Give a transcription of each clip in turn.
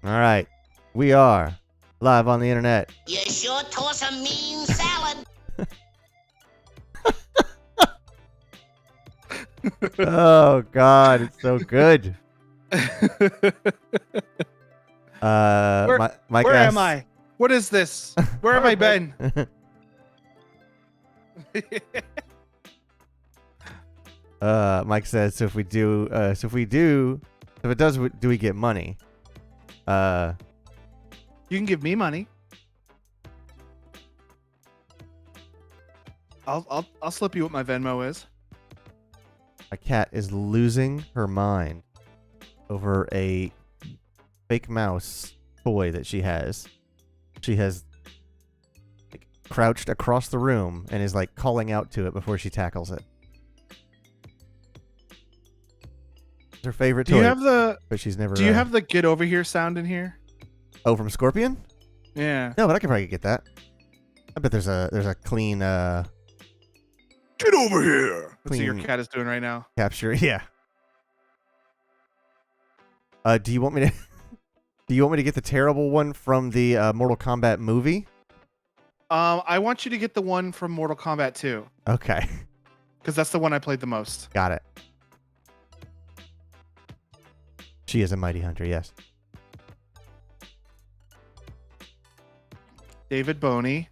All right. We are live on the internet. You sure toss a mean salad. Oh, God. It's so good. Mike Where asks, am I? What is this? Where have I been? Mike says, so if it does, do we get money? You can give me money. I'll slip you what my Venmo is. My cat is losing her mind over a fake mouse toy that she has. She has crouched across the room and is calling out to it before she tackles it. It's her favorite toy. Do you have the? But she's never. Do you have the "Get Over Here" sound in here? Oh, from Scorpion? Yeah. No, but I could probably get that. I bet there's a clean Get over here. That's what your Clean. cat is doing right now. capture. Yeah. Do you want me to? Do you want me to get the terrible one from the Mortal Kombat movie? I want you to get the one from Mortal Kombat 2 Okay, because that's the one I played the most. got it. She is a mighty hunter. Yes. David Boney.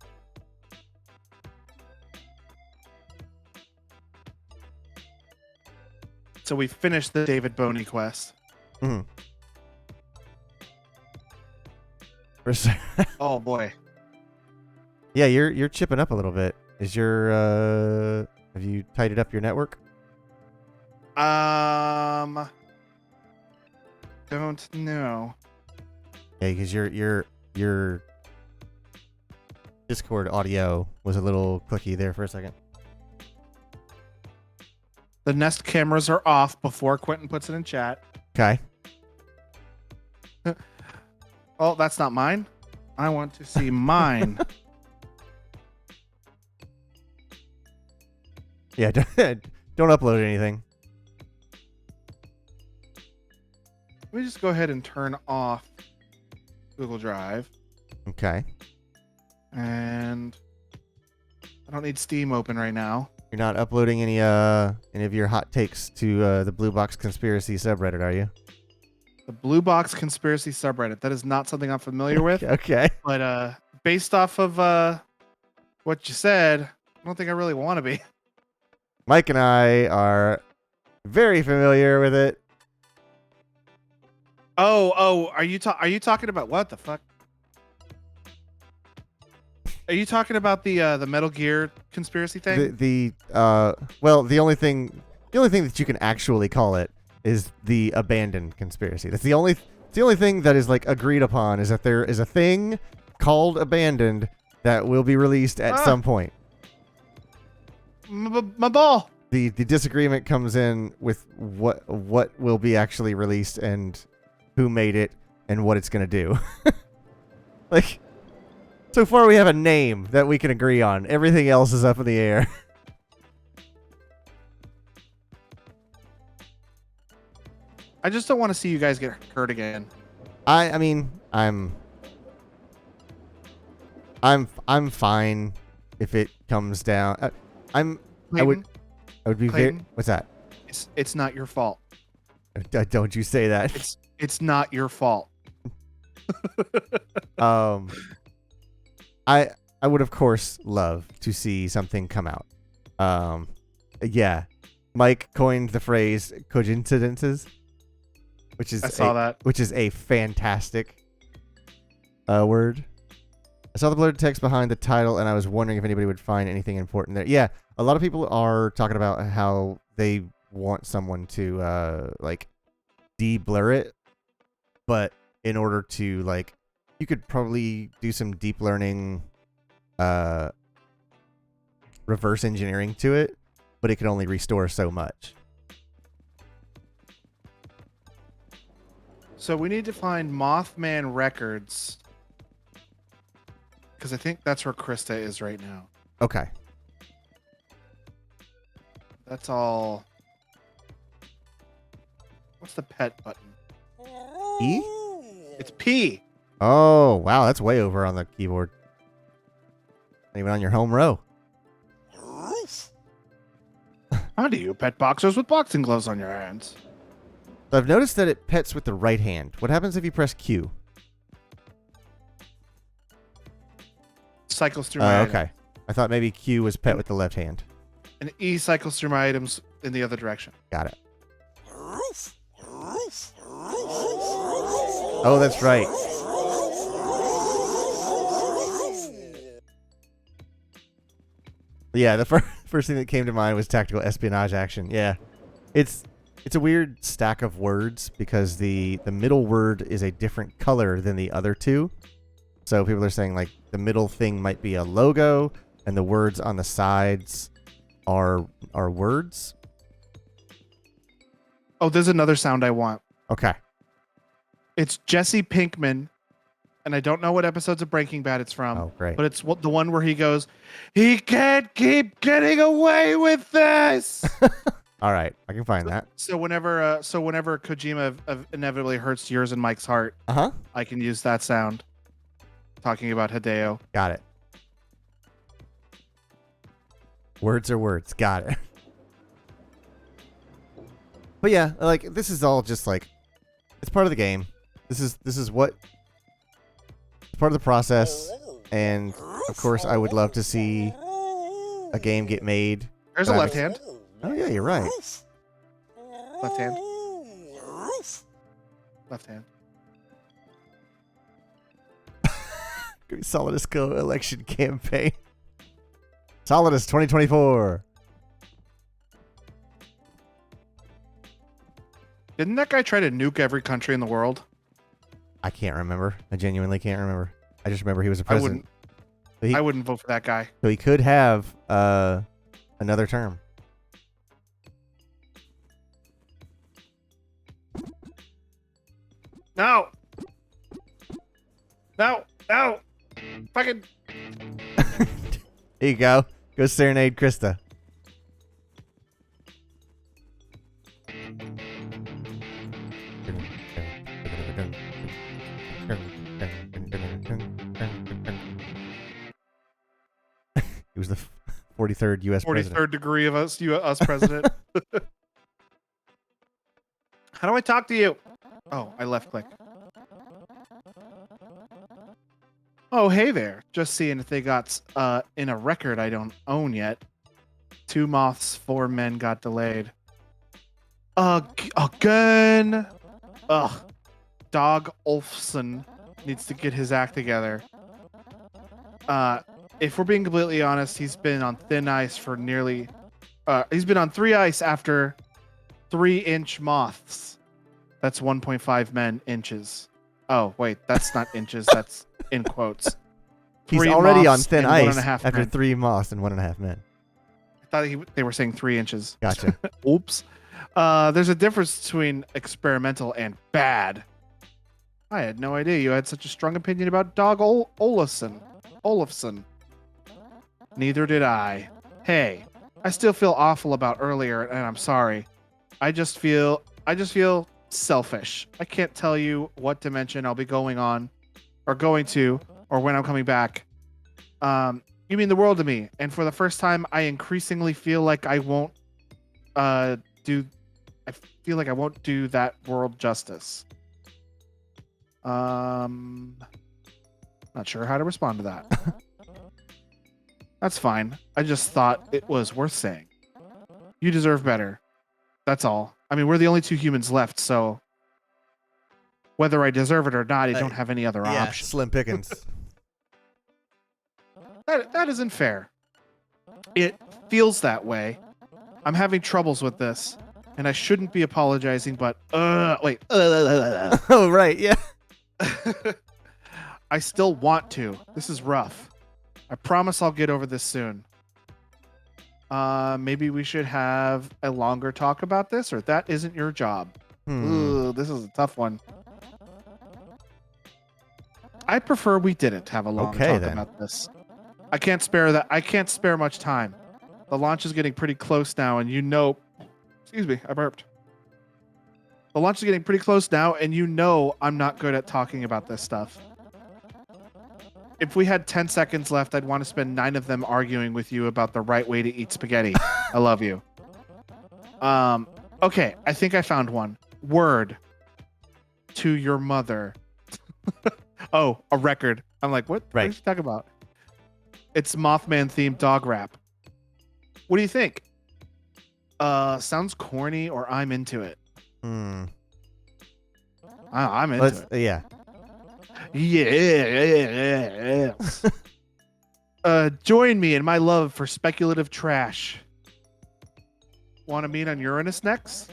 So we finished the David Boney quest. Mm-hmm. Oh boy. Yeah, you're chipping up a little bit. Is your have you tidied up your network? Don't know. Yeah, because your Discord audio was a little clicky there for a second. The Nest cameras are off before Quentin puts it in chat. Okay. Oh, that's not mine. I want to see mine. Yeah, don't upload anything. Let me just go ahead and turn off Google Drive. Okay. And I don't need Steam open right now. You're not uploading any of your hot takes to the Blue Box Conspiracy subreddit, are you? The Blue Box Conspiracy subreddit. That is not something I'm familiar with. Okay. But based off of what you said, I don't think I really want to be. Mike and I are very familiar with it. Oh, are you talking about what the fuck? Are you talking about the Metal Gear conspiracy thing? The only thing that you can actually call it is the abandoned conspiracy. That's the only thing that is agreed upon is that there is a thing called abandoned that will be released at some point. My ball. The disagreement comes in with what will be actually released and who made it and what it's going to do. So far we have a name that we can agree on. Everything else is up in the air. I just don't want to see you guys get hurt again. I mean, I'm fine if it comes down. I would be very. Clayton? What's that? It's not your fault. Don't you say that? It's not your fault. I would of course love to see something come out. Yeah, Mike coined the phrase "coincidences," which is I saw that. which is a fantastic word. I saw the blurred text behind the title, and I was wondering if anybody would find anything important there. Yeah, a lot of people are talking about how they want someone to de-blur it, but in order to you could probably do some deep learning, reverse engineering to it, but it could only restore so much. So we need to find Mothman Records because I think that's where Krista is right now. Okay. That's all. What's the pet button? E? It's P. Oh, wow. That's way over on the keyboard. Not even on your home row. How do you pet boxers with boxing gloves on your hands? So I've noticed that it pets with the right hand. What happens if you press Q? Cycles through my Okay. I thought maybe Q was pet with the left hand. And E cycles through my items in the other direction. Got it. Oh, that's right. Yeah, the first thing that came to mind was tactical espionage action. Yeah. It's a weird stack of words because the middle word is a different color than the other two. So people are saying like the middle thing might be a logo and the words on the sides are words. Oh, there's another sound I want. Okay. It's Jesse Pinkman, and I don't know what episodes of Breaking Bad it's from. Oh, great. But it's the one where he goes, "He can't keep getting away with this." All right, I can find that. So whenever Kojima inevitably hurts yours and Mike's heart, Uh-huh. I can use that sound. Talking about Hideo. Got it. Words are words. Got it. But yeah, like this is all just like it's part of the game. This is what it's part of the process, and of course I would love to see a game get made. There's a left hand. Oh yeah, you're right. Left hand. Left hand. Solidus Go election campaign. Solidus 2024. Didn't that guy try to nuke every country in the world? I can't remember. I genuinely can't remember. I just remember he was a I president. wouldn't. I wouldn't vote for that guy. So he could have another term. No. No. No. Fucking. There you go. Go serenade Krista. He was the 43rd U.S. president. 43rd degree of us president. How do I talk to you? Oh, I left click. Oh, hey there. Just seeing if they got in a record I don't own yet. 2 moths, 4 men got delayed. Again. Ugh. Dog Olfson needs to get his act together. If we're being completely honest, he's been on thin ice for nearly. He's been on 3 ice after 3-inch moths. That's 1.5 inches. Oh wait, that's not inches. That's in quotes. He's 3 already on moths thin and ice 1.5 after men. 3 moths and 1.5 men. I thought they were saying 3 inches. Gotcha. Oops. There's a difference between experimental and bad. I had no idea you had such a strong opinion about Dog Olafson. Neither did I. Hey, I still feel awful about earlier, and I'm sorry. I just feel selfish. I can't tell you what dimension I'll be going on, or going to, or when I'm coming back. You mean the world to me, and for the first time, I increasingly feel like I won't do. I feel like I won't do that world justice. Not sure how to respond to that. That's fine. I just thought it was worth saying. You deserve better. That's all. I mean, we're the only 2 humans left, so whether I deserve it or not, I don't have any other option. Slim pickings. That isn't fair. It feels that way. I'm having troubles with this, and I shouldn't be apologizing, but wait. Oh, right, yeah. I still want to. This is rough. I promise I'll get over this soon. Maybe we should have a longer talk about this, or that isn't your job. Ooh, this is a tough one. I prefer we didn't have a long talk about this. I can't spare that. I can't spare much time. The launch is getting pretty close now, and excuse me, I burped. The launch is getting pretty close now, and you know I'm not good at talking about this stuff. If we had 10 seconds left, I'd want to spend 9 of them arguing with you about the right way to eat spaghetti. I love you. Okay, I think I found one. Word to your mother. Oh, a record. I'm like, what? Right. What are you talking about? It's Mothman themed dog rap. What do you think? Sounds corny, or I'm into it. Hmm. I'm into Let's, it. yeah. Yes. Join me in my love for speculative trash. Want to meet on Uranus next?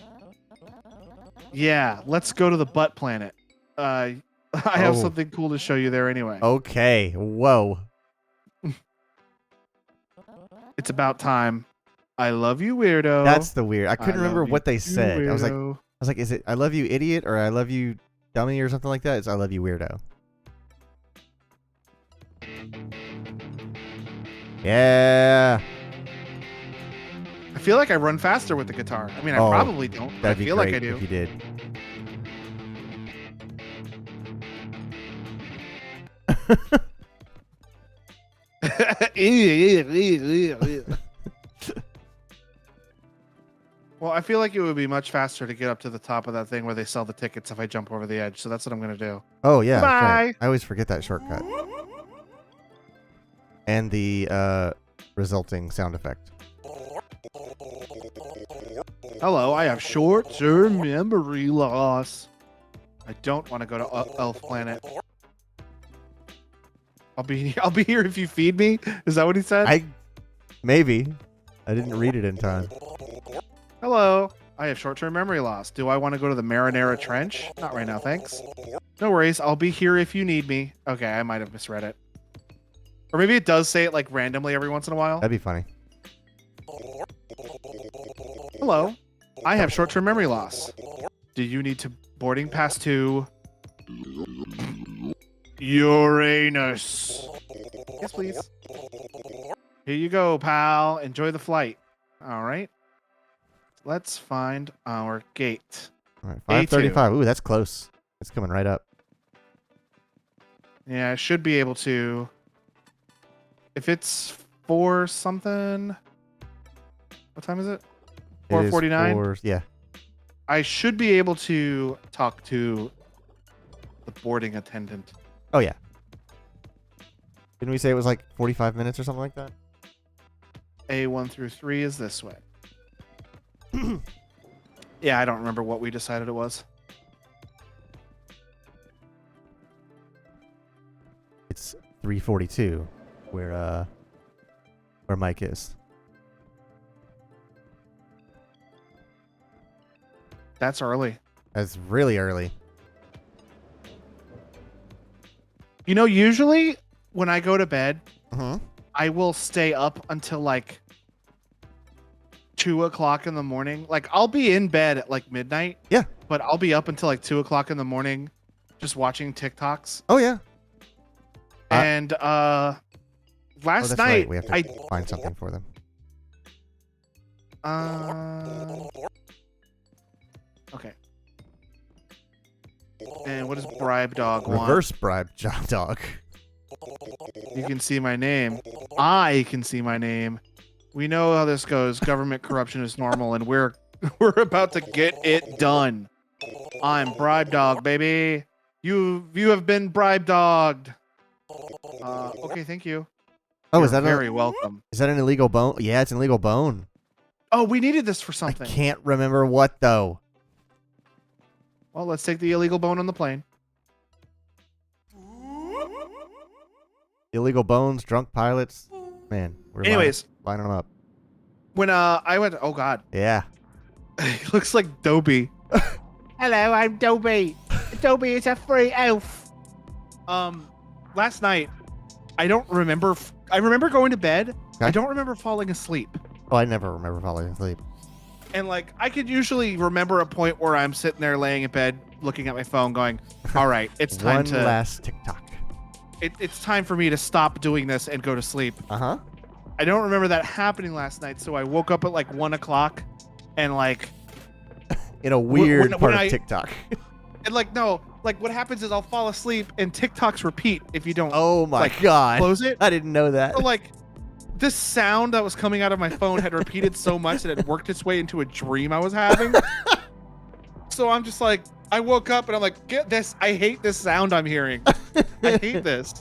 Yeah, let's go to the butt planet. I have Oh. something cool to show you there anyway. Okay. Whoa. It's about time. I love you, weirdo. That's the weird. I couldn't love remember you, what they said. I was like, weirdo. is it I love you, idiot, or I love you, dummy, or something like that? It's I love you, weirdo. Yeah. I feel like I run faster with the guitar. I mean, I Oh, probably don't. But I That'd be feel great like I do. if you did. Well, I feel like it would be much faster to get up to the top of that thing where they sell the tickets if I jump over the edge. So that's what I'm going to do. Oh yeah. that's right. Bye. I always forget that shortcut. And the resulting sound effect. Hello, I have short-term memory loss. I don't want to go to Elf Planet. I'll be here if you feed me. Is that what he said? Maybe. I didn't read it in time. Hello. I have short-term memory loss. Do I want to go to the Marinara Trench? Not right now, thanks. No worries. I'll be here if you need me. Okay, I might have misread it. Or maybe it does say it like randomly every once in a while. That'd be funny. Hello. I have short-term memory loss. Do you need to boarding pass to Uranus? Yes, please. Here you go, pal. Enjoy the flight. All right. Let's find our gate. All right, 5:35. Ooh, that's close. It's coming right up. Yeah, I should be able to. If it's 4 something. What time is it? It is 4:49. Yeah. I should be able to talk to the boarding attendant. Oh yeah. Didn't we say it was like 45 minutes or something like that? A1 through 3 is this way. Yeah, I don't remember what we decided it was. It's 3:42 where Mike is. That's early. That's really early. You know, usually when I go to bed, Uh-huh. I will stay up until like 2 o'clock in the morning. Like I'll be in bed at like midnight. Yeah. But I'll be up until like 2 o'clock in the morning just watching TikToks. Oh yeah. And Oh, last that's night right. We have to I find something for them. okay. And what does Bribe Dog want? Reverse bribe job dog. You can see my name. I can see my name. We know how this goes. Government corruption is normal, and we're about to get it done. I'm Bribe Dog, baby. You have been Bribe Dogged. Okay, thank you. Oh, You're is that very welcome? is that an illegal bone? Yeah, it's an illegal bone. Oh, we needed this for I something. can't remember what though. Well, let's take the illegal bone on the plane. Illegal bones, drunk pilots. Man, we're Anyways, lining them up. when I went, oh god, Yeah. he looks like Dobie. Hello, I'm Dobie. Dobie is a free elf. Last night, I don't remember. I remember going to bed. Okay. I don't remember falling asleep. Oh, I never remember falling asleep. And like, I could usually remember a point where I'm sitting there laying in bed, looking at my phone, going, "All right, it's time One to. last TikTok. It's time for me to stop doing this and go to sleep." Uh-huh. I don't remember that happening last night, so I woke up at like 1 o'clock, and like, in a weird when part of I- TikTok. And like, no, like what happens is I'll fall asleep and TikToks repeat if you don't Oh my like, god. close it. I didn't know that. So like, this sound that was coming out of my phone had repeated so much that it worked its way into a dream I was having. So I'm just like, I woke up and I'm like, get this. I hate this sound I'm hearing. I hate this.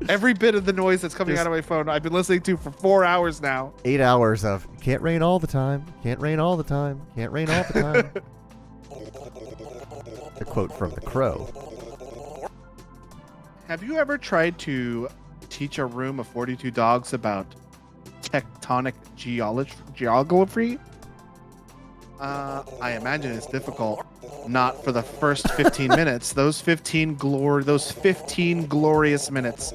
Every bit of the noise that's coming out of my phone, I've been listening to for 4 hours now. 8 hours of can't rain all the time. Can't rain all the time. Can't rain all the time. The quote from The Crow. Have you ever tried to teach a room of 42 dogs about tectonic geography? I imagine it's difficult. Not for the first 15 minutes. Those 15 glorious minutes.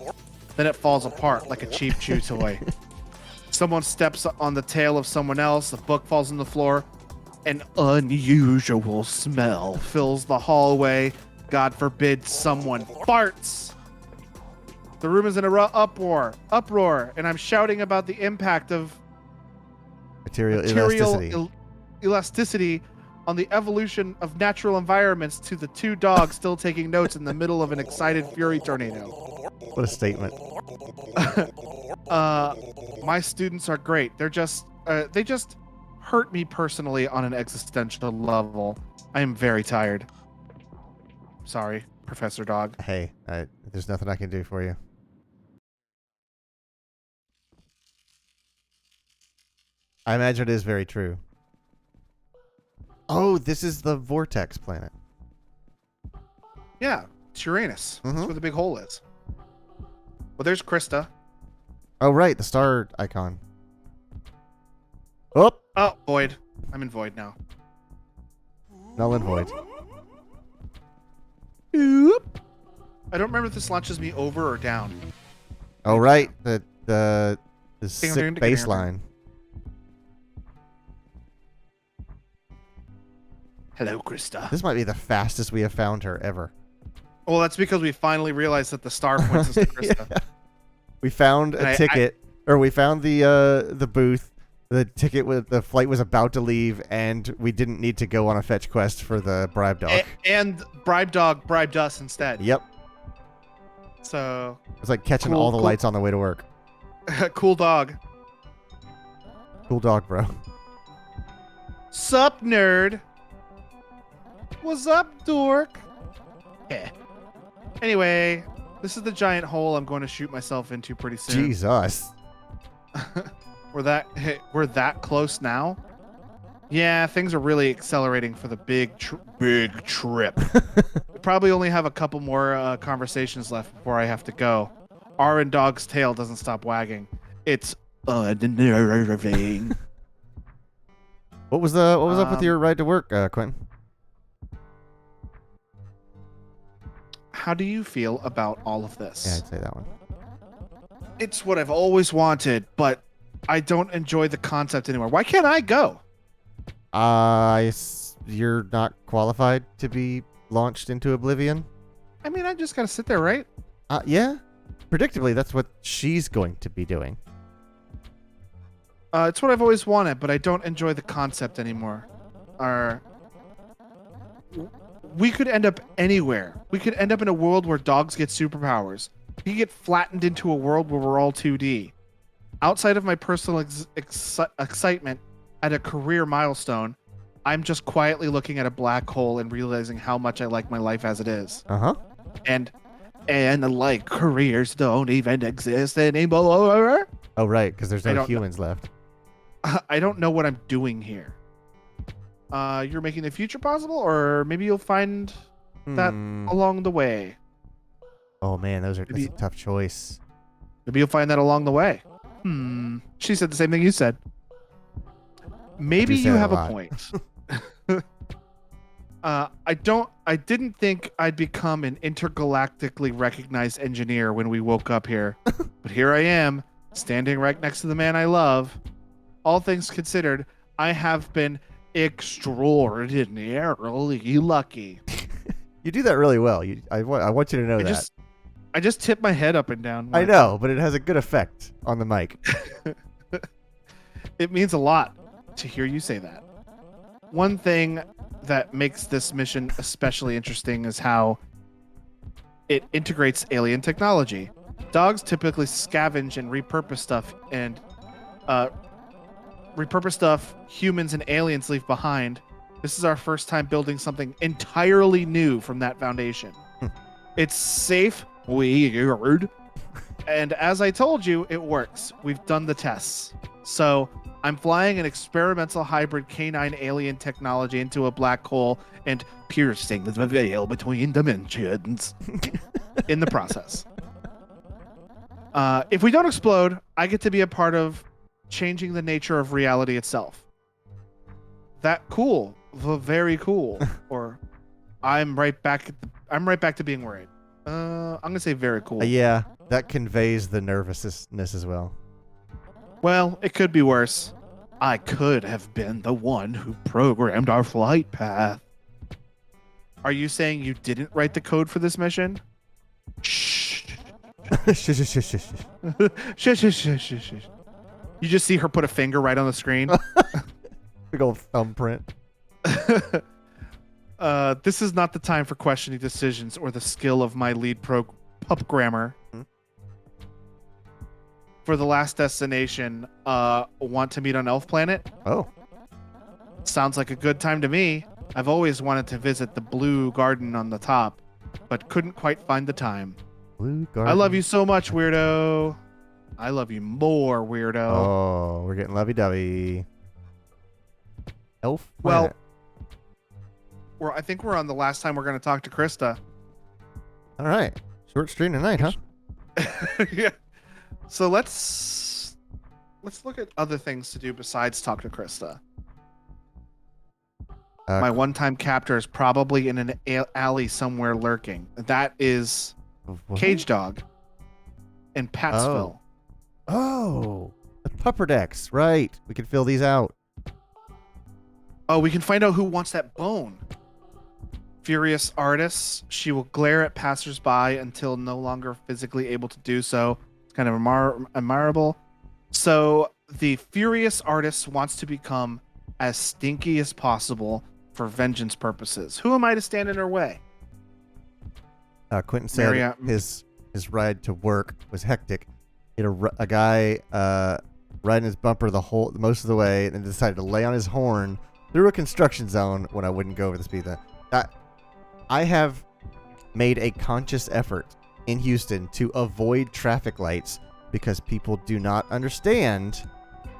Then it falls apart like a cheap chew toy. Someone steps on the tail of someone else. The book falls on the floor. An unusual smell fills the hallway. God forbid someone farts. The room is in a uproar, and I'm shouting about the impact of Material elasticity. elasticity on the evolution of natural environments to the two dogs still taking notes in the middle of an excited fury tornado. What a statement. My students are great. They just hurt me personally on an existential level. I am very tired. Sorry, Professor Dog. Hey, there's nothing I can do for you. I imagine it is very true. Oh, this is the Vortex planet. Yeah, it's Uranus. Mhm. That's where the big hole is. Well, there's Krista. Oh, right, the star icon. Oh, Oh, Void. I'm in Void now. null and void. Oop. I don't remember if this launches me over or down. Oh, right, the sick ding, ding, ding. baseline. Hello, Krista. This might be the fastest we have found her ever. Well, that's because we finally realized that the star points us to Krista. Yeah. We found And a I- ticket, or we found the booth. The ticket with the flight was about to leave, and we didn't need to go on a fetch quest for the bribe dog. And Bribe Dog bribed us instead. Yep, So, it was like catching Cool, all the cool. lights on the way to work. cool dog. Cool dog, bro. Sup, nerd? What's up, dork? Yeah. Anyway, this is the giant hole I'm going to shoot myself into pretty soon. Jesus. We're that close now. Yeah, things are really accelerating for the big trip. We probably only have a couple more conversations left before I have to go. Aaron Dog's tail doesn't stop wagging. It's unnerving. What was up with your ride to work, Quentin? How do you feel about all of this? Yeah, I'd say that one. It's what I've always wanted, but I don't enjoy the concept anymore. Why can't I go? You're not qualified to be launched into oblivion. I mean, I just gotta sit there, right? Yeah. Predictably, that's what she's going to be doing. It's what I've always wanted, but I don't enjoy the concept anymore. We could end up anywhere. We could end up in a world where dogs get superpowers. We could get flattened into a world where we're all 2D. Outside of my personal excitement at a career milestone, I'm just quietly looking at a black hole and realizing how much I like my life as it is. Uh-huh. And like careers don't even exist anymore. Oh, right, because there's I no don't know. humans left. I don't know what I'm doing here. You're making the future possible, or maybe you'll find that along the way. Oh, man, that's a Maybe- tough choice. Maybe you'll find that along the way. She said the same thing you said. Maybe say you that have a a lot. point. I didn't think I'd become an intergalactically recognized engineer when we woke up here. But here I am, standing right next to the man I love. All things considered, I have been extraordinarily lucky. You do that really well. I want you to know that. I just tip my head up and down. I know, but it has a good effect on the mic. It means a lot to hear you say that. one thing that makes this mission especially interesting is how it integrates alien technology. Dogs typically scavenge and repurpose stuff humans and aliens leave behind. This is our first time building something entirely new from that foundation. It's safe, weird, and as I told you, it works. We've done the tests. So I'm flying an experimental hybrid canine alien technology into a black hole and piercing the veil between dimensions in the process. If we don't explode, I get to be a part of changing the nature of reality itself. That cool, very cool. Or I'm right back to being worried. I'm gonna say very cool. Yeah, that conveys the nervousness as well. Well, it could be worse. I could have been the one who programmed our flight path. Are you saying you didn't write the code for this mission? Shh. Shush, shush, shush, shush. Shush, shush, shush, shush, shush. You just see her put a finger right on the screen. Big old thumbprint. This is not the time for questioning decisions or the skill of my lead pup grammar. For the last destination, want to meet on Elf Planet? Oh. Sounds like a good time to me. I've always wanted to visit the blue garden on the top, but couldn't quite find the time. Blue garden. I love you so much, weirdo. I love you more, weirdo. Oh, we're getting lovey-dovey. Elf Well, Planet. I think we're on the last time we're going to talk to Krista. All right. Short stream tonight, huh? Yeah. So let's look at other things to do besides talk to Krista. My one-time captor is probably in an alley somewhere lurking. That is Cage Dog in Pattsville. Oh, the pupper decks. Right. We can fill these out. Oh, we can find out who wants that bone. Furious artist. She will glare at passersby until no longer physically able to do so. It's kind of admirable. So the furious artist wants to become as stinky as possible for vengeance purposes. Who am I to stand in her way? Quentin said his ride to work was hectic. He had a guy riding his bumper most of the way, and then decided to lay on his horn through a construction zone when I wouldn't go over the speed limit. I have made a conscious effort in Houston to avoid traffic lights because people do not understand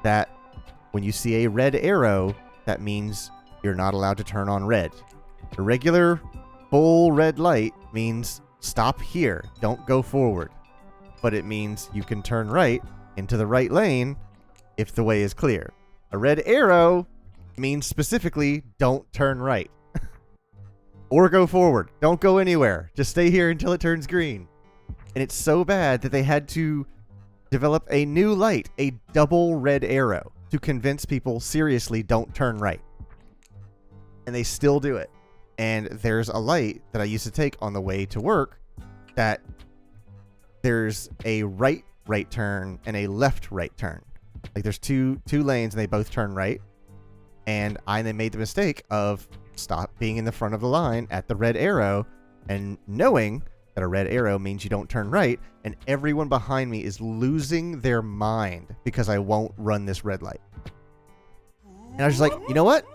that when you see a red arrow, that means you're not allowed to turn on red. A regular full red light means stop here, don't go forward. But it means you can turn right into the right lane if the way is clear. A red arrow means specifically don't turn right. Or go forward. Don't go anywhere. Just stay here until it turns green. And it's so bad that they had to develop a new light, a double red arrow, to convince people seriously don't turn right. And they still do it. And there's a light that I used to take on the way to work that there's a right turn and a left right turn. Like there's two lanes and they both turn right. And I then made the mistake of stop being in the front of the line at the red arrow and knowing that a red arrow means you don't turn right, and everyone behind me is losing their mind because I won't run this red light. And I was just like, you know what?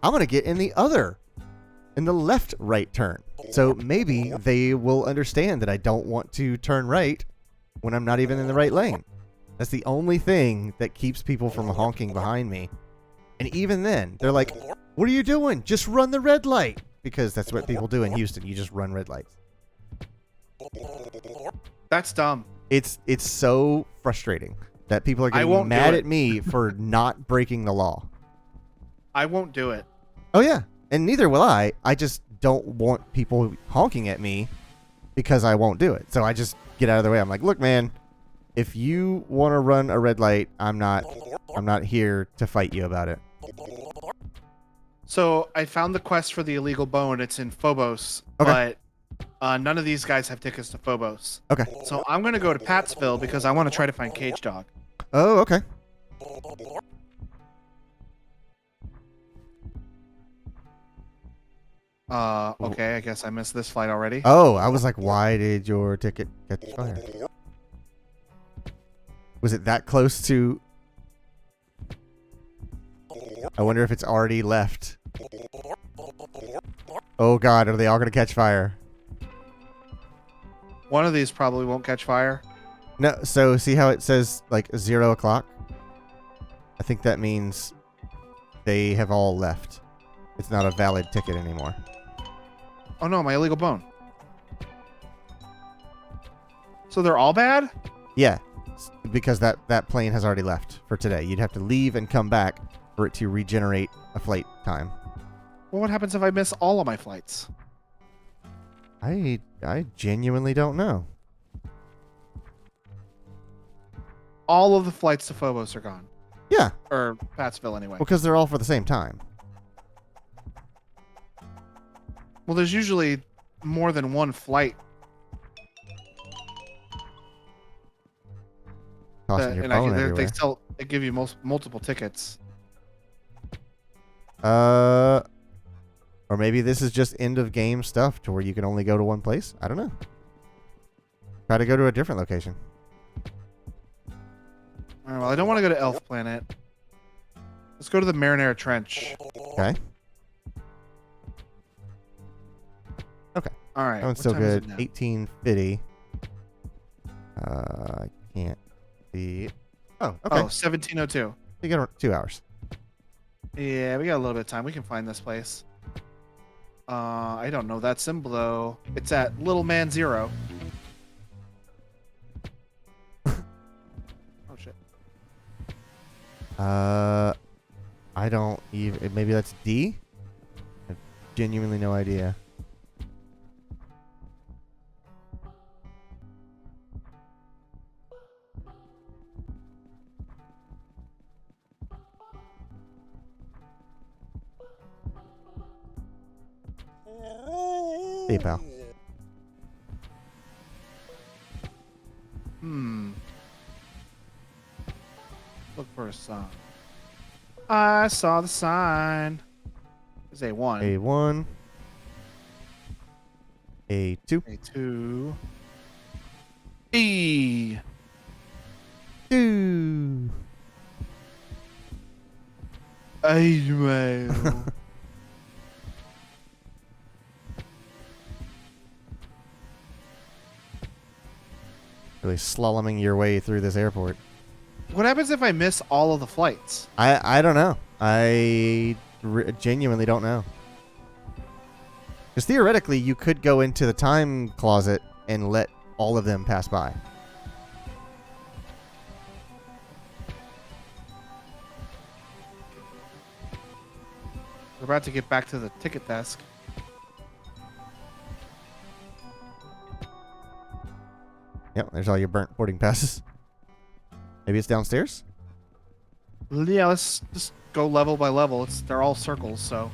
I'm going to get in the left right turn. So maybe they will understand that I don't want to turn right when I'm not even in the right lane. That's the only thing that keeps people from honking behind me. And even then, they're like, what are you doing? Just run the red light. Because that's what people do in Houston. You just run red lights. That's dumb. It's so frustrating that people are getting mad at me for not breaking the law. I won't do it. Oh, yeah. And neither will I. I just don't want people honking at me because I won't do it. So I just get out of the way. I'm like, look, man, if you want to run a red light, I'm not here to fight you about it. So I found the quest for the illegal bone. It's in Phobos, okay. But none of these guys have tickets to Phobos. Okay. So I'm going to go to Pattsville because I want to try to find Cage Dog. Oh, okay. Okay, I guess I missed this flight already. Oh, I was like, why did your ticket catch fire? Was it that close to... I wonder if it's already left. Oh god, are they all going to catch fire? One of these probably won't catch fire. No, so see how it says like 0 o'clock? I think that means they have all left. It's not a valid ticket anymore. Oh no, my illegal bone. So they're all bad? Yeah, because that plane has already left for today. You'd have to leave and come back for it to regenerate a flight time. Well, what happens if I miss all of my flights? I genuinely don't know. All of the flights to Phobos are gone. Yeah, Or Pat'sville, anyway. because they're all for the same time. Well, there's usually more than one flight. Tossing your phone they everywhere. still they give you multiple tickets. Or maybe this is just end of game stuff to where you can only go to one place. I don't know. Try to go to a different location. All right, well, I don't want to go to Elf Planet. Let's go to the Marinara Trench. Okay. All right. That one's what still time is good. it now? 1850. I can't see. Oh, okay. Oh, 1702. You got 2 hours. Yeah, we got a little bit of time. We can find this place. I don't know that symbol though. It's at Little Man Zero. Oh shit. I don't even. Maybe that's D. I have genuinely no idea. Hey, pal. Look for a sign. I saw the sign. It's A1. A1. A2. A2. E. 2. Email. Really slaloming your way through this airport. What happens if I miss all of the flights? I don't know. I genuinely don't know. Because theoretically, you could go into the time closet and let all of them pass by. We're about to get back to the ticket desk. Yep, there's all your burnt boarding passes. Maybe it's downstairs? Yeah, let's just go level by level. They're all circles, so.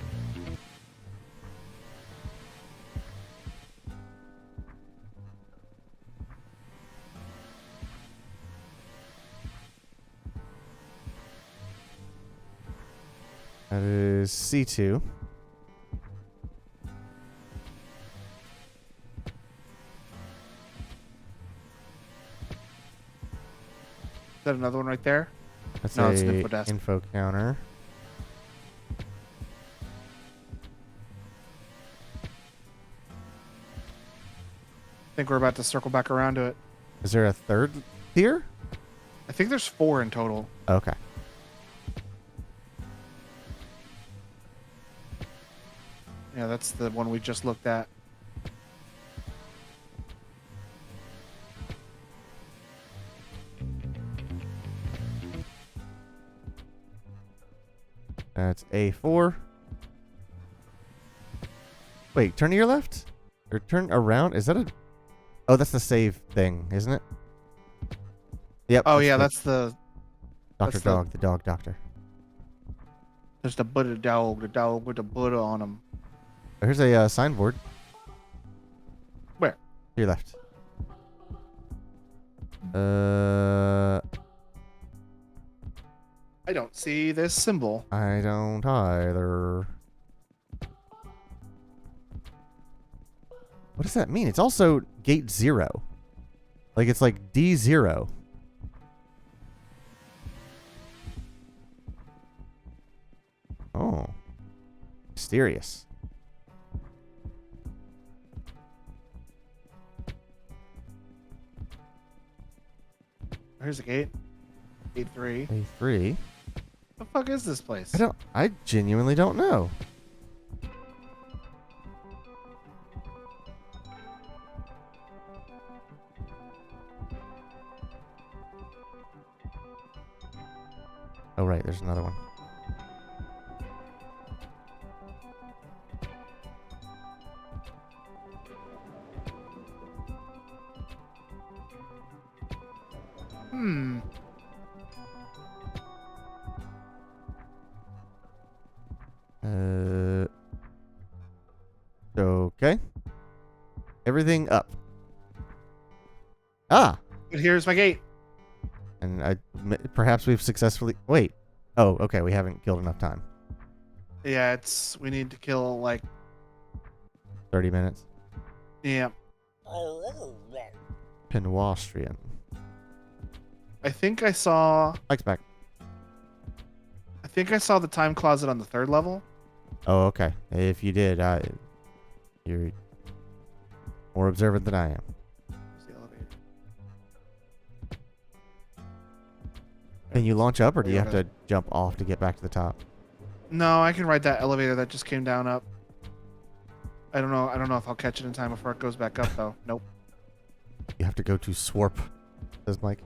That is C2. Is that another one right there? That's No, it's an a info desk. info counter. I think we're about to circle back around to it. Is there a third tier? I think there's 4 in total. Okay. Yeah, that's the one we just looked at. That's A4. Wait, turn to your left? Or turn around? Is that a... Oh, that's the save thing, isn't it? Yep. Oh yeah, the that's the. Dr. that's the- Dog, the dog doctor. There's the Buddha dog, the dog with the Buddha on him. Oh, here's a signboard. Where? To your left. I don't see this symbol. I don't either. What does that mean? It's also gate 0. Like, it's like D0. Oh. Mysterious. Here's the gate. Gate 3. A3. The fuck is this place? I genuinely don't know. Oh, right, there's another one. Hmm. Okay. Everything up. Ah! But here's my gate. And perhaps we've successfully... Wait. Oh, okay, we haven't killed enough time. Yeah, we need to kill, like, 30 minutes. yeah. Pinwastrian. I think I saw Mike's back. the time closet on the 3rd level. Oh, okay. If you did, you're more observant than I am. It's the elevator. Can you launch up, or do you have Yeah. to jump off to get back to the top? No, I can ride that elevator that just came down up. I don't know if I'll catch it in time before it goes back up though. Nope. You have to go to Swarp, says Mike.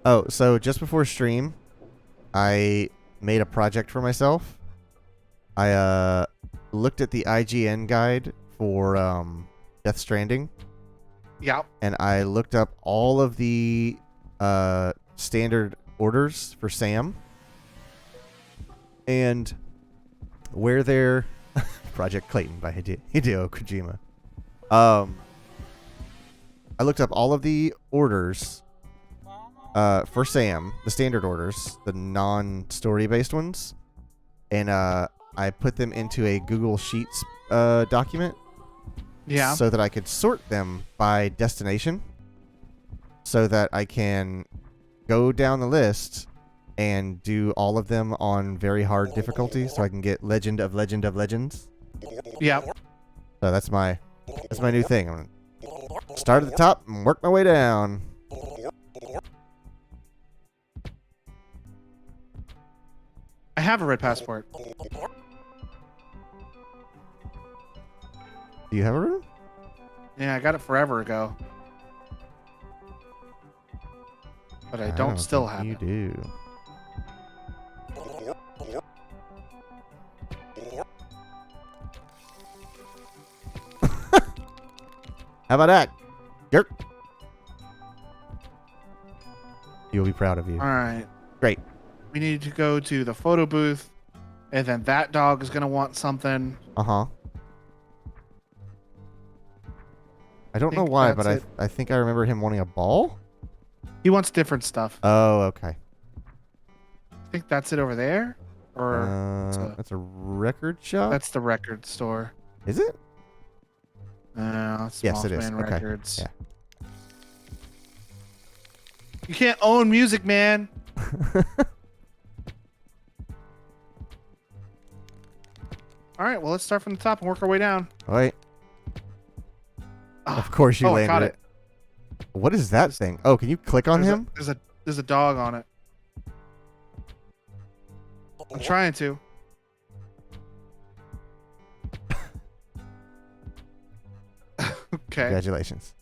Oh, so just before stream, I made a project for myself. I looked at the IGN guide for Death Stranding, Yeah. and I looked up all of the standard orders for Sam, and where they're Project Clayton by Hideo Kojima. I looked up all of the orders for Sam, the standard orders, the non-story based ones, and I put them into a Google Sheets document. Yeah. So that I could sort them by destination, so that I can go down the list and do all of them on very hard difficulty, so I can get Legend of Legends. Yeah. So that's my new thing. I'm gonna start at the top and work my way down. I have a red passport. Do you have a room? Yeah, I got it forever ago. But I don't still think have you it. do. How about that? Yerk. You'll be proud of you. All right. Great. We need to go to the photo booth, and then that dog is gonna want something. Uh-huh. I don't know think why, but that's I think I remember him wanting a ball. He wants different stuff. Oh, okay. I think that's it over there, or That's a record shop? that's the record store. Is it? It's Yes, it is. Mothman Okay. Records. Yeah. You can't own music, man. All right, well, let's start from the top and work our way down. Wait. Ah, Of course you I landed caught it. What is that thing? Oh, can you click on him? There's a dog on it. I'm trying to. Okay. Congratulations.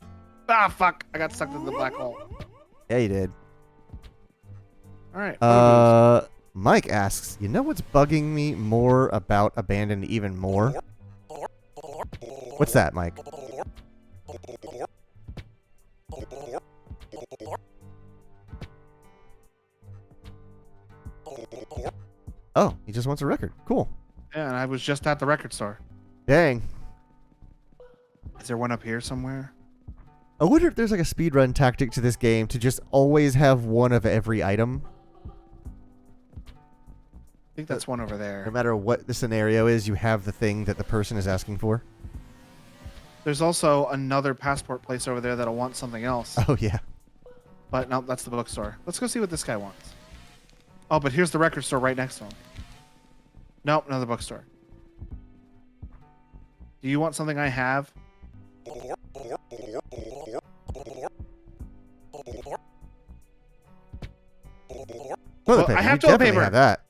Ah, fuck! I got sucked into the black hole. Yeah, you did. All right. Mike asks, you know what's bugging me more about Abandoned even more? What's that, Mike? Oh, he just wants a record. Cool. Yeah, and I was just at the record store. Dang. Is there one up here somewhere? I wonder if there's like a speedrun tactic to this game to just always have one of every item. think that's one over No there. matter what the scenario is, you have the thing that the person is asking for. There's also another passport place over there that'll want something else. Oh, yeah. But no, that's the bookstore. Let's go see what this guy wants. Oh, but here's the record store right next to him. Nope, another bookstore. Do you want something I have? Toilet Well, paper. I have You toilet definitely paper. have that.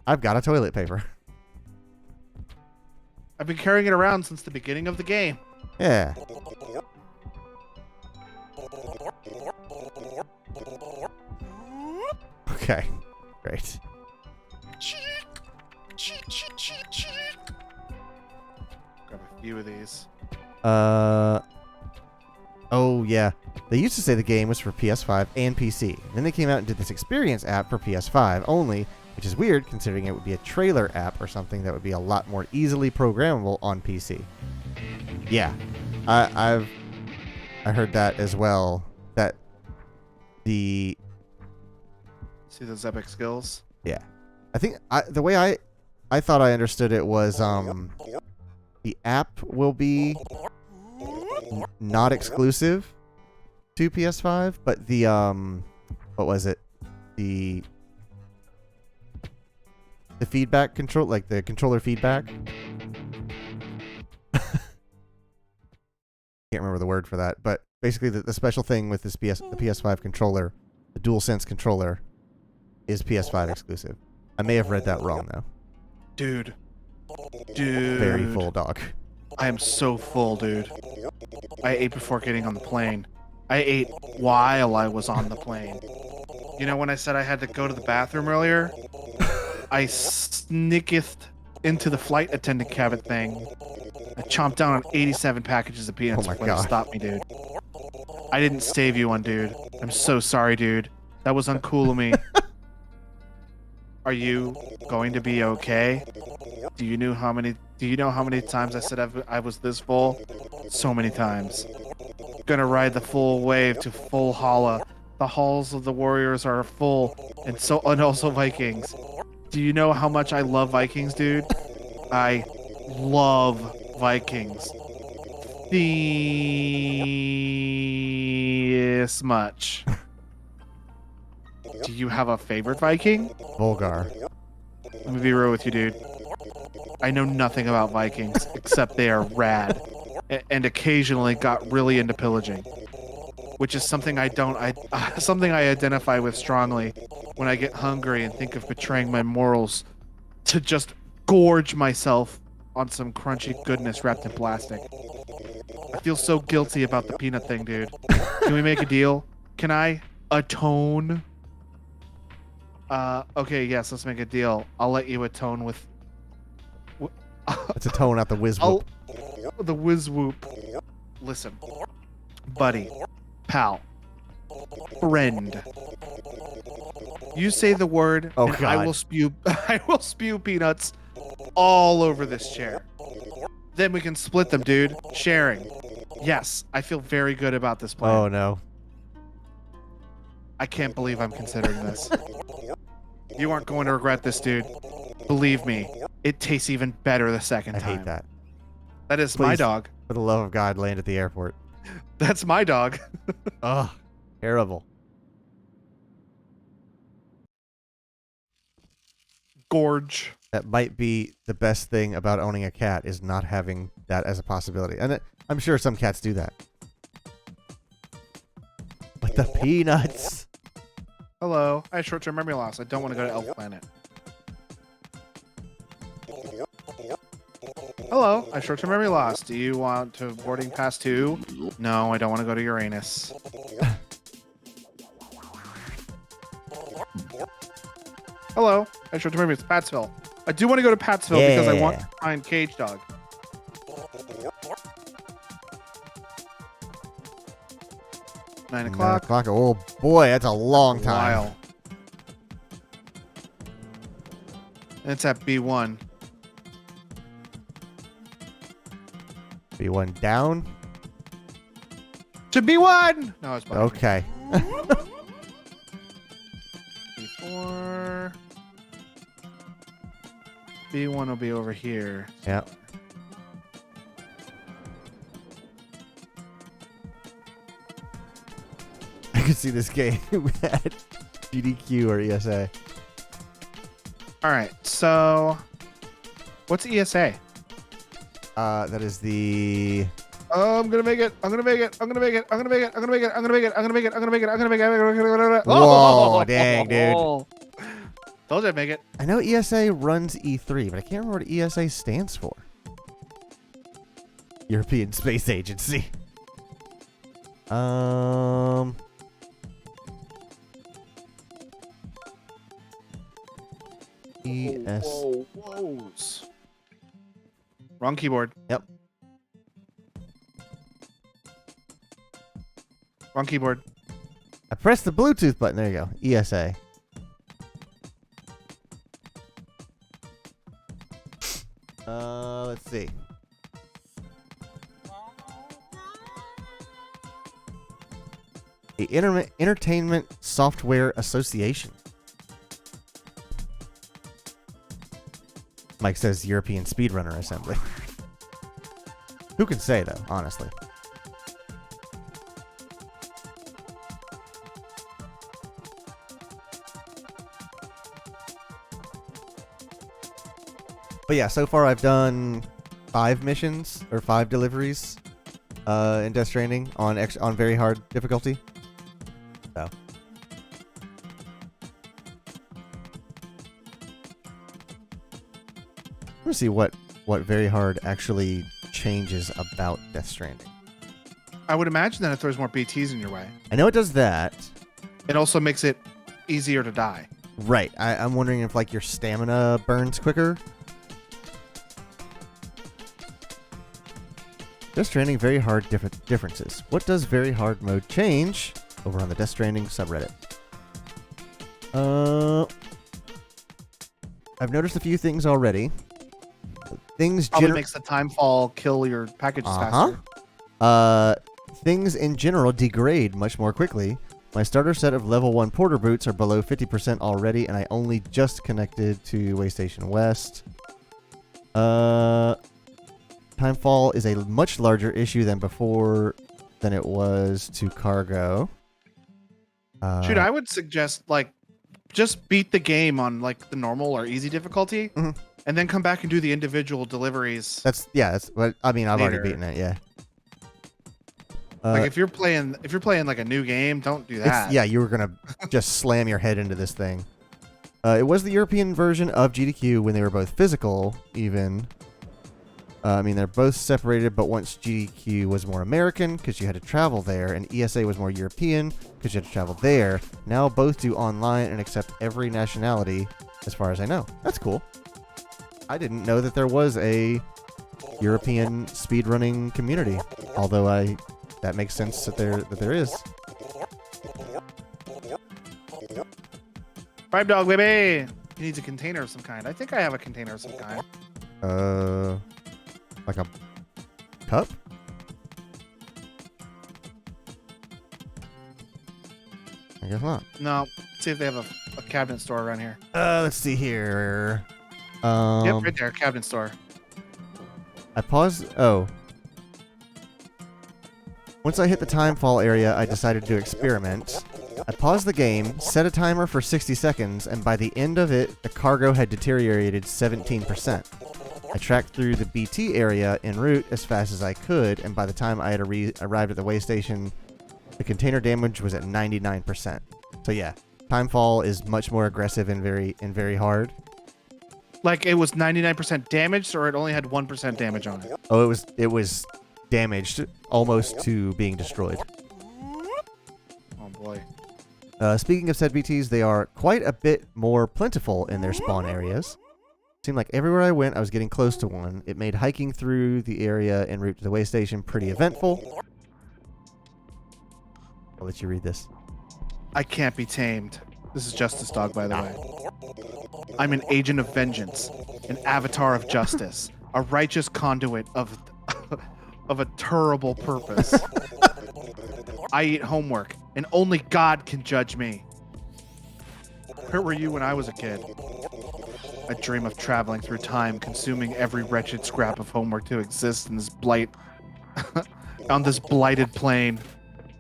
I've got a toilet paper. I've been carrying it around since the beginning of the game. Yeah. Okay. Great. Grab a few of these. Oh, yeah. They used to say the game was for PS5 and PC. Then they came out and did this Experience app for PS5 only, which is weird considering it would be a trailer app or something that would be a lot more easily programmable on PC. Yeah. I heard that as well. That the See those epic skills? Yeah. I think the way I thought I understood it was the app will be not exclusive to PS5, but the what was it? The feedback control, like the controller feedback. Can't remember the word for that, but basically the special thing with this the PS5 controller, the DualSense controller, is PS5 exclusive. I may have read that wrong though. Dude. Very full, dog. I am so full, dude. I ate before getting on the plane. I ate while I was on the plane. You know when I said I had to go to the bathroom earlier? I snicketh into the flight attendant cabin thing. I chomped down on 87 packages of peanuts Oh my before they God. stopped me, dude. I didn't save you one, dude. I'm so sorry, dude. That was uncool of me. Are you going to be okay? Do you know how many times I said I was this full? So many times. Gonna ride the full wave to full Hala. The halls of the warriors are full, and also Vikings. Do you know how much I love Vikings, dude? I love Vikings. This much. Do you have a favorite Viking? Volgar. Let me be real with you, dude. I know nothing about Vikings except they are rad, and occasionally got really into pillaging, which is something something I identify with strongly when I get hungry and think of betraying my morals to just gorge myself on some crunchy goodness wrapped in plastic. I feel so guilty about the peanut thing, dude. Can we make a deal? Can I atone? Okay, yes, let's make a deal. I'll let you atone with It's a tone out the whiz I'll whoop. the whiz whoop. Listen, buddy, pal, friend. You say the word, Oh, and I God. will spew. I will spew peanuts all over this chair. Then we can split them, dude. Sharing. Yes, I feel very good about this plan. Oh no. I can't believe I'm considering this. You aren't going to regret this, dude. Believe me, it tastes even better the second I time. hate that. That is my Please. dog. For the love of God, land at the airport. That's my dog. Ugh. Terrible. Gorge. That might be the best thing about owning a cat is not having that as a possibility. And I'm sure some cats do that. But the peanuts. Hello. I have short-term memory loss. I don't want to go to Elf Planet. Hello. I have short-term memory loss. Do you want to boarding pass 2? No, I don't want to go to Uranus. Hello. I have short-term memory. It's Pat'sville. I do want to go to Pat'sville because I want Yeah. to find Cage Dog. 9 o'clock. 9 o'clock. Oh boy, that's a long time. While. And it's at B1. B1 down. To B1! No, it's behind me. Okay. B4. B1 will be over here. Yeah. I could see this game at GDQ or ESA. All right. So, what's ESA? That is the. Oh, I'm gonna make it. I'm gonna make it. I'm gonna make it. I'm gonna make it. I'm gonna make it. I'm gonna make it. I'm gonna make it. I'm gonna make it. I'm gonna make it. I'm gonna make it. Whoa, dang, dude. Told you I'd make it. I know ESA runs E3, but I can't remember what ESA stands for. European Space Agency. ES. Whoa. Wrong keyboard. Yep. Wrong keyboard. I pressed the Bluetooth button. There you go. ESA. Let's see. The Entertainment Software Association. Mike says European Speedrunner Assembly. Who can say, though, honestly? But yeah, so far I've done 5 missions or 5 deliveries in Death Stranding on very hard difficulty. So. Let's see what very hard actually changes about Death Stranding. I would imagine that it throws more BTs in your way. I know it does that. It also makes it easier to die. Right. I'm wondering if like your stamina burns quicker. Death Stranding very hard differences. What does very hard mode change? Over on the Death Stranding subreddit. I've noticed a few things already. Things Probably makes the time fall kill your packages faster. Things in general degrade much more quickly. My starter set of level 1 porter boots are below 50% already, and I only just connected to Waystation West. Timefall is a much larger issue than it was to cargo. Shoot, I would suggest like just beat the game on like the normal or easy difficulty, and then come back and do the individual deliveries. That's what I mean. I've already beaten it. Yeah. Like if you're playing like a new game, don't do that. Yeah, you were gonna just slam your head into this thing. It was the European version of GDQ when they were both physical, even. I mean, they're both separated, but once GDQ was more American because you had to travel there, and ESA was more European because you had to travel there. Now both do online and accept every nationality, as far as I know. That's cool. I didn't know that there was a European speedrunning community, although that makes sense that there is. Pipe dog, baby! He needs a container of some kind. I think I have a container of some kind. Like a cup? I guess not. No. See if they have a cabinet store around here. Let's see here. Yep, right there, cabinet store. I paused. Oh. Once I hit the timefall area, I decided to experiment. I paused the game, set a timer for 60 seconds, and by the end of it, the cargo had deteriorated 17%. I tracked through the BT area en route as fast as I could, and by the time I had arrived at the way station, the container damage was at 99%. So yeah, timefall is much more aggressive and very hard. Like it was 99% damaged, or it only had 1% damage on it? Oh, it was damaged almost to being destroyed. Oh boy. Speaking of said BTs, they are quite a bit more plentiful in their spawn areas. Seemed like everywhere I went, I was getting close to one. It made hiking through the area en route to the way station pretty eventful. I'll let you read this. I can't be tamed. This is Justice Dog, by the way. I'm an agent of vengeance, an avatar of justice, a righteous conduit of a terrible purpose. I eat homework, and only God can judge me. Where were you when I was a kid? I dream of traveling through time, consuming every wretched scrap of homework to exist in this on this blighted plane.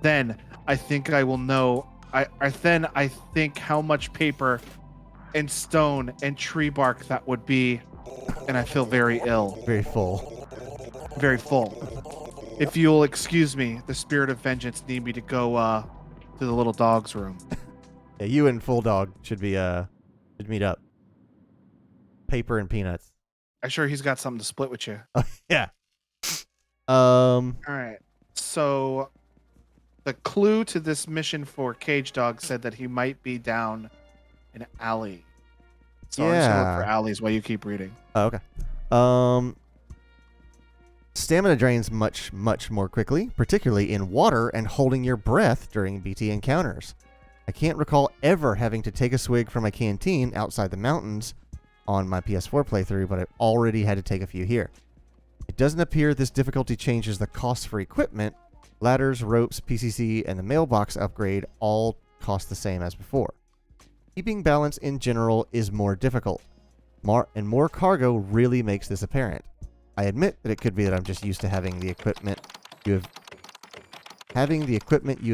Then I think I will know. I think how much paper and stone and tree bark that would be, and I feel very ill, Very full. very full. If you'll excuse me, the spirit of vengeance need me to go to the little dog's room. Yeah, you and Full Dog should meet up. Paper and peanuts. I'm sure he's got something to split with you. Yeah. All right. So the clue to this mission for Cage Dog said that he might be down an alley. So I'm just gonna look for Yeah. alleys while you keep reading. Oh, okay. Stamina drains much, much more quickly, particularly in water and holding your breath during BT encounters. I can't recall ever having to take a swig from a canteen outside the mountains on my PS4 playthrough, but I've already had to take a few here. It doesn't appear this difficulty changes the cost for equipment. Ladders, ropes, PCC, and the mailbox upgrade all cost the same as before. Keeping balance in general is more difficult. More cargo really makes this apparent. I admit that it could be that I'm just used to having the equipment you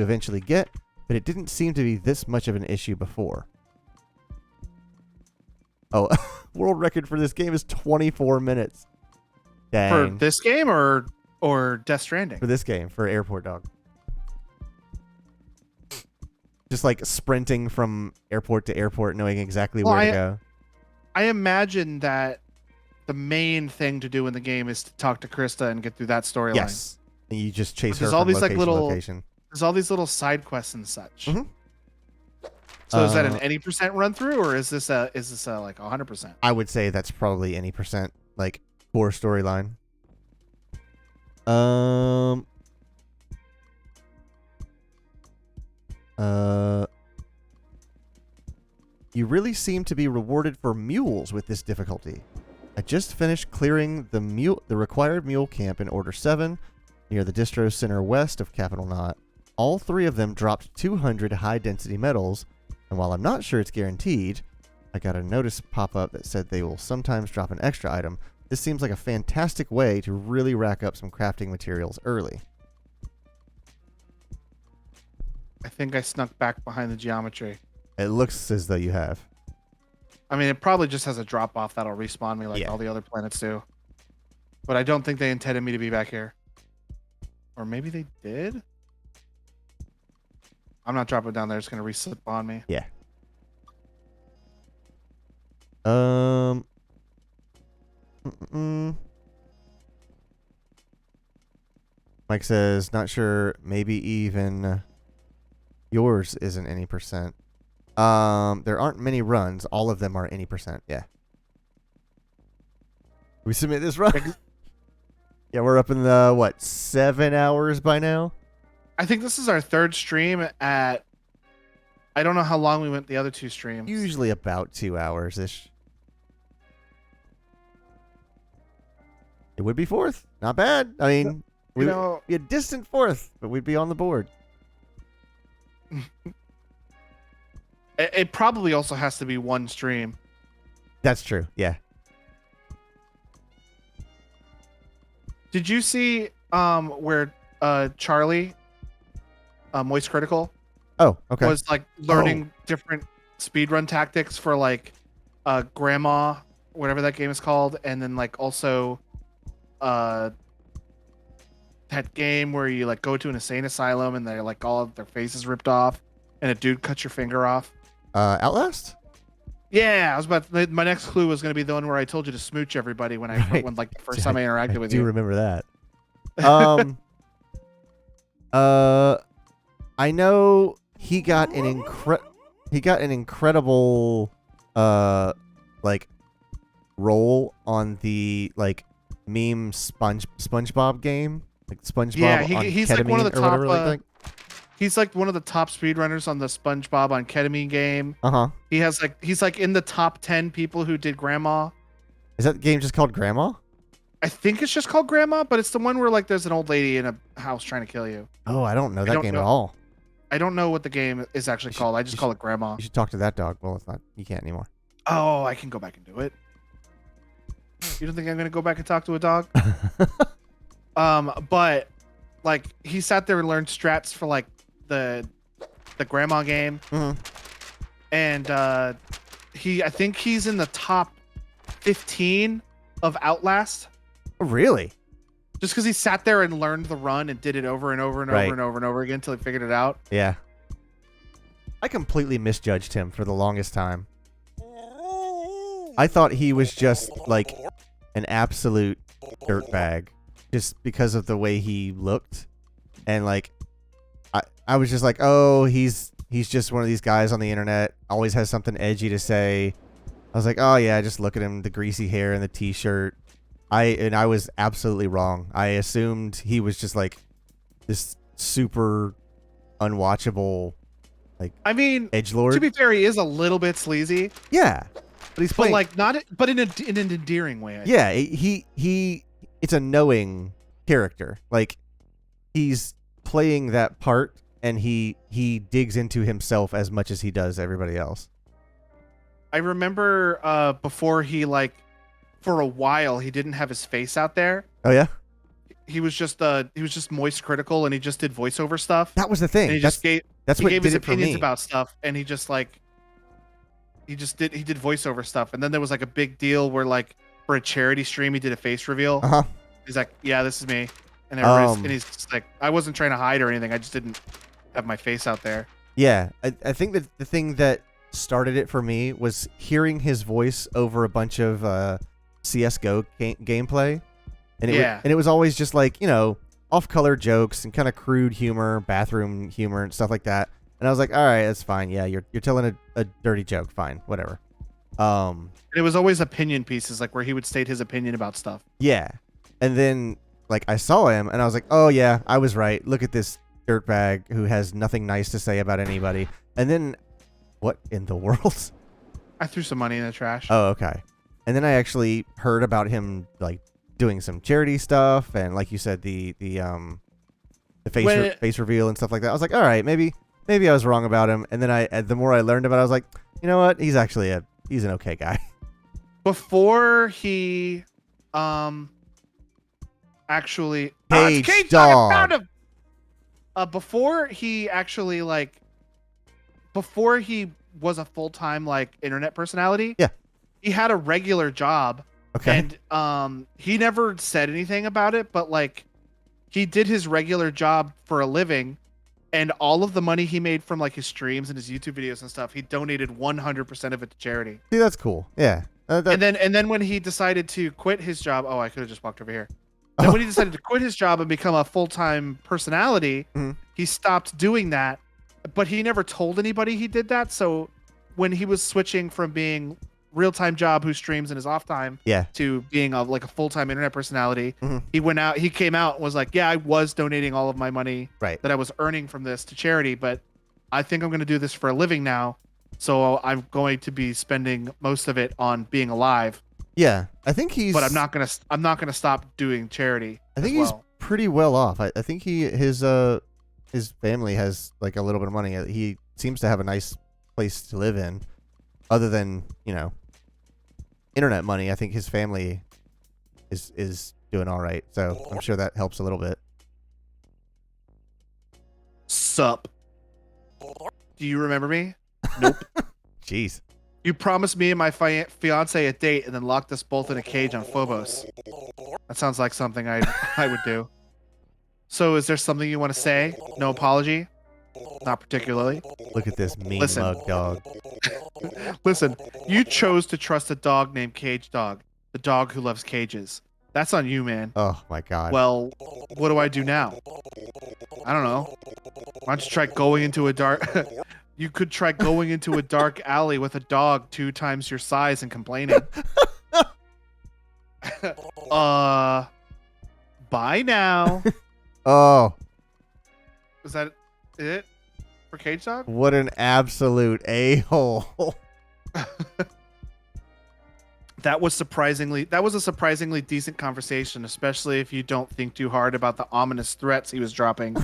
eventually get, but it didn't seem to be this much of an issue before. Oh, world record for this game is 24 minutes. Dang. For this game or Death Stranding? For this game, for Airport Dog. Just like sprinting from airport to airport, knowing exactly where to go. I imagine that the main thing to do in the game is to talk to Krista and get through that storyline. Yes. And you just chase her There's from all these, like, location to little- location. There's all these little side quests and such. Mhm. So is that an any percent run through, or is this a like 100%? I would say that's probably any percent, like, core storyline. You really seem to be rewarded for mules with this difficulty. I just finished clearing the required mule camp in Order 7 near the distro center west of Capital Knot. All three of them dropped 200 high-density metals, and while I'm not sure it's guaranteed, I got a notice pop up that said they will sometimes drop an extra item. This seems like a fantastic way to really rack up some crafting materials early. I think I snuck back behind the geometry. It looks as though you have. I mean, it probably just has a drop off that'll respawn me like Yeah. all the other planets do. But I don't think they intended me to be back here. Or maybe they did? I'm not dropping down there. It's going to respawn me. Yeah. Mike says, not sure, maybe even yours isn't any percent. There aren't many runs. All of them are any percent. Yeah. We submit this run? Yeah, we're up in the, 7 hours by now? I think this is our third stream at... I don't know how long we went the other two streams. Usually about 2 hours-ish. It would be fourth. Not bad. I mean, You know, be a distant fourth, but we'd be on the board. it probably also has to be one stream. That's true. Yeah. Did you see where Charlie, Moist Critical, Oh, okay. was like learning different speedrun tactics for like Grandma, whatever that game is called, and then like also that game where you like go to an insane asylum and they're like all of their faces ripped off and a dude cuts your finger off. Outlast? Yeah, I was about my next clue was going to be the one where I told you to smooch everybody when Right. when like the first time I interacted with do you. remember that. I know he got an incredible like role on the like meme SpongeBob game, like SpongeBob Yeah, on he's like one of ketamine the or whatever, top, like He's like one of the top speedrunners on the SpongeBob on Ketamine game. uh-huh. He's like in the top 10 people who did Grandma. Is that game just called Grandma? I think it's just called Grandma, but it's the one where like there's an old lady in a house trying to kill you. Oh, I don't know that don't game know. at all. I don't know what the game is actually called. I just call it Grandma. You should talk to that dog. Well, it's not. You can't anymore. Oh, I can go back and do it. You don't think I'm gonna go back and talk to a dog? But like he sat there and learned strats for like the grandma game, Mhm. and I think he's in the top 15 of Outlast. Really? Just because he sat there and learned the run and did it over and over and Right. over and over and over again until he figured it out. Yeah. I completely misjudged him for the longest time. I thought he was just like an absolute dirtbag just because of the way he looked. And like I was just like, "Oh, he's just one of these guys on the internet, always has something edgy to say." I was like, "Oh yeah, just look at him, the greasy hair and the t-shirt." I was absolutely wrong. I assumed he was just like this super unwatchable I mean, edgelord. to be fair, he is a little bit sleazy, Yeah, but he's but playing. like not, but in an endearing way. Yeah, he. It's a knowing character. Like he's playing that part, and he digs into himself as much as he does everybody else. I remember before he like for a while he didn't have his face out there. Oh yeah, He was just moist critical, and he just did voiceover stuff. that was the And thing. he just gave That's he what gave did his it for opinions me. about stuff, and he did voiceover stuff. And then there was like a big deal where like for a charity stream he did a face reveal. Uh-huh. He's like, yeah, this is me, and and he's just like, I wasn't trying to hide or anything. I just didn't have my face out there. Yeah, I think that the thing that started it for me was hearing his voice over a bunch of CS:GO gameplay, and it was always just like, you know, off-color jokes and kind of crude humor, bathroom humor and stuff like that. And I was like, all right, that's fine. Yeah, you're telling a dirty joke. Fine, whatever. And it was always opinion pieces, like where he would state his opinion about stuff. Yeah, and then like I saw him and I was like, oh yeah, I was right. Look at this dirtbag who has nothing nice to say about anybody. And then, what in the world? I threw some money in the trash. Oh, okay. And then I actually heard about him like doing some charity stuff, and like you said, the face reveal and stuff like that. I was like, all right, maybe I was wrong about him. And then the more I learned about it, I was like, you know what? He's actually he's an okay guy. Before he actually Cage it's Dog. I found him. Before he actually before he was a full-time like internet personality, Yeah. he had a regular job. Okay. And he never said anything about it, but like he did his regular job for a living, and all of the money he made from like his streams and his YouTube videos and stuff, he donated 100% of it to charity. See, that's cool. Yeah. And then when he decided to quit his job, oh, I could have just walked over here. And Oh. when he decided to quit his job and become a full-time personality, Mhm. he stopped doing that, but he never told anybody he did that. So when he was switching from being real-time job who streams in his off time Yeah. to being a full-time internet personality, Mhm. he came out and was like, yeah, I was donating all of my money Right. that I was earning from this to charity, but I think I'm going to do this for a living now. So I'm going to be spending most of it on being alive, Yeah. I think he's. but I'm not going to stop doing charity. I think as he's well. pretty well off. I think his family has like a little bit of money. He seems to have a nice place to live in, other than, you know, internet money. I think his family is doing all right. So I'm sure that helps a little bit. Sup? Do you remember me? Nope. Jeez. You promised me and my fiance a date and then locked us both in a cage on Phobos. That sounds like something I would do. So is there something you want to say? No apology? Not particularly. Look at this mean Listen. mug dog. Listen, you chose to trust a dog named Cage Dog, the dog who loves cages. That's on you, man. Oh my god. Well, what do I do now? I don't know. Why don't you try going into a dark... You could try going into a dark alley with a dog 2 times your size and complaining. Bye now. Oh, Is that it for Cage Dog? what an absolute a-hole. That was a surprisingly decent conversation, especially if you don't think too hard about the ominous threats he was dropping.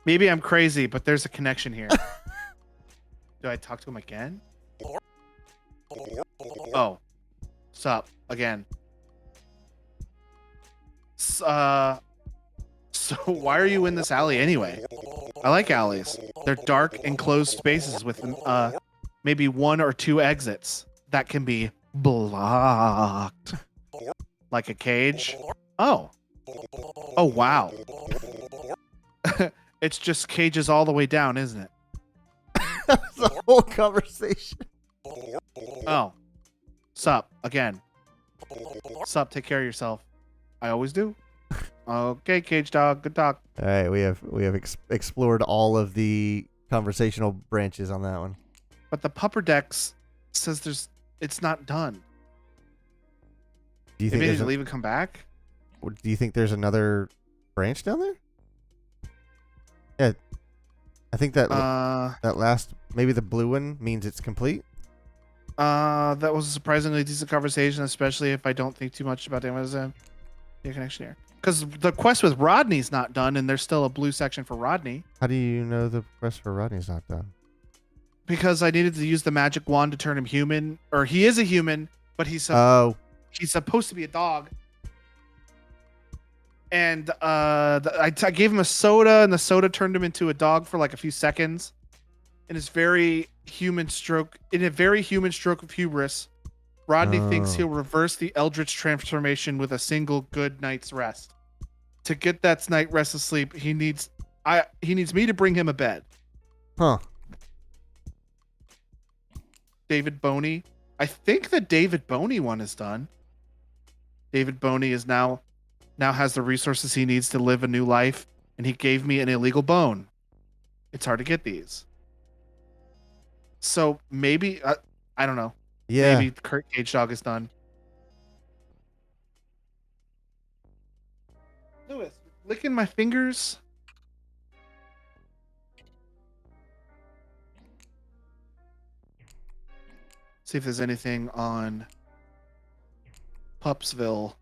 Maybe I'm crazy, but there's a connection here. Do I talk to him again? Oh, sup again. So why are you in this alley anyway? I like alleys. They're dark, enclosed spaces with maybe 1 or 2 exits that can be blocked. Like a cage. Oh. Oh, wow. It's just cages all the way down, isn't it? That's the whole conversation. Oh. Sup, again. Sup, take care of yourself. I always do. Okay, cage dog, good talk. All right, we have explored all of the conversational branches on that one. But the Pupper Dex says it's not done. Do you Maybe think they there's need to leave and come back? do you think there's another branch down there? Yeah, I think that that last, maybe the blue one, means it's complete. That was a surprisingly decent conversation, especially if I don't think too much about Amazon. The connection here, because the quest with Rodney's not done, and there's still a blue section for Rodney. How do you know the quest for Rodney's not done? Because I needed to use the magic wand to turn him human, or he is a human, but he's supposed to be a dog. And I gave him a soda, and the soda turned him into a dog for like a few seconds. In a very human stroke of hubris, Rodney thinks he'll reverse the Eldritch transformation with a single good night's rest. To get that night's rest of sleep, he needs me to bring him a bed. Huh. David Boney. I think the David Boney one is done. David Boney is now has the resources he needs to live a new life, and he gave me an illegal bone. It's hard to get these. So maybe, I don't know. Yeah. Maybe Kurt Cage Dog is done. Lewis, licking my fingers. See if there's anything on Pupsville.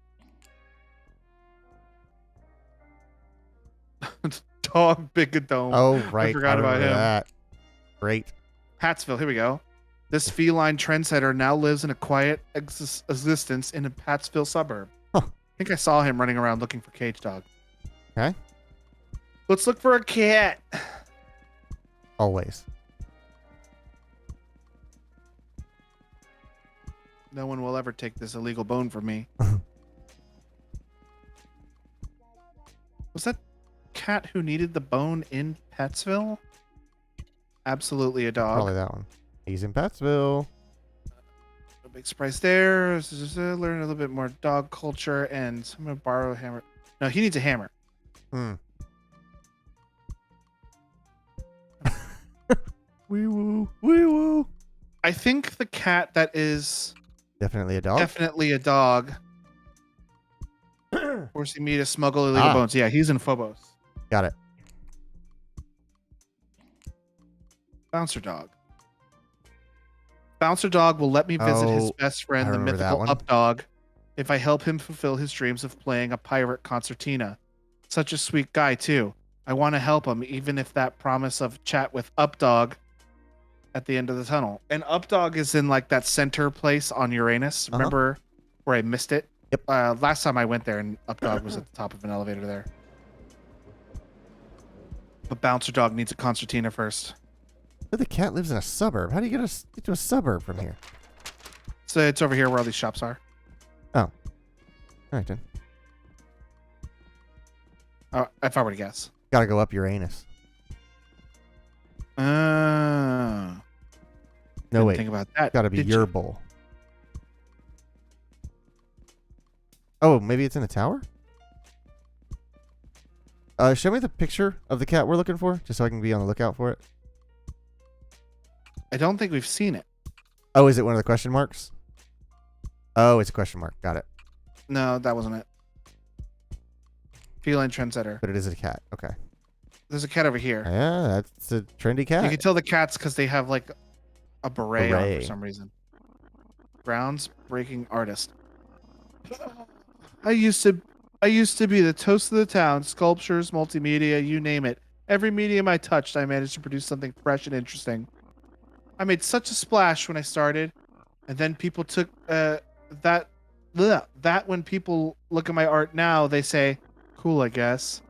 Dog Bigadome. Oh, right. I forgot about him. That. Great. Pattsville. Here we go. This feline trendsetter now lives in a quiet existence in a Pattsville suburb. Huh. I think I saw him running around looking for Cage Dog. Okay. Let's look for a cat. Always. No one will ever take this illegal bone from me. Was that cat who needed the bone in Pattsville? Absolutely a dog. Probably that one. He's in Pattsville. A big surprise there. Learn a little bit more dog culture, and I'm gonna borrow a hammer. No, he needs a hammer. Wee woo. Wee woo. I think the cat that is Definitely a dog. definitely a dog. Forcing me to smuggle illegal bones. Yeah, he's in Phobos. Got it. Bouncer Dog. Bouncer Dog will let me visit his best I friend, the remember that mythical one. Up Dog, if I help him fulfill his dreams of playing a pirate concertina. Such a sweet guy, too. I want to help him, even if that promise of chat with Up Dog at the end of the tunnel. And Up Dog is in like that center place on Uranus. Remember where I missed it? Yep. Last time I went there, and Up Dog was at the top of an elevator there. But Bouncer Dog needs a concertina first. But the cat lives in a suburb. How do you get to a suburb from here? So it's over here where all these shops are. Oh. All right, then. If I were to guess. Gotta go up Uranus. No, No, wait. Think about that. Gotta be Did your you? bowl. Oh, maybe it's in a tower? Show me the picture of the cat we're looking for, just so I can be on the lookout for it. I don't think we've seen it. Oh, is it one of the question marks? Oh, it's a question mark. Got it. No, that wasn't it. Feline trendsetter. But it is a cat. Okay. There's a cat over here. Yeah, that's a trendy cat. You can tell the cats because they have like a beret on for Beret. some reason. Grounds-breaking artist. I used to be the toast of the town. Sculptures, multimedia, you name it. Every medium I touched, I managed to produce something fresh and interesting. I made such a splash when I started. And then people took that when people look at my art now, they say, "Cool, I guess."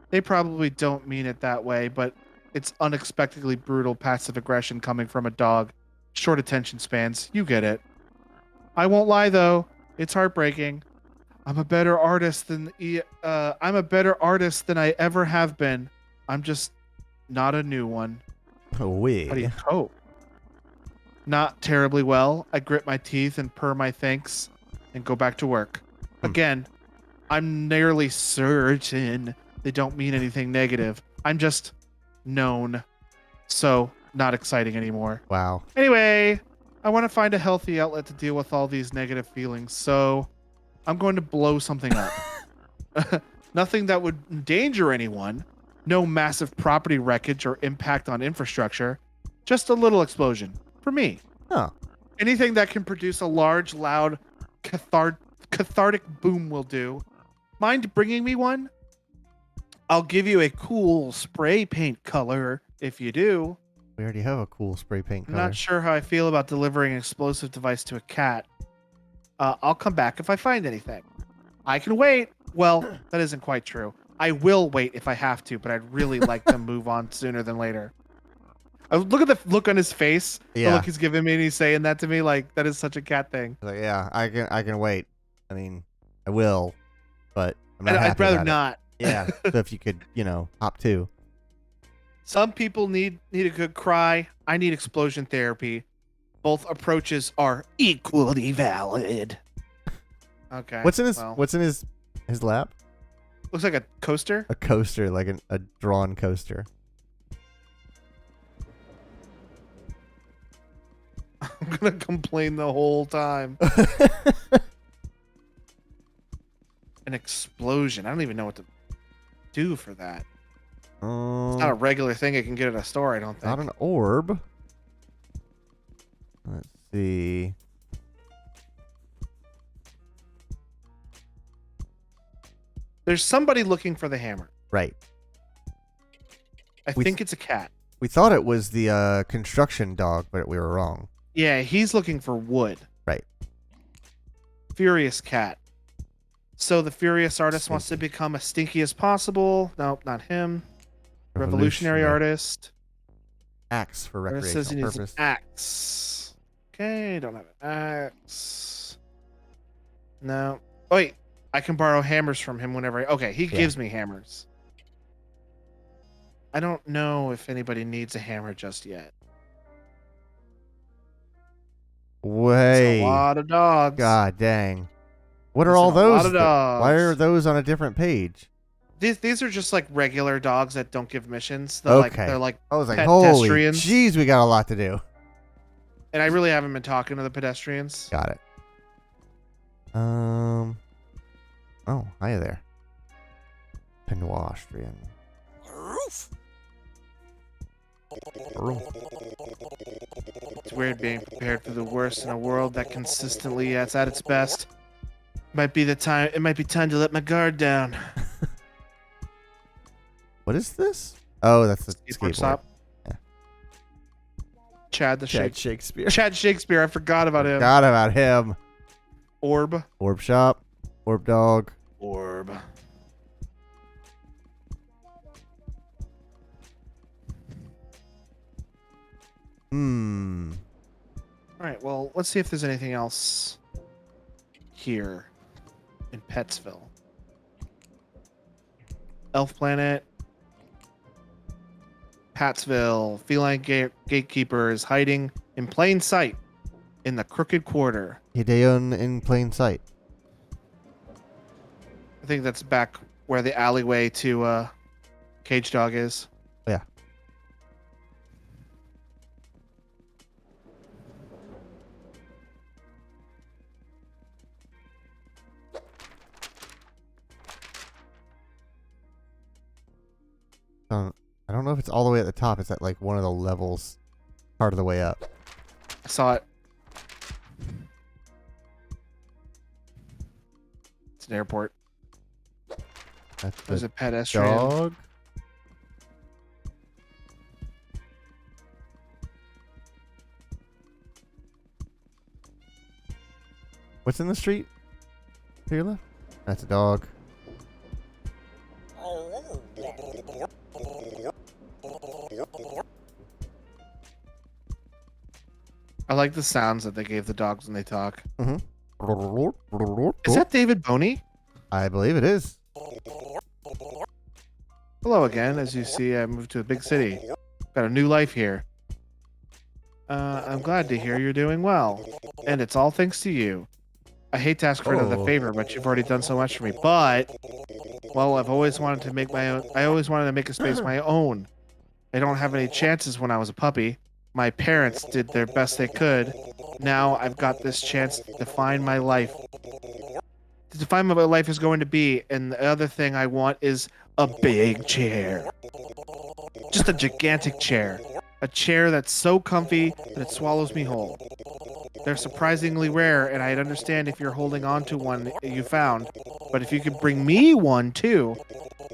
They probably don't mean it that way, but it's unexpectedly brutal passive aggression coming from a dog. Short attention spans. You get it. I won't lie though. It's heartbreaking. I'm a better artist than I ever have been. I'm just not a new one. How do We. you cope? Not terribly well. I grit my teeth and purr my thanks and go back to work. Again, I'm nearly certain they don't mean anything negative. I'm just known. So, not exciting anymore. Wow. Anyway, I want to find a healthy outlet to deal with all these negative feelings. So, I'm going to blow something up. Nothing that would endanger anyone. No massive property wreckage or impact on infrastructure. Just a little explosion. For me. Oh. Anything that can produce a large, loud, cathartic boom will do. Mind bringing me one? I'll give you a cool spray paint color if you do. We already have a cool spray paint I'm color. not sure how I feel about delivering an explosive device to a cat. I'll come back if I find anything. I can wait. Well, that isn't quite true. I will wait if I have to, but I'd really like to move on sooner than later. Look at the look on his face. Yeah. The look he's giving me, and he's saying that to me. Like, that is such a cat thing. Like, yeah, I can wait. I mean, I will, but I'm not I'd happy rather about it. not. Yeah. So if you could, hop too. Some people need a good cry. I need explosion therapy. Both approaches are equally valid. Okay. What's in his well, What's in his lap? looks like a coaster. A coaster, like a drawn coaster. I'm gonna complain the whole time. An explosion. I don't even know what to do for that. It's not a regular thing I can get at a store, I don't think. Not an orb. Let's see. There's somebody looking for the hammer. Right. I think it's a cat. We thought it was the construction dog, but we were wrong. Yeah, he's looking for wood. Right. Furious cat. So the furious artist wants to become as stinky as possible. Nope, not him. Revolutionary artist. Axe for Artist says he recreational needs an purpose. axe. Okay, don't have an axe. No. Oh, wait, I can borrow hammers from him whenever okay, he gives me hammers. I don't know if anybody needs a hammer just yet. Way. It's a lot of dogs. God dang. What are It's all a lot those? of dogs. Why are those on a different page? These are just like regular dogs that don't give missions. They're like I was like, pet holy pedestrians. jeez, we got a lot to do. And I really haven't been talking to the pedestrians. Got it. Oh, hi there. Pedestrian. It's weird being prepared for the worst in a world that consistently is at its best. It might be time to let my guard down. What is this? Oh, that's the Skateboard skateboard. stop. Yeah. Chad Shakespeare. Chad Shakespeare. I forgot about him. Forgot about him. Orb. Orb shop. Orb dog. Orb. Hmm. All right. Well, let's see if there's anything else here in Petsville. Elf Planet. Patsville. Feline Gatekeeper is hiding in plain sight in the Crooked Quarter. Hideon in plain sight. I think that's back where the alleyway to Cage Dog is. Yeah. I don't know if it's all the way at the top. It's at like one of the levels, part of the way up. I saw it. It's an airport. That's There's the a pedestrian. dog. What's in the street? To your left? That's a dog. I like the sounds that they gave the dogs when they talk. Mm-hmm. Is that David Boney? I believe it is. Hello again. As you see, I moved to a big city. Got a new life here. I'm glad to hear you're doing well. And it's all thanks to you. I hate to ask for another favor, but you've already done so much for me. But, well, I've always wanted to make my own. I always wanted to make a space my own. I don't have any chances when I was a puppy. My parents did their best they could. Now I've got this chance to define my life. To define what my life is going to be. And the other thing I want is a big chair. Just a gigantic chair. A chair that's so comfy that it swallows me whole. They're surprisingly rare, and I'd understand if you're holding on to one you found. But if you could bring me one too,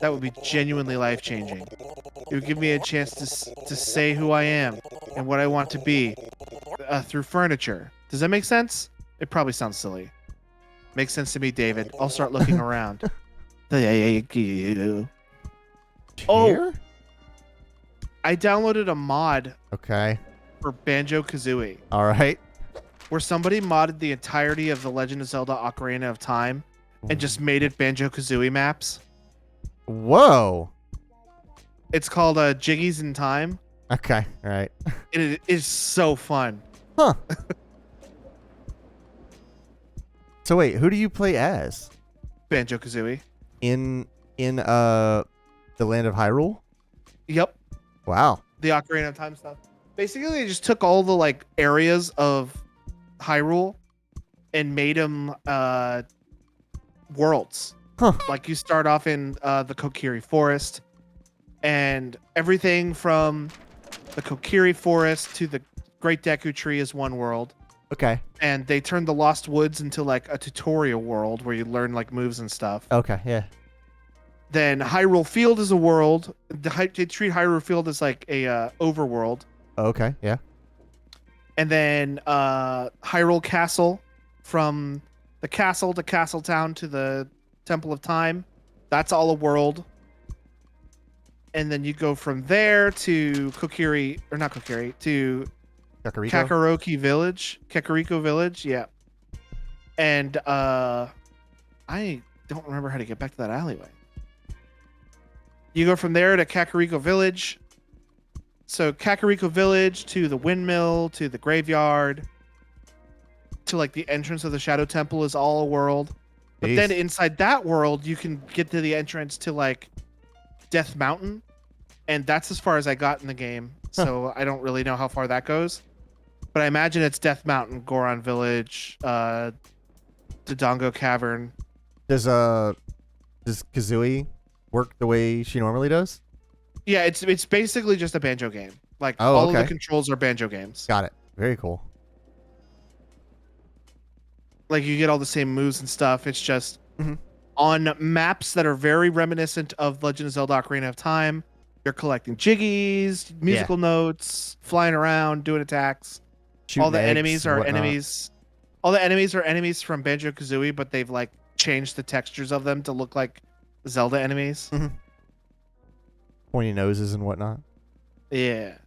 that would be genuinely life-changing. It would give me a chance to say who I am and what I want to be through furniture. Does that make sense? It probably sounds silly. Makes sense to me, David. I'll start looking around. Thank you. Chair? I downloaded a mod Okay. for Banjo-Kazooie All right. where somebody modded the entirety of The Legend of Zelda Ocarina of Time and just made it Banjo-Kazooie maps. Whoa. It's called Jiggies in Time. Okay. All right. It is so fun. Huh. So wait, who do you play as Banjo-Kazooie. in the land of Hyrule? Yep. Wow. The Ocarina of Time stuff. Basically, they just took all the like areas of Hyrule and made them worlds. Huh. Like you start off in the Kokiri Forest, and everything from the Kokiri Forest to the Great Deku Tree is one world. Okay. And they turned the Lost Woods into like a tutorial world where you learn like moves and stuff. Okay. Yeah. Then Hyrule Field is a world. They treat Hyrule Field as like a overworld. Okay. Yeah. And then Hyrule Castle, from the castle to Castle Town to the Temple of Time, that's all a world. And then you go from there to Kokiri, or not Kokiri, to Kakariko? Kakariko Village, yeah. And I don't remember how to get back to that alleyway. You go from there to Kakariko Village. So Kakariko Village to the windmill to the graveyard to like the entrance of the Shadow Temple is all a world. But then inside that world, you can get to the entrance to like Death Mountain, and that's as far as I got in the game. So I don't really know how far that goes. But I imagine it's Death Mountain, Goron Village, Dodongo Cavern. Does Kazooie work the way she normally does? Yeah, it's basically just a Banjo game. Like Oh, all of okay. the controls are Banjo games. Got it. Very cool. Like you get all the same moves and stuff. It's just Mhm. on maps that are very reminiscent of Legend of Zelda Ocarina of Time. You're collecting jiggies, musical notes, flying around, doing attacks. All the enemies are enemies. All the enemies are enemies from Banjo-Kazooie, but they've like changed the textures of them to look like Zelda enemies. Mhm. Pointy noses and whatnot. Yeah.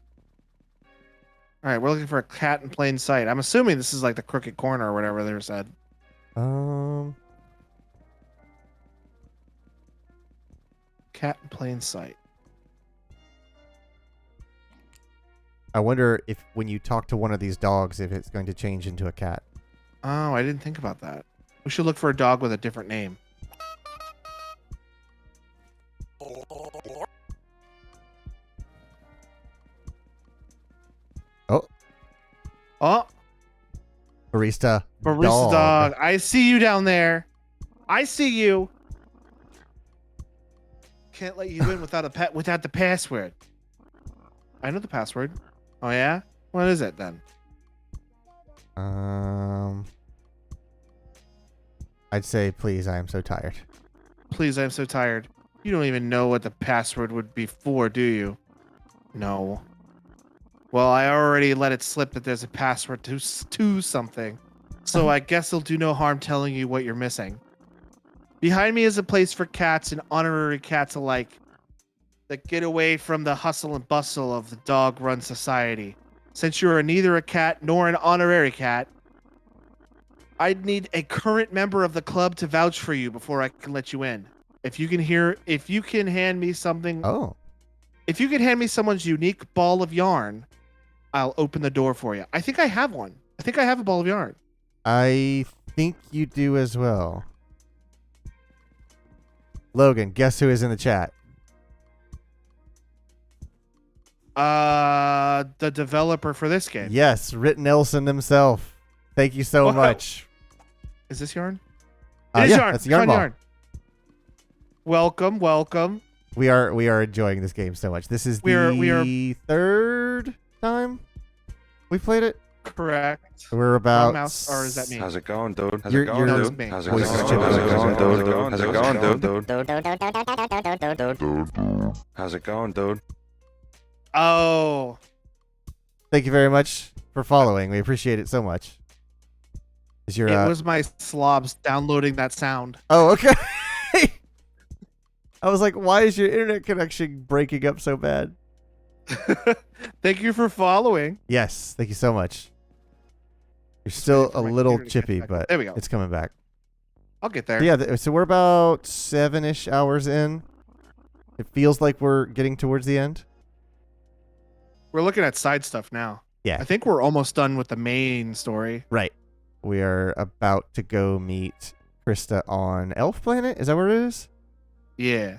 All right, we're looking for a cat in plain sight. I'm assuming this is like the crooked corner or whatever they said. Cat in plain sight. I wonder if when you talk to one of these dogs, if it's going to change into a cat. Oh, I didn't think about that. We should look for a dog with a different name. Oh. Oh, Barista dog. I see you down there. I see you. Can't let you in without without the password. I know the password. Oh yeah? What is it then? I'd say, please, I am so tired. Please, I'm so tired. You don't even know what the password would be for, do you? No. Well, I already let it slip that there's a password to something. so I guess it'll do no harm telling you what you're missing. Behind me is a place for cats and honorary cats alike that get away from the hustle and bustle of the dog-run society. Since you are neither a cat nor an honorary cat, I'd need a current member of the club to vouch for you before I can let you in. If you can hand me something, Oh, if you can hand me someone's unique ball of yarn, I'll open the door for you. I think I have one. I think I have a ball of yarn. I think you do as well. Logan, guess who is in the chat? The developer for this game. Yes, Rit Nelson himself. Thank you so Whoa. much. Is this yarn? Yeah, It is yarn. that's yarn It's on ball. Welcome. We are enjoying this game so much. This is We are- the third time we played it. Correct. We're about. Mouse, or is that me? How's it going, dude? How's You're- it going, you're- No, it's dude? me. How's it Voice going, is dude? How's it chipping. going, dude? How's it going, dude? Do-do-do-do-do-do-do-do-do. How's it going, dude? Oh, Thank you very much for following. We appreciate it so much. Is your it was my slobs downloading that sound. Oh, okay. I was like, why is your internet connection breaking up so bad? Thank you for following. Yes, thank you so much. You're still waiting for a my little computer to chippy, get back. but There we go. it's coming back. I'll get there. Yeah, so we're about 7-ish hours in. It feels like we're getting towards the end. We're looking at side stuff now. Yeah. I think we're almost done with the main story. Right. We are about to go meet Krista on Elf Planet. Is that where it is? Yeah.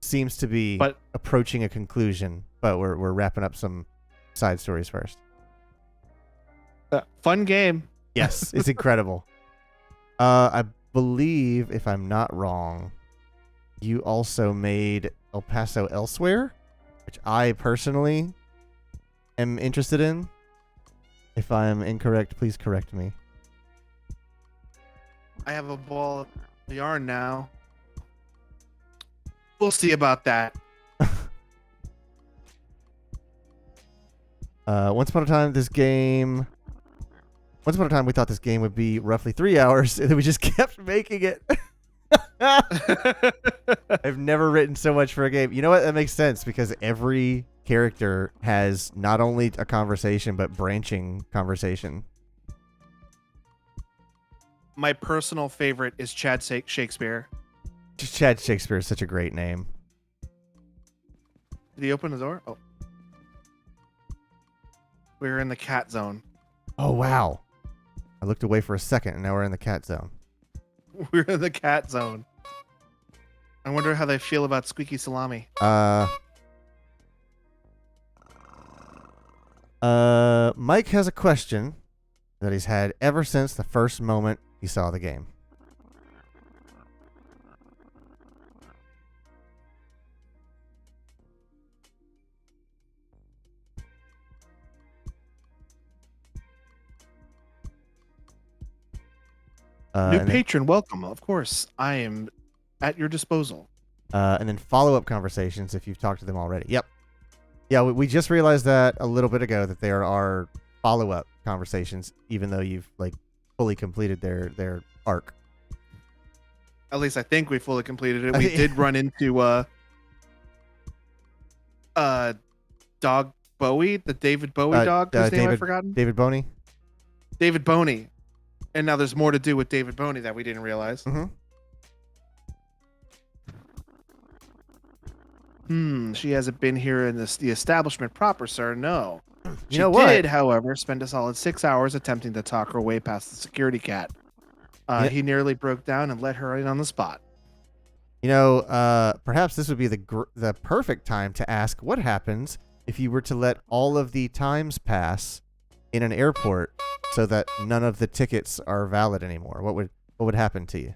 Seems to be But- approaching a conclusion, but we're wrapping up some side stories first. Fun game. Yes, it's incredible. I believe, if I'm not wrong, you also made El Paso Elsewhere, which I personally am interested in. If I'm incorrect, please correct me. I have a ball of yarn now. We'll see about that. Once upon a time, we thought this game would be roughly 3 hours, and then we just kept making it. I've never written so much for a game. You know what? That makes sense because every character has not only a conversation, but branching conversation. My personal favorite is Chad Shakespeare. Just Chad Shakespeare is such a great name. Did he open the door? Oh. We're in the cat zone. Oh, wow. I looked away for a second, and now we're in the cat zone. We're in the cat zone. I wonder how they feel about Squeaky Salami. Mike has a question that he's had ever since the first moment he saw the game. New and then- patron, welcome. Of course, I am at your disposal. and then follow-up conversations if you've talked to them already. Yep. Yeah, we just realized that a little bit ago that there are follow-up conversations, even though you've like fully completed their arc. At least I think we fully completed it. We did run into Dog Bowie, the David Bowie dog, whose name I've forgotten. David Boney. David Boney. And now there's more to do with David Boney that we didn't realize. Mm-hmm. She hasn't been here in the establishment proper, sir. No. She You know what? did, however, spend a solid 6 hours attempting to talk her way past the security cat. Yeah. He nearly broke down and let her in on the spot. You know, perhaps this would be the perfect time to ask what happens if you were to let all of the times pass in an airport so that none of the tickets are valid anymore. What would happen to you?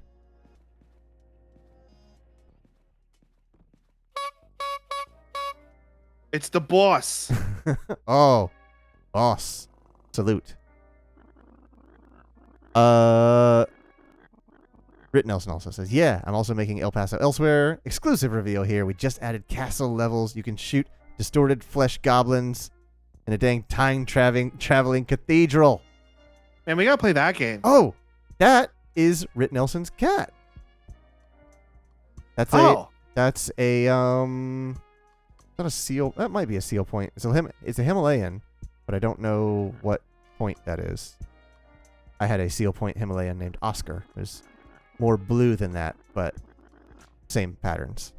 It's the boss. Oh, boss. Salute. Britt Nelson also says, yeah, I'm also making El Paso Elsewhere. Exclusive reveal here. We just added castle levels. You can shoot distorted flesh goblins in a dang time traveling cathedral. Man, we gotta play that game. Oh, that is Rit Nelson's cat. That's Oh. That's a not a seal. That might be a seal point. It's a Himalayan, but I don't know what point that is. I had a seal point Himalayan named Oscar. There's more blue than that, but same patterns.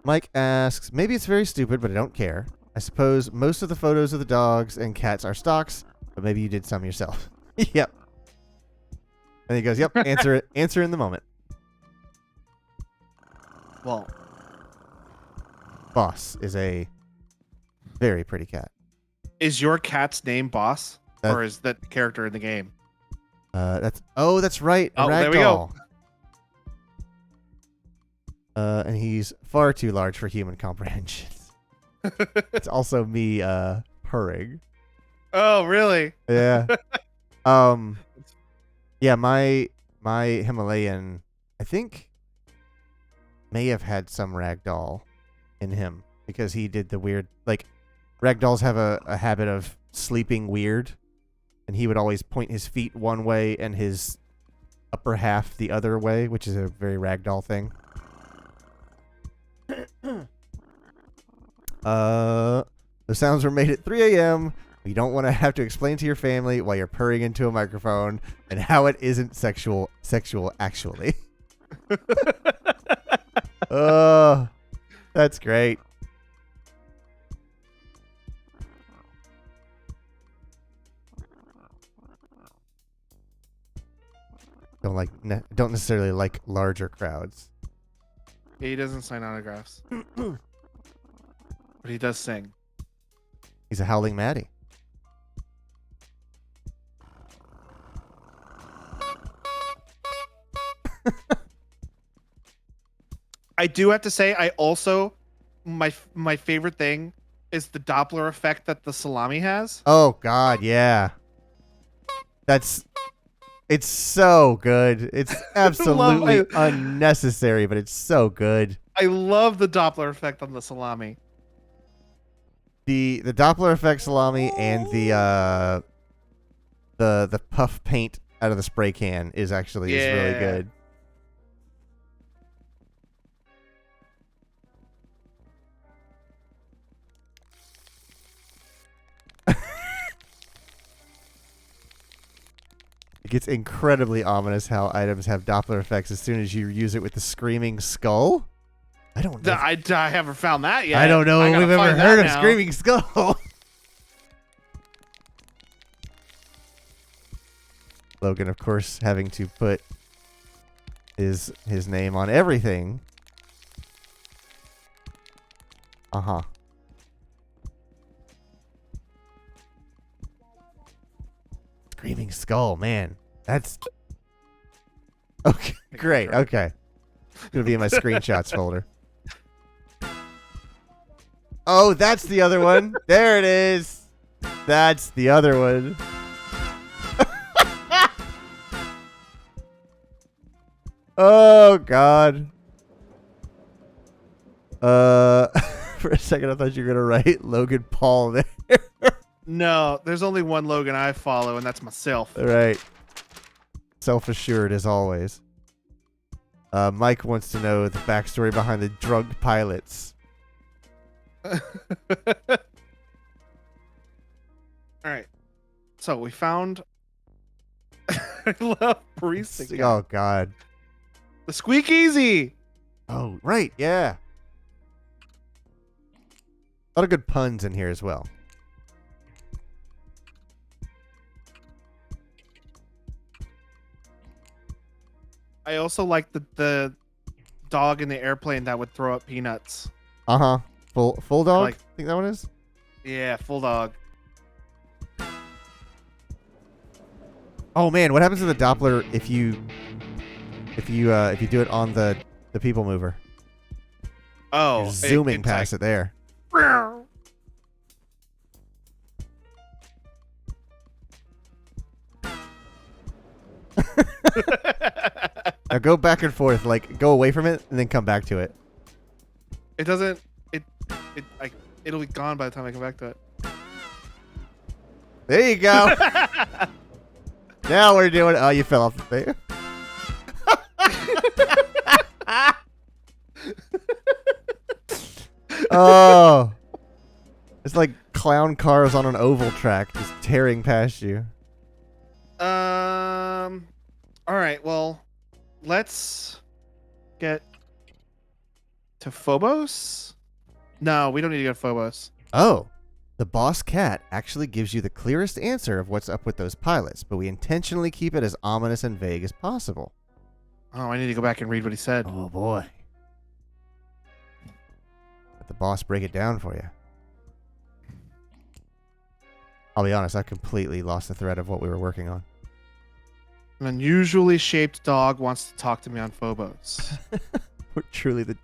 Mike asks, maybe it's very stupid, but I don't care. I suppose most of the photos of the dogs and cats are stocks, but maybe you did some yourself. Yep. And he goes, yep, answer in the moment. Well, Boss is a very pretty cat. is your cat's name Boss? That- Or is that the character in the game? That's right. A Oh, there we go. Ragdoll. And he's far too large for human comprehension. It's also me purring. Oh, really? Yeah. Yeah, my Himalayan, I think, may have had some ragdoll in him because he did the weird, like, ragdolls have a habit of sleeping weird, and he would always point his feet one way and his upper half the other way, which is a very ragdoll thing. The sounds were made at 3 a.m. You don't want to have to explain to your family why you're purring into a microphone and how it isn't sexual actually. Oh, that's great. Don't necessarily like larger crowds. Yeah, he doesn't sign autographs. But he does sing. He's a howling Maddie. I do have to say, I also my favorite thing is the Doppler effect that the salami has. Oh God, yeah. It's so good. It's absolutely unnecessary, but it's so good. I love the Doppler effect on the salami. The Doppler effect salami and the puff paint out of the spray can is really good. It gets incredibly ominous how items have Doppler effects as soon as you use it with the screaming skull. I don't know. I haven't found that yet. I don't know if we've ever heard of now. Screaming Skull. Logan, of course, having to put his name on everything. Uh-huh. Screaming Skull, man. That's... Okay, great. Okay. It's going to be in my screenshots folder. Oh, that's the other one. There it is. That's the other one. Oh, God. For a second, I thought you were going to write Logan Paul there. No, there's only one Logan I follow, and that's myself. All right. Self-assured as always. Mike wants to know the backstory behind the drugged pilots. All right. So we found. I love Barista. Guy. Oh, God. The Squeak Easy. Oh, right. Yeah. A lot of good puns in here as well. I also like the dog in the airplane that would throw up peanuts. Uh-huh. Full dog? Like- I think that one is? Yeah, full dog. Oh man, what happens to the Doppler if you do it on the people mover? Oh, You're zooming past it there. Now go back and forth, like go away from it and then come back to it. It doesn't. it'll be gone by the time I come back to it. There you go. Now we're doing. Oh, you fell off the thing. Oh, it's like clown cars on an oval track just tearing past you. All right. Well, let's get to Phobos. No, we don't need to go to Phobos. Oh, the boss cat actually gives you the clearest answer of what's up with those pilots, but we intentionally keep it as ominous and vague as possible. Oh, I need to go back and read what he said. Oh boy. Let the boss break it down for you. I'll be honest, I completely lost the thread of what we were working on. An unusually shaped dog wants to talk to me on Phobos. We're truly the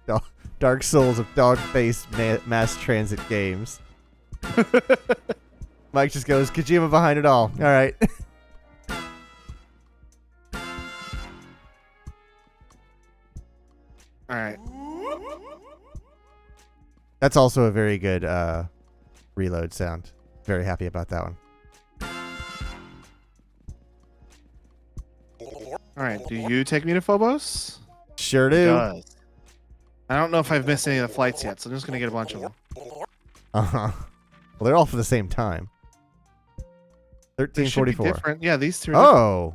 Dark Souls of dog-based mass transit games. Mike just goes, Kojima behind it all. All right. All right. That's also a very good reload sound. Very happy about that one. All right. Do you take me to Phobos? Sure It do. does. I don't know if I've missed any of the flights yet, so I'm just gonna get a bunch of them. Uh-huh. Well, they're all for the same time. They should be 13:44. different. Yeah, these two. Are different. Oh.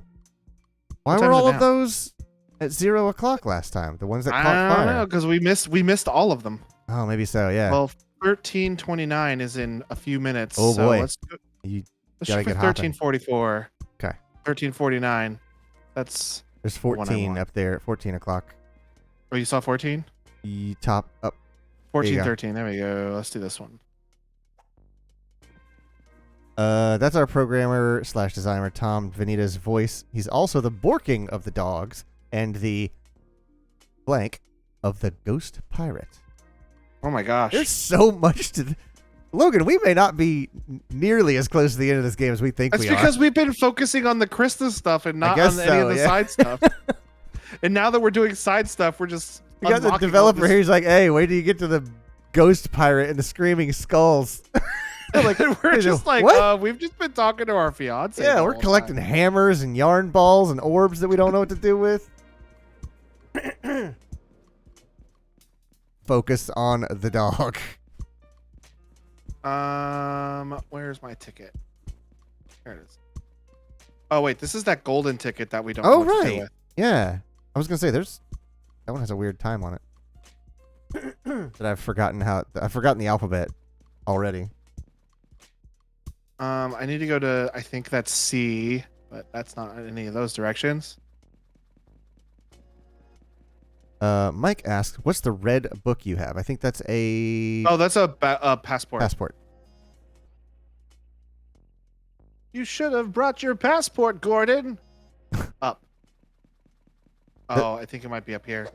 Why What time were is all it of now? those at 0 o'clock last time? The ones that caught I don't fire. know because we missed all of them. Oh, maybe so, yeah. Well, 13:29 is in a few minutes. Oh, so boy. Let's You shoot gotta for get hopping. 13:44. Okay. 13:49. That's. There's one I 14 want. up there at 14 o'clock. Oh, you saw 14? You top up. 14, go. 13. There we go. Let's do this one. That's our programmer / designer, Tom Vanita's voice. He's also the Borking of the dogs and the blank of the Ghost Pirate. Oh my gosh. There's so much to... Logan, we may not be nearly as close to the end of this game as we think That's we because are. we've been focusing on the Krista stuff and not guess on any so, of the yeah. side stuff. And now that we're doing side stuff, we're just. You got the unlocking all developer this- here. He's like, hey, wait till you get to the Ghost Pirate and the Screaming Skulls. Like, we're just like, what? we've just been talking to our fiance. Yeah, the we're whole collecting time. hammers and yarn balls and orbs that we don't know what to do with. Focus on the dog. Where's my ticket? There it is. Oh wait, this is that golden ticket that we don't. Oh, know what to do right. with. Yeah. I was going to say, that one has a weird time on it. That I've forgotten the alphabet already. I need to go to. I think that's C, but that's not in any of those directions. Mike asked, what's the red book you have? I think that's a Oh, that's a passport. passport. You should have brought your passport, Gordon. Up. Oh, I think it might be up here.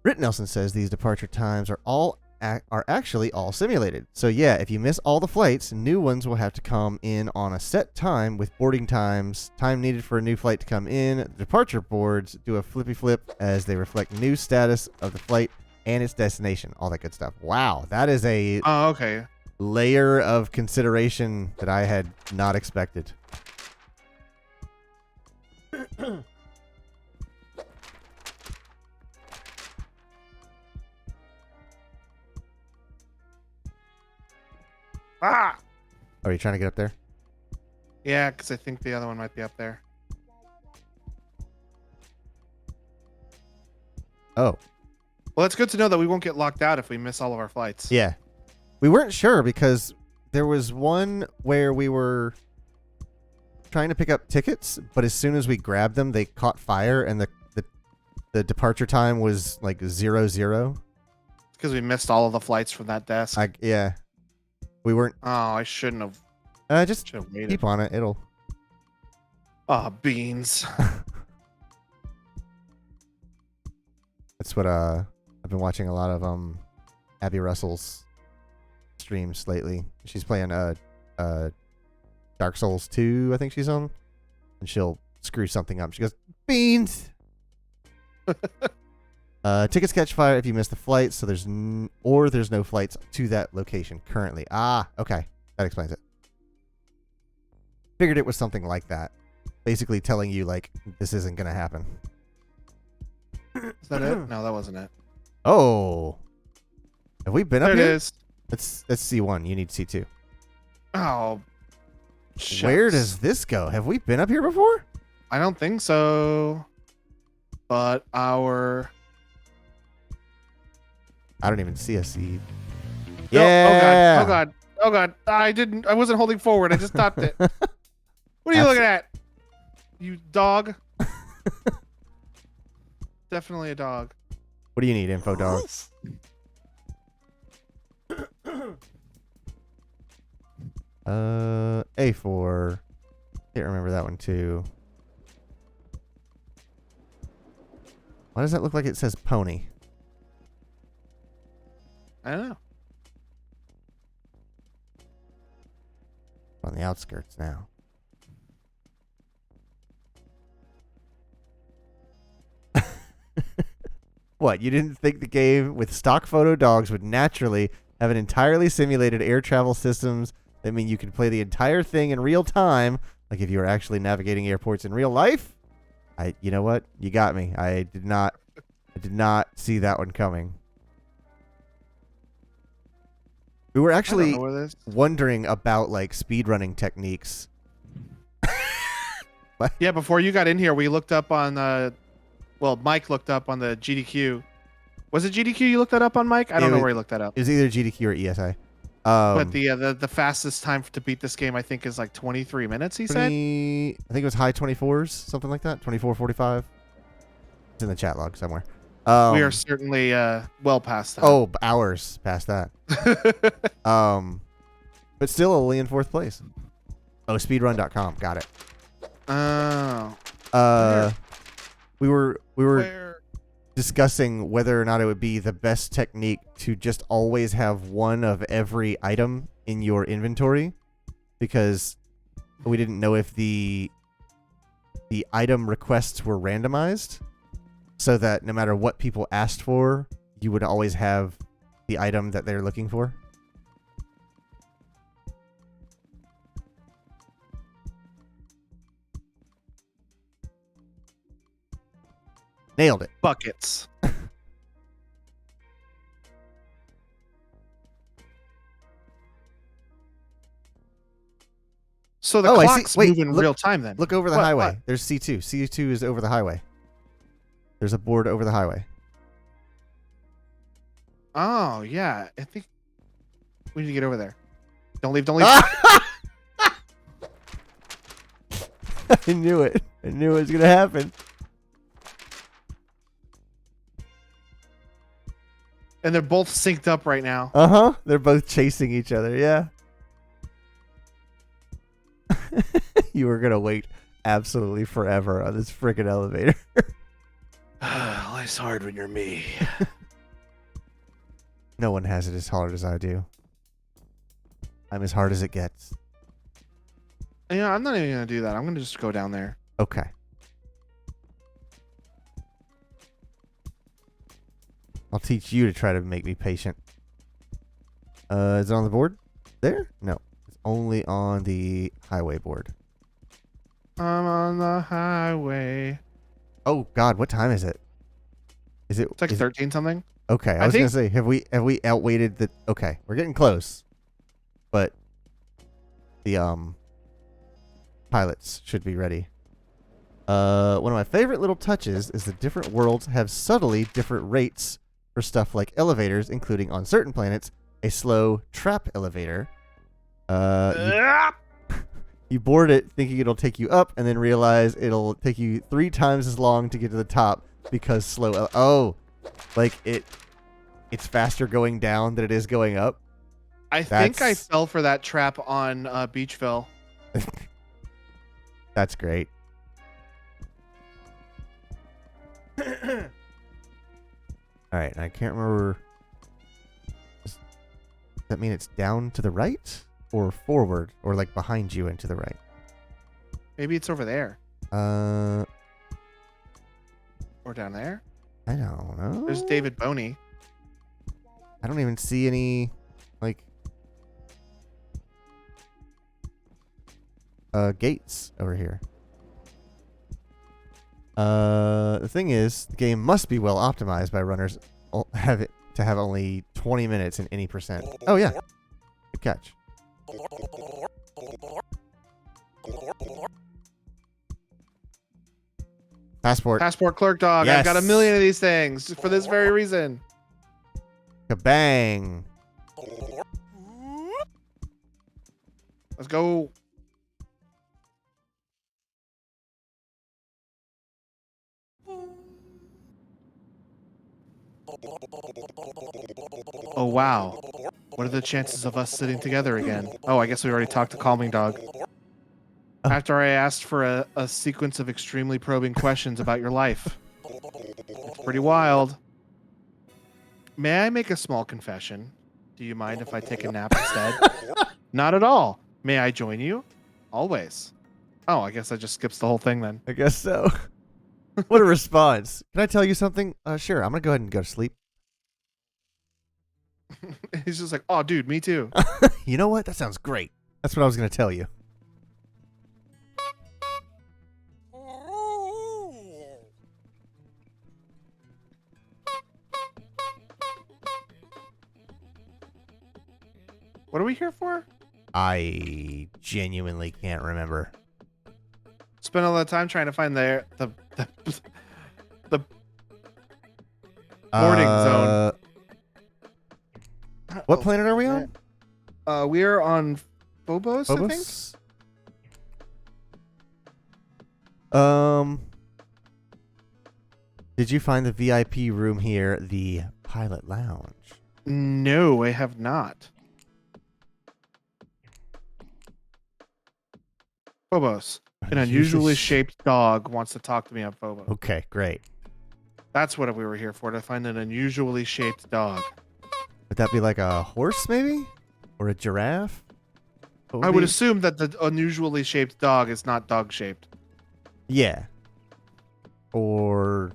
Britt Nelson says these departure times are actually all simulated. So yeah, if you miss all the flights, new ones will have to come in on a set time with boarding times, time needed for a new flight to come in. The departure boards do a flippy flip as they reflect new status of the flight and its destination, all that good stuff. Wow, that is a Oh, okay. layer of consideration that I had not expected. Ah. Are you trying to get up there? Yeah, because I think the other one might be up there. Oh, Well, it's good to know that we won't get locked out if we miss all of our flights. yeah. We weren't sure because there was one where we were trying to pick up tickets, but as soon as we grabbed them, they caught fire and the departure time was like 00. Because we missed all of the flights from that desk. Yeah. We weren't Oh, I shouldn't have. just Should have waited. keep on it. It'll Oh, beans. That's what I've been watching a lot of Abby Russell's streams lately. She's playing Dark Souls 2, I think she's on. And she'll screw something up. She goes, "Beans." Tickets catch fire if you miss the flight, so there's no flights to that location currently. Ah, okay. That explains it. Figured it was something like that. Basically telling you, like, this isn't going to happen. Is that it? No, that wasn't it. Oh. Have we been There up it here? is. That's C1. You need C2. Oh. Where shucks. does this go? Have we been up here before? I don't think so. But our. I don't even see a C. No, Yeah. Oh god. Oh god. I wasn't holding forward. I just stopped it. What are you looking at? You dog. Definitely a dog. What do you need, info dog? A4. Can't remember that one too. Why does that look like it says pony? I don't know. On the outskirts now. What, you didn't think the game with stock photo dogs would naturally have an entirely simulated air travel systems that mean you can play the entire thing in real time, like if you were actually navigating airports in real life? You know what? You got me. I did not see that one coming. We were I don't actually know where this. wondering about like speedrunning techniques. Yeah, before you got in here, we looked up on Mike looked up on the GDQ. Was it GDQ you looked that up on, Mike? I don't know where he looked that up. It was either GDQ or ESI. But the fastest time to beat this game, I think, is like 23 minutes, he said? I think it was high 24s, something like that. 24:45. It's in the chat log somewhere. We are certainly well past that. Oh, hours past that. But still only in 4th place. Oh, speedrun.com. Got it. Oh. We were Where? discussing whether or not it would be the best technique to just always have one of every item in your inventory, because we didn't know if the item requests were randomized, so that no matter what people asked for, you would always have the item that they're looking for. Nailed it. Buckets. So the Oh, I see. clock's Wait, moving look- real time then. Look over the What- highway. what? There's C2. C2 is over the highway. There's a board over the highway. Oh, yeah. I think we need to get over there. Don't leave, don't leave. I knew it. I knew it was going to happen. And they're both synced up right now. Uh-huh. They're both chasing each other. Yeah. You were going to wait absolutely forever on this freaking elevator. Life's hard when you're me. No one has it as hard as I do. I'm as hard as it gets. Yeah, I'm not even going to do that. I'm going to just go down there. Okay. I'll teach you to try to make me patient. Is it on the board? There? No. It's only on the highway board. I'm on the highway. Oh God, what time is it? Is it? It's like is it- 13 something. Okay, I was gonna say, have we outweighted the? Okay, we're getting close, but the pilots should be ready. One of my favorite little touches is the different worlds have subtly different rates for stuff like elevators, including on certain planets a slow trap elevator. You board it thinking it'll take you up, and then realize it'll take you 3 times as long to get to the top because slow. Like it's faster going down than it is going up. I think I That's- fell for that trap on Beachville. That's great. All right, I can't remember. Does that mean it's down to the right or forward or like behind you and to the right? Maybe it's over there Uh, or down there. I don't know. There's David Boney. I don't even see any, like, gates over here. The thing is, the game must be well optimized by runners have it to have only 20 minutes in any percent. Oh yeah, good catch. Passport. Passport clerk dog. Yes. I've got a million of these things for this very reason. Kabang. Let's go. Oh, wow. What are the chances of us sitting together again? Oh, I guess we already talked to Calming Dog. After I asked for a sequence of extremely probing questions about your life. It's pretty wild. May I make a small confession? Do you mind if I take a nap instead? Not at all. May I join you? Always. Oh, I guess I just skips the whole thing then. I guess so. What a response. Can I tell you something? Sure. I'm going to go ahead and go to sleep. He's just like, oh, dude, me too. You know what? That sounds great. That's what I was going to tell you. What are we here for? I genuinely can't remember. Spend all that time trying to find the boarding zone. What planet are we on? We're on Phobos, I think. Phobos? Did you find the VIP room here, the pilot lounge? No, I have not. Phobos. An unusually shaped dog wants to talk to me on Phobos. Okay, great. That's what we were here for, to find an unusually shaped dog. Would that be like a horse, maybe? Or a giraffe? I would assume that the unusually shaped dog is not dog shaped. Yeah. Or...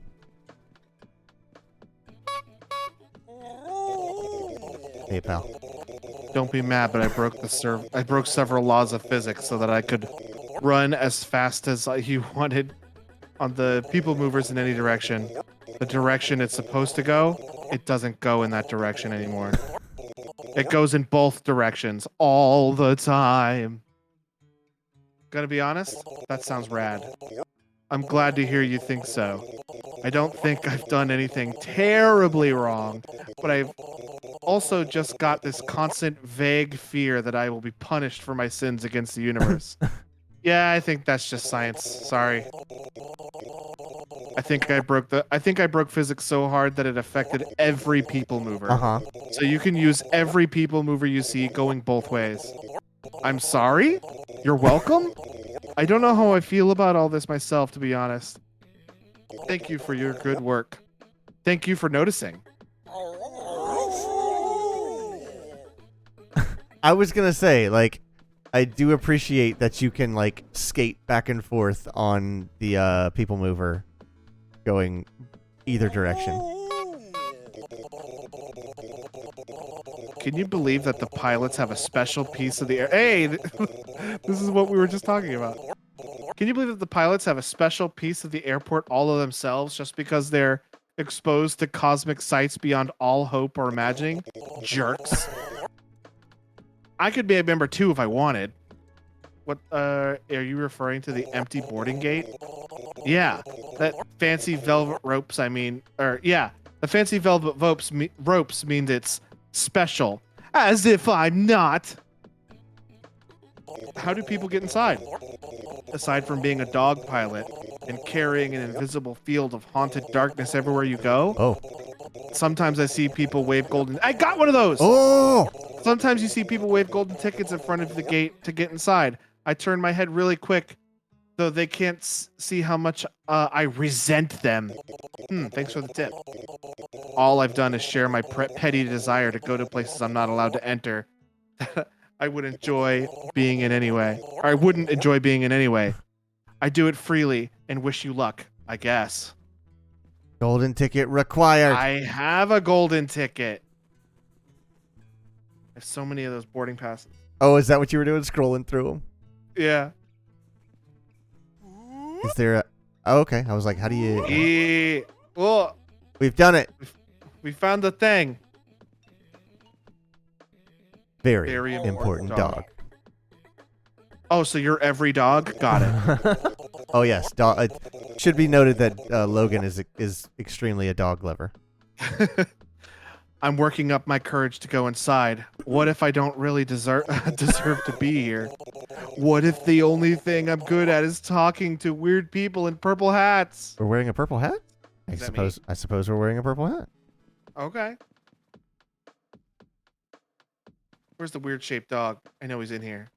Hey, pal. Don't be mad, but I broke several laws of physics so that I could run as fast as you wanted on the people movers in any direction. The direction it's supposed to go, it doesn't go in that direction anymore. It goes in both directions all the time. Gonna be honest, that sounds rad. I'm glad to hear you think so. I don't think I've done anything terribly wrong, but I've also just got this constant vague fear that I will be punished for my sins against the universe. Yeah, I think that's just science. Sorry. I think I broke physics so hard that it affected every people mover. Uh-huh. So you can use every people mover you see going both ways. I'm sorry? You're welcome? I don't know how I feel about all this myself, to be honest. Thank you for your good work. Thank you for noticing. I was gonna say, like, I do appreciate that you can, like, skate back and forth on the people mover going either direction. Can you believe that the pilots have a special piece of the air? Hey, this is what we were just talking about. Can you believe that the pilots have a special piece of the airport all of themselves just because they're exposed to cosmic sights beyond all hope or imagining? Jerks. I could be a member too if I wanted. What are you referring to, the empty boarding gate? Yeah, that fancy velvet ropes, the fancy velvet ropes means it's special. As if I'm not. How do people get inside? Aside from being a dog pilot and carrying an invisible field of haunted darkness everywhere you go. Oh. Sometimes I see people wave golden... I got one of those! Oh! Sometimes you see people wave golden tickets in front of the gate to get inside. I turn my head really quick, though they can't see how much I resent them. Thanks for the tip. All I've done is share my petty desire to go to places I'm not allowed to enter. I would enjoy being in anyway. Or I wouldn't enjoy being in anyway. I do it freely and wish you luck, I guess. Golden ticket required. I have a golden ticket. I have so many of those boarding passes. Oh, is that what you were doing? Scrolling through them? Yeah. Is there a... Oh, okay. I was like, how do you... Well, We've done it. we found the thing. Very, Very important important dog. Oh, so you're every dog? Got it. Oh, yes. Dog. It should be noted that Logan is extremely a dog lover. I'm working up my courage to go inside. What if I don't really deserve to be here? What if the only thing I'm good at is talking to weird people in purple hats? We're wearing a purple hat? Is that me? I suppose we're wearing a purple hat. Okay. Where's the weird shaped dog? I know he's in here.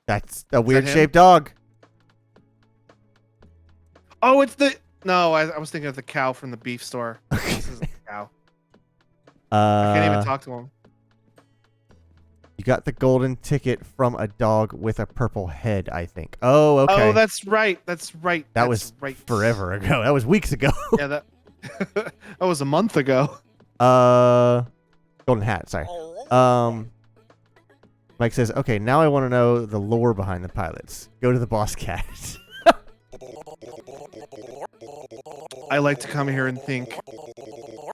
That's a weird him? shaped dog. Oh, it's the... No, I was thinking of the cow from the beef store. This is the cow. I can't even talk to him. You got the golden ticket from a dog with a purple head, I think. Oh, okay. Oh, that's right. That's right. That That's was right. forever ago. That was weeks ago. Yeah, that that was a month ago. Golden hat, sorry. Mike says, okay, now I want to know the lore behind the pilots. Go to the boss cat. I like to come here and think.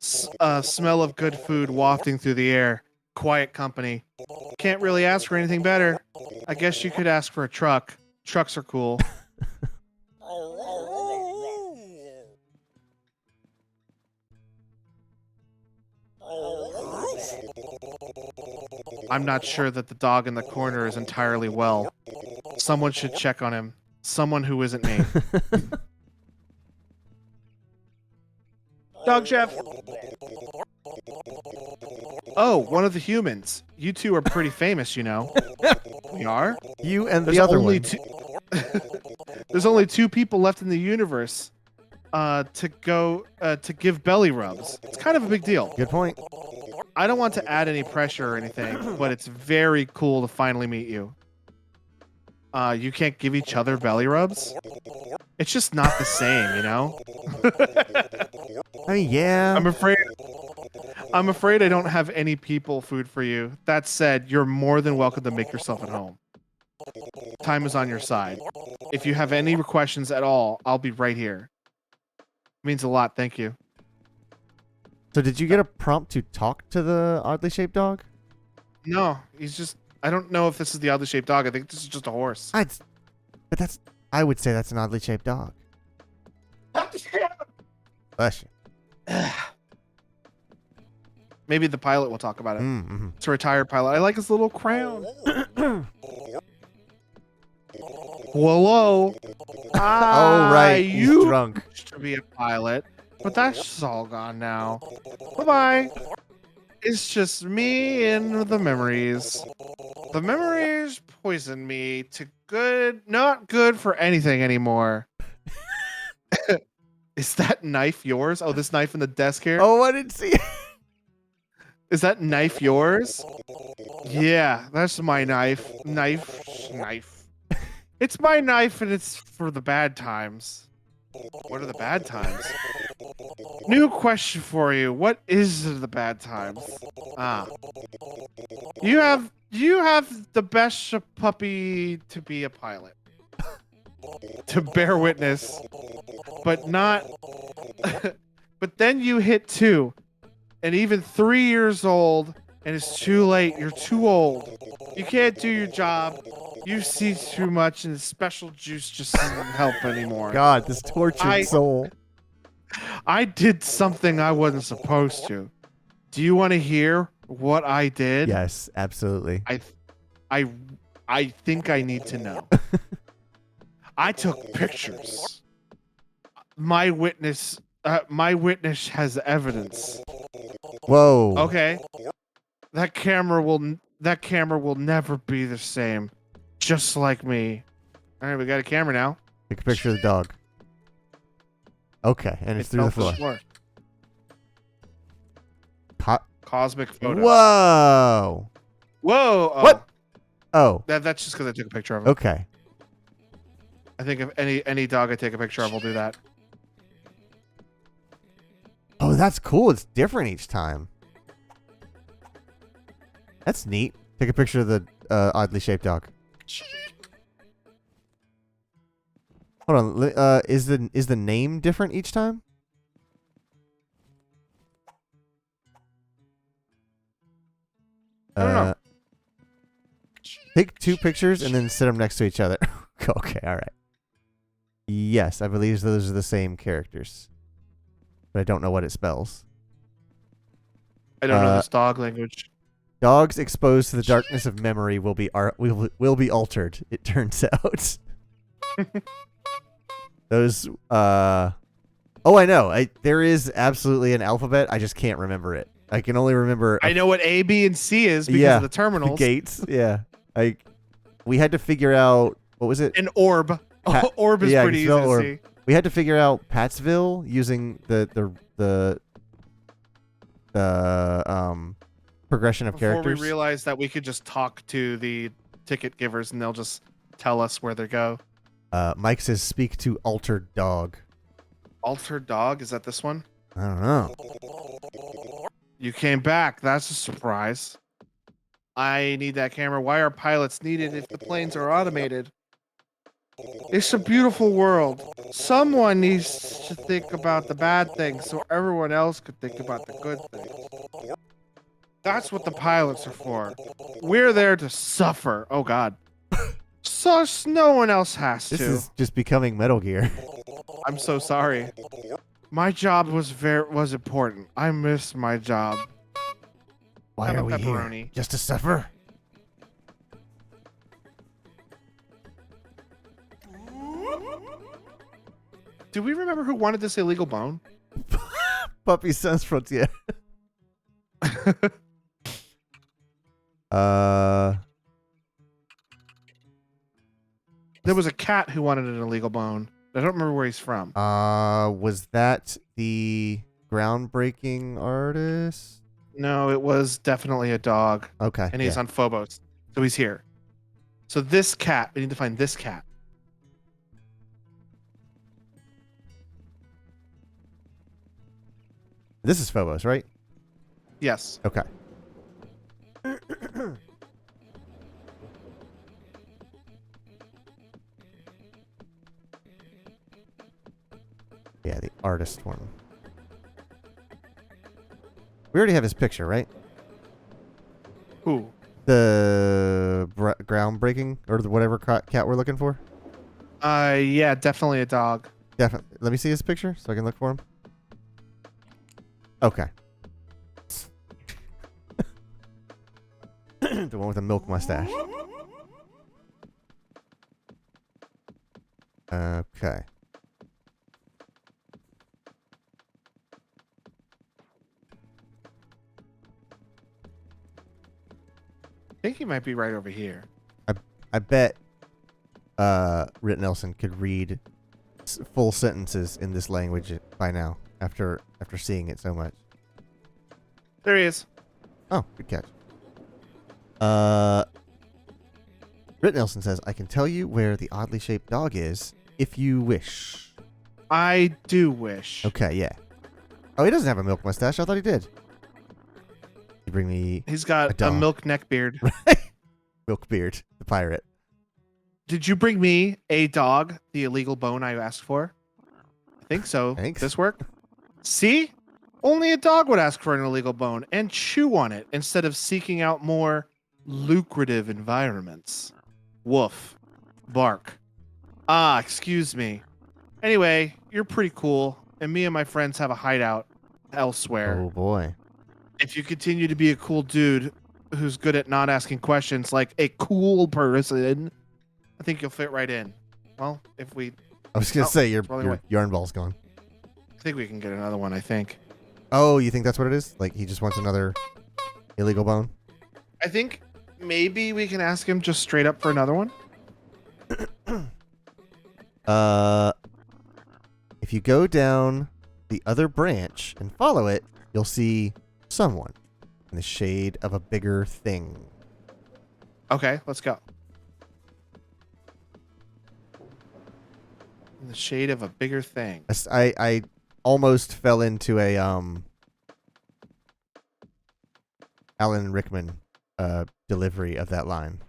Smell of good food wafting through the air. Quiet company. Can't really ask for anything better. I guess you could ask for a truck. Trucks are cool. I'm not sure that the dog in the corner is entirely well. Someone should check on him. Someone who isn't me. Dog chef. Oh, one of the humans. You two are pretty famous, you know. We are? You and the other one. There's only 2 people left in the universe to give belly rubs. It's kind of a big deal. Good point. I don't want to add any pressure or anything, but it's very cool to finally meet you. You can't give each other belly rubs? It's just not the same, you know? I mean, yeah. I'm afraid I don't have any people food for you. That said, you're more than welcome to make yourself at home. Time is on your side. If you have any questions at all, I'll be right here. It means a lot, thank you. So did you get a prompt to talk to the oddly shaped dog? No, he's just... I don't know if this is the oddly shaped dog. I think this is just a horse. I would say that's an oddly shaped dog. Bless you. Maybe the pilot will talk about it. Mm-hmm. It's a retired pilot. I like his little crown. Hello. Oh, right. He's You drunk. used to be a pilot, but that's all gone now. Bye-bye. It's just me and the memories. The memories poison me to good, not good for anything anymore. Is that knife yours? Oh, this knife in the desk here? Oh, I didn't see it. Is that knife yours? Yeah, that's my knife. Knife. It's my knife and it's for the bad times. What are the bad times? New question for you. What is the bad times? You have the best puppy to be a pilot. To bear witness. But not but then you hit 2 and even 3 years old and it's too late. You're too old. You can't do your job. You see too much and special juice just doesn't help anymore. God, this tortured soul. I did something I wasn't supposed to. Do you want to hear what I did? Yes, absolutely. I think I need to know. I took pictures. My witness has evidence. Whoa. Okay. That camera will never be the same. Just like me. All right, we got a camera now. Take a picture of the dog. Okay, and it's through the floor. Cosmic photo. Whoa. Whoa. Oh. What? Oh. That's just because I took a picture of him. Okay. I think if any dog I take a picture of will do that. Oh, that's cool. It's different each time. That's neat. Take a picture of the oddly shaped dog. Hold on. Is the name different each time? I don't know. Take 2 pictures and then sit them next to each other. Okay, all right. Yes, I believe those are the same characters, but I don't know what it spells. I don't know this dog language. Dogs exposed to the darkness of memory will be altered. It turns out. Those. Oh, I know. There is absolutely an alphabet. I just can't remember it. I can only remember. I know what A, B, and C is because of the terminals. Gates. Yeah. We had to figure out what was it? An orb. Orb is pretty easy to see. We had to figure out Pattsville using the progression of characters. Before we realized that we could just talk to the ticket givers and they'll just tell us where they go. Mike says, "Speak to altered dog." Altered dog? Is that this one? I don't know. You came back. That's a surprise. I need that camera. Why are pilots needed if the planes are automated? It's a beautiful world. Someone needs to think about the bad things so everyone else could think about the good things. That's what the pilots are for. We're there to suffer. Oh, God. So no one else has to. This is just becoming Metal Gear. I'm so sorry. My job was important. I missed my job. Why Have a are we pepperoni. here? Just to suffer? Do we remember who wanted this illegal bone? Puppy Sans Frontier. There was a cat who wanted an illegal bone. I don't remember where he's from. Was that the groundbreaking artist? No, it was definitely a dog. Okay. And he's on Phobos. So he's here. So this cat, we need to find this cat. This is Phobos, right? Yes. Okay. Yeah, the artist one. We already have his picture, right? Who? The groundbreaking or whatever cat we're looking for? Yeah, definitely a dog. Definitely. Let me see his picture so I can look for him. Okay. The one with the milk mustache. Okay. I think he might be right over here. I bet Rit Nelson could read full sentences in this language by now after seeing it so much. There he is. Oh, good catch. Rit Nelson says, "I can tell you where the oddly shaped dog is if you wish." I do wish. Okay, yeah. Oh, he doesn't have a milk mustache. I thought he did. You bring me He's got a dog. milk neck beard. Milkbeard, the pirate. Did you bring me a dog, the illegal bone I asked for? I think so. Thanks. This work? See? Only a dog would ask for an illegal bone and chew on it instead of seeking out more lucrative environments. Woof. Bark. Ah, excuse me. Anyway, you're pretty cool, and me and my friends have a hideout elsewhere. Oh boy. If you continue to be a cool dude who's good at not asking questions like a cool person, I think you'll fit right in. Well, if we... I was gonna say your rolling away. yarn ball's gone. I think we can get another one, I think. Oh, you think that's what it is? Like he just wants another illegal bone? I think maybe we can ask him just straight up for another one. If you go down the other branch and follow it, you'll see someone in the shade of a bigger thing. Okay, let's go. In the shade of a bigger thing. I almost fell into a Alan Rickman delivery of that line.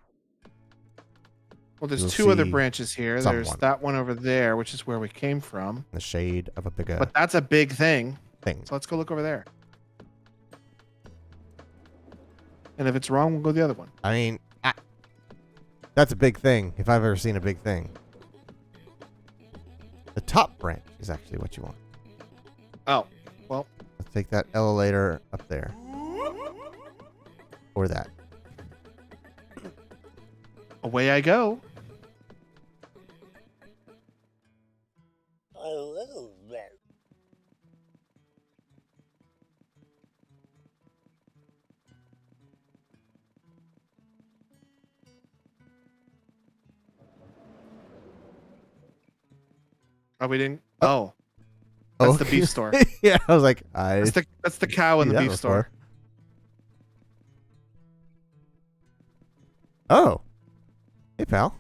Well, there's You'll two other see branches here. There's someone. that one over there, which is where we came from. In the shade of a bigger But that's a big thing. thing. So let's go look over there. And if it's wrong, we'll go the other one. I mean, that's a big thing. If I've ever seen a big thing. The top branch is actually what you want. Oh, well, Let's take that elevator up there. Or that. away I go. Oh, we didn't. Oh, that's the beef store. Yeah, I was like, I That's the cow in see the that beef store. before. Oh. Hey, pal.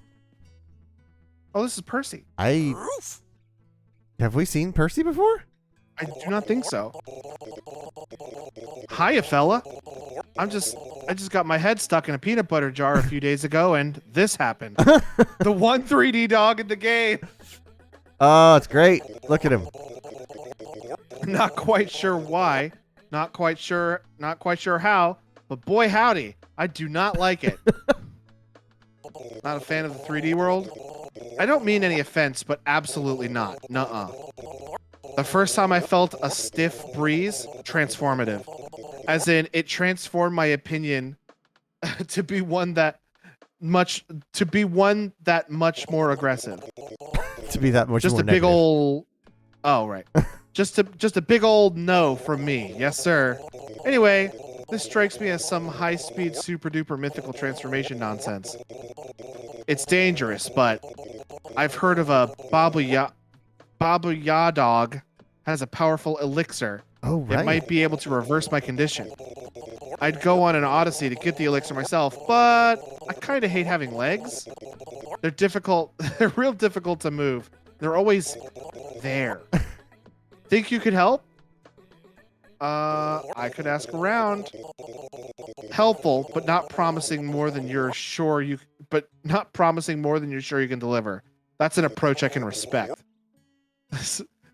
Oh, this is Percy. Have we seen Percy before? I do not think so. Hiya, fella. I just got my head stuck in a peanut butter jar a few days ago, and this happened. The one 3D dog in the game. Oh, it's great. Look at him. Not quite sure why. Not quite sure how. But boy, howdy, I do not like it. Not a fan of the 3D world. I don't mean any offense, but absolutely not. Nuh-uh. The first time I felt a stiff breeze, transformative. As in, it transformed my opinion to be one that much more aggressive. To be that much Just more a big negative. old. Oh right. just a big old no from me. Yes, sir. Anyway, this strikes me as some high-speed, super-duper mythical transformation nonsense. It's dangerous, but I've heard of a Baba Dog has a powerful elixir. Oh, right. It might be able to reverse my condition. I'd go on an odyssey to get the elixir myself, but I kind of hate having legs. They're difficult. They're real difficult to move. They're always there. Think you could help? I could ask around. Helpful, but not promising more than you're sure you. But not promising more than you're sure you can deliver. That's an approach I can respect.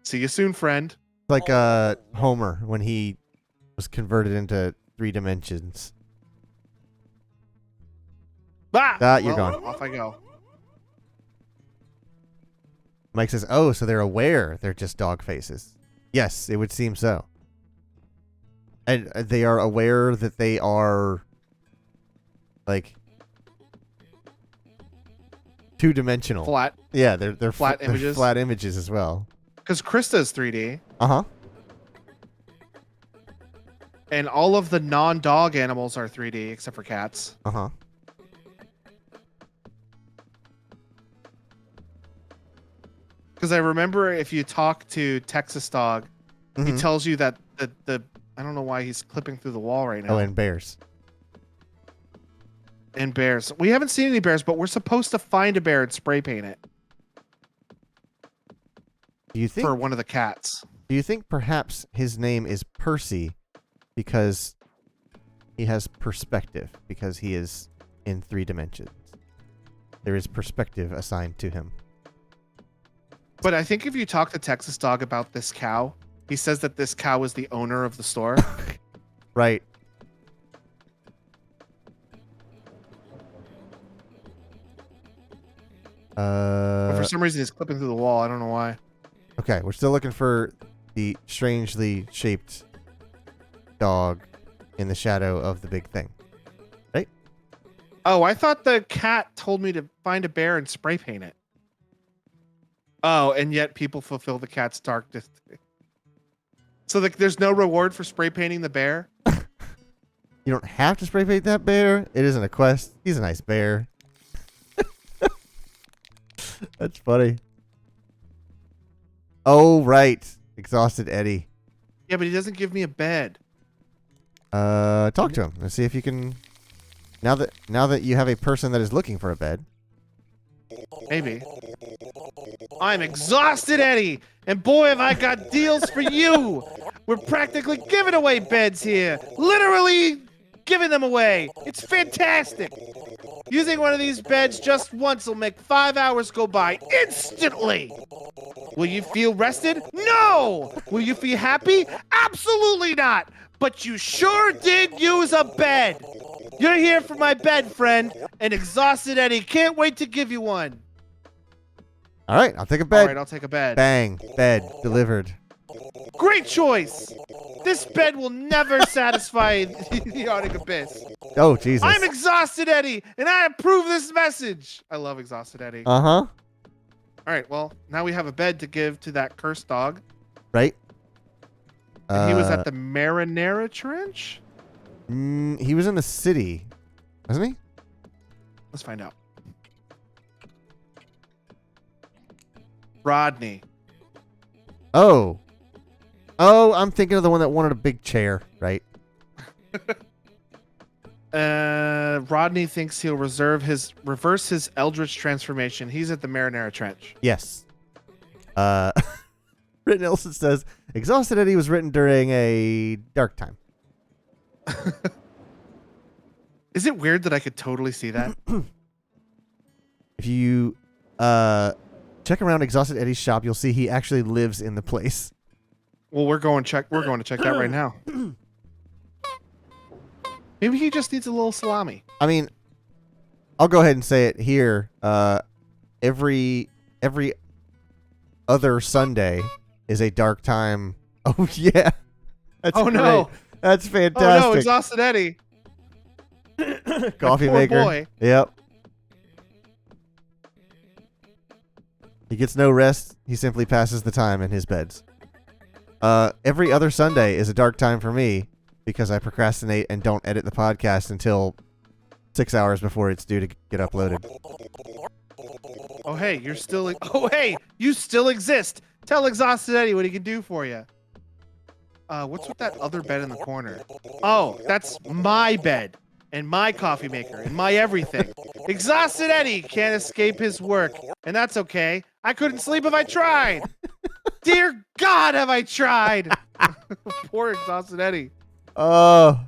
See you soon, friend. Like Homer when he was converted into 3 dimensions. Ah, You're gone. Off I go. Mike says, "Oh, so they're aware they're just dog faces." Yes, it would seem so. And they are aware that they are like 2-dimensional. Flat. Yeah, they're Flat they're images? flat images as well. Because Krista's 3D, Uh-huh. and all of the non-dog animals are 3D except for cats. Uh-huh. Because I remember if you talk to Texas Dog, he Mhm. tells you that the I don't know why he's clipping through the wall right now. Oh, and bears. And bears. We haven't seen any bears, but we're supposed to find a bear and spray paint it Do you think for one of the cats. Do you think perhaps his name is Percy because he has perspective, because he is in 3 dimensions? There is perspective assigned to him. But I think if you talk to Texas Dog about this cow, he says that this cow is the owner of the store. Right. But for some reason, he's clipping through the wall. I don't know why. Okay, we're still looking for the strangely shaped dog in the shadow of the big thing. Oh, I thought the cat told me to find a bear and spray paint it. Oh, and yet people fulfill the cat's dark destiny. So there's no reward for spray painting the bear? You don't have to spray paint that bear. It isn't a quest. He's a nice bear. That's funny. Oh, right. Exhausted Eddie. Yeah, but he doesn't give me a bed. Talk to him. Let's see if you can. Now that you have a person that is looking for a bed. Maybe. I'm exhausted, Eddie, and boy, have I got deals for you. We're practically giving away beds here. Literally giving them away. It's fantastic. Using one of these beds just once will make 5 hours go by instantly. Will you feel rested? No! Will you feel happy? Absolutely not! But you sure did use a bed! You're here for my bed, friend, and Exhausted Eddie can't wait to give you one. All right, I'll take a bed. All right, I'll take a bed. Bang, bed delivered. Great choice! This bed will never satisfy the yawning abyss. Oh, Jesus. I'm Exhausted Eddie, and I approve this message. I love Exhausted Eddie. Uh-huh. All right, well, now we have a bed to give to that cursed dog. Right? And he was at the Marinara Trench? He was in the city, wasn't he? Let's find out. Rodney. Oh. Oh, I'm thinking of the one that wanted a big chair, right? Rodney thinks he'll reverse his Eldritch transformation. He's at the Marinara Trench. Yes. Written Nelson says, Exhausted Eddie was written during a dark time. Is it weird that I could totally see that? If you check around Exhausted Eddie's shop, you'll see he actually lives in the place. Well, we're going to check that right now. Maybe he just needs a little salami. I mean, I'll go ahead and say it here. Every other Sunday is a dark time. Oh yeah. That's Oh, no. great. That's Oh fantastic. no, Exhausted Eddie. Coffee poor maker. boy. Yep. He gets no rest. He simply passes the time in his beds. Every other Sunday is a dark time for me because I procrastinate and don't edit the podcast until 6 hours before it's due to get uploaded. Oh hey, you still exist. Tell Exhausted Eddie what he can do for you. What's with that other bed in the corner? Oh, that's my bed and my coffee maker and my everything. Exhausted Eddie can't escape his work, and that's okay. I couldn't sleep if I tried. Dear God, have I tried? Poor Exhausted Eddie. Oh.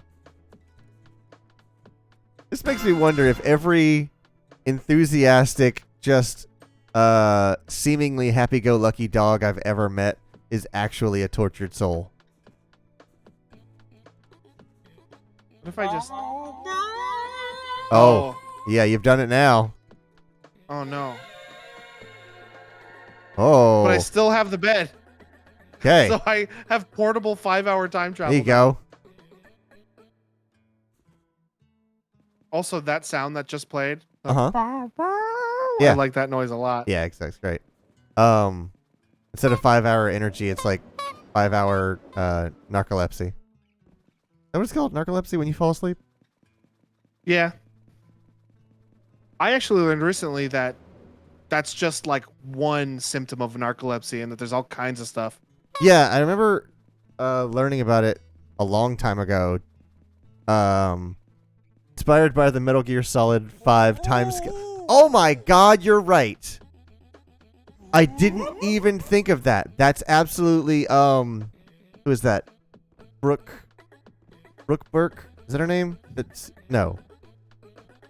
This makes me wonder if every enthusiastic, just seemingly happy-go-lucky dog I've ever met is actually a tortured soul. What if I just... Oh, yeah, you've done it now. Oh no. Oh. But I still have the bed. Okay. So I have portable 5-hour time travel. There you go. Also, that sound that just played. Uh-huh. I Yeah. like that noise a lot. Yeah, exactly. Great. Instead of 5-hour energy, it's like 5-hour narcolepsy. Is that what it's called? Narcolepsy when you fall asleep? Yeah. I actually learned recently that that's just like one symptom of narcolepsy and that there's all kinds of stuff. Yeah, I remember learning about it a long time ago. Inspired by the Metal Gear Solid 5 time scale. Oh my god, you're right. I didn't even think of that. That's absolutely who is that? Brooke Burke? Is that her name? That's no.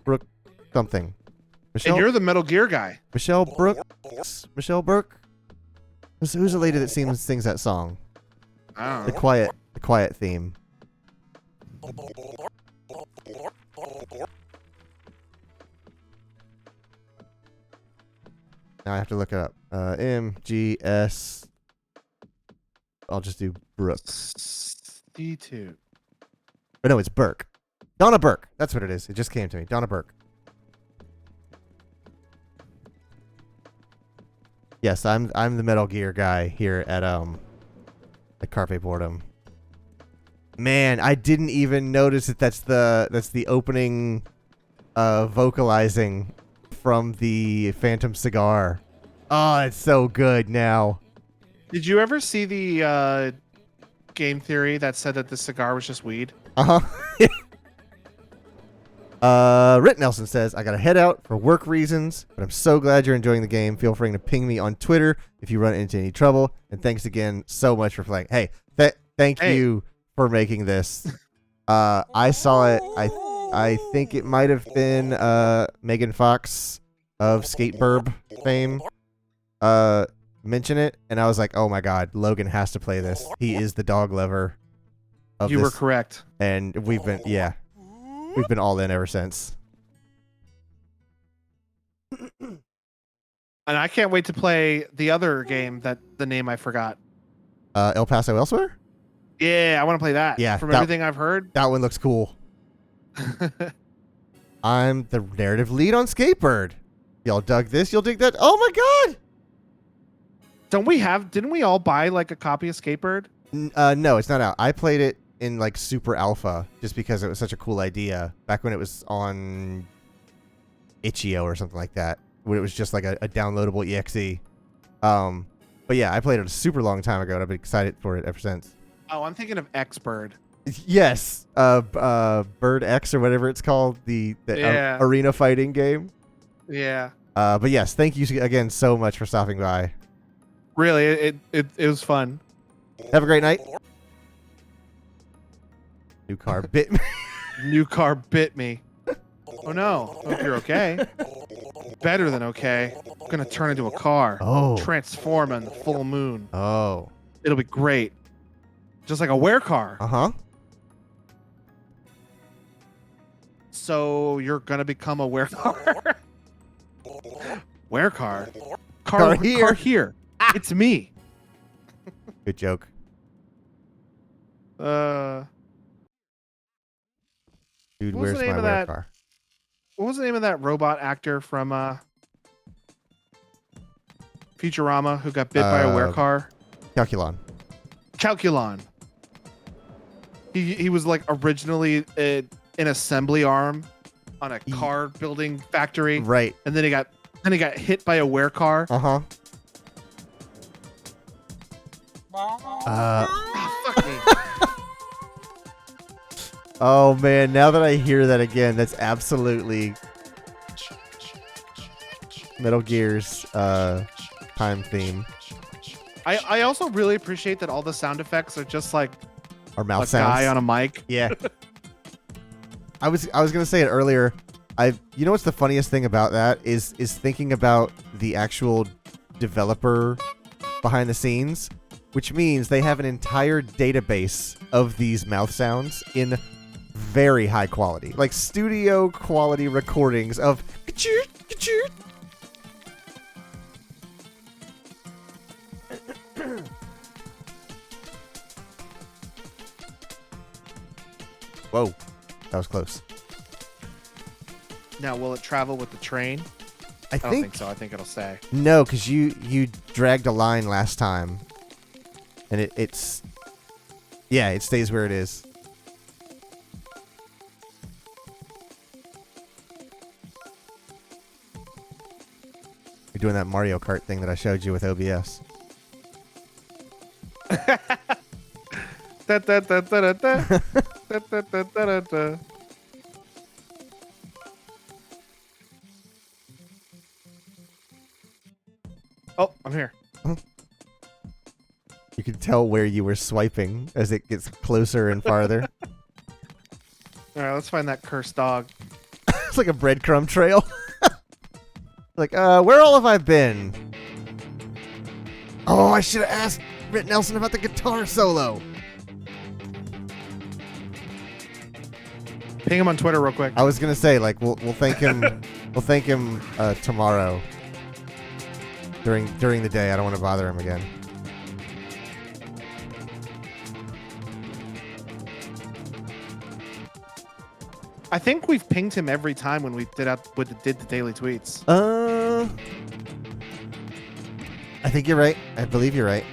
Brooke something. Michelle? And you're the Metal Gear guy. Michelle Brooks? Michelle Burke? Who's the lady that sings that song? I don't The know. quiet theme. Now I have to look it up. MGS. I'll just do Brooks. D2. Oh, no, it's Burke. Donna Burke. That's what it is. It just came to me. Donna Burke. Yes, I'm the Metal Gear guy here at Carpe Boredom. Man, I didn't even notice that that's the opening vocalizing from the Phantom Cigar. Oh, it's so good now. Did you ever see the game theory that said that the cigar was just weed? Uh-huh. Rit Nelson says, I got to head out for work reasons, but I'm so glad you're enjoying the game. Feel free to ping me on Twitter if you run into any trouble. And thanks again so much for playing. Hey, thank you for making this. I saw it. I think it might have been Megan Fox of Skateburb fame mention it, and I was like, oh my god, Logan has to play this. He is the dog lover of You this. were correct. And we've been all in ever since. And I can't wait to play the other game that the name I forgot. El Paso Elsewhere? Yeah, I want to play that. Yeah, From that- everything I've heard. That one looks cool. I'm the narrative lead on Skatebird. Y'all dug this, you'll dig that. Oh my god! Didn't we all buy like a copy of Skatebird? No, it's not out. I played it in like super alpha just because it was such a cool idea back when it was on itch.io or something like that, when it was just like a downloadable exe. But yeah, I played it a super long time ago and I've been excited for it ever since. Oh, I'm thinking of X-Bird. Yes, Bird X or whatever it's called, the Yeah. arena fighting game. Yeah. But yes, thank you again so much for stopping by. Really, it was fun. Have a great night. New car bit me. New car bit me. Oh no. Hope you're okay. Better than okay. I'm gonna turn into a car. Oh. Transform in the full moon. Oh. It'll be great. Just like a wear car. Uh-huh. So you're gonna become a wear car? Wear car? Car here. Car here. It's me. Good joke. What Dude, What was where's the name my of wear that? car? was the name of that robot actor from Futurama who got bit by a wear car? Calculon. Calculon. He was like originally an assembly arm on a car building factory, Right. and then he got hit by a wear car. Uh-huh. Oh, fuck me. Oh man, now that I hear that again, that's absolutely Metal Gear's time theme. I also really appreciate that all the sound effects are just like Or mouth a sounds. guy on a mic. Yeah. I was gonna say it earlier. You know what's the funniest thing about that is thinking about the actual developer behind the scenes, which means they have an entire database of these mouth sounds in very high quality, like studio quality recordings of ka-choo, ka-choo. Whoa, that was close. Now, will it travel with the train? I I don't think think so. I think it'll stay. no, because you dragged a line last time, and it stays where it is. You're doing that Mario Kart thing that I showed you with OBS. Da, da, da, da, da, da. Da, da, da, da, da, da. Oh, I'm here. You can tell where you were swiping as it gets closer and farther. All right, let's find that cursed dog. It's like a breadcrumb trail. Like, where all have I been? Oh, I should have asked Rit Nelson about the guitar solo. Ping him on Twitter real quick. I was gonna say, like, we'll thank him. We'll thank him tomorrow during the day. I don't want to bother him again. I think we've pinged him every time when we did the daily tweets. I think you're right. I believe you're right.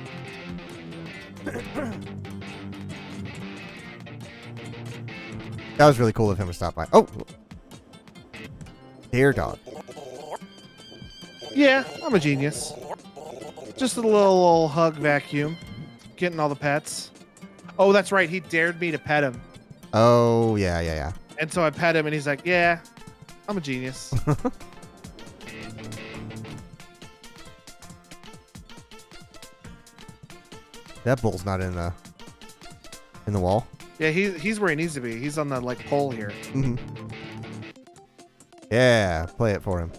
That was really cool of him to stop by. Oh, Dare Dog. Yeah, I'm a genius. Just a little hug vacuum, getting all the pets. Oh, that's right. He dared me to pet him. Oh yeah. And so I pet him, and he's like, "Yeah, I'm a genius." That bull's not in the wall. Yeah, he's where he needs to be. He's on the like pole here. Mm-hmm. Yeah, play it for him.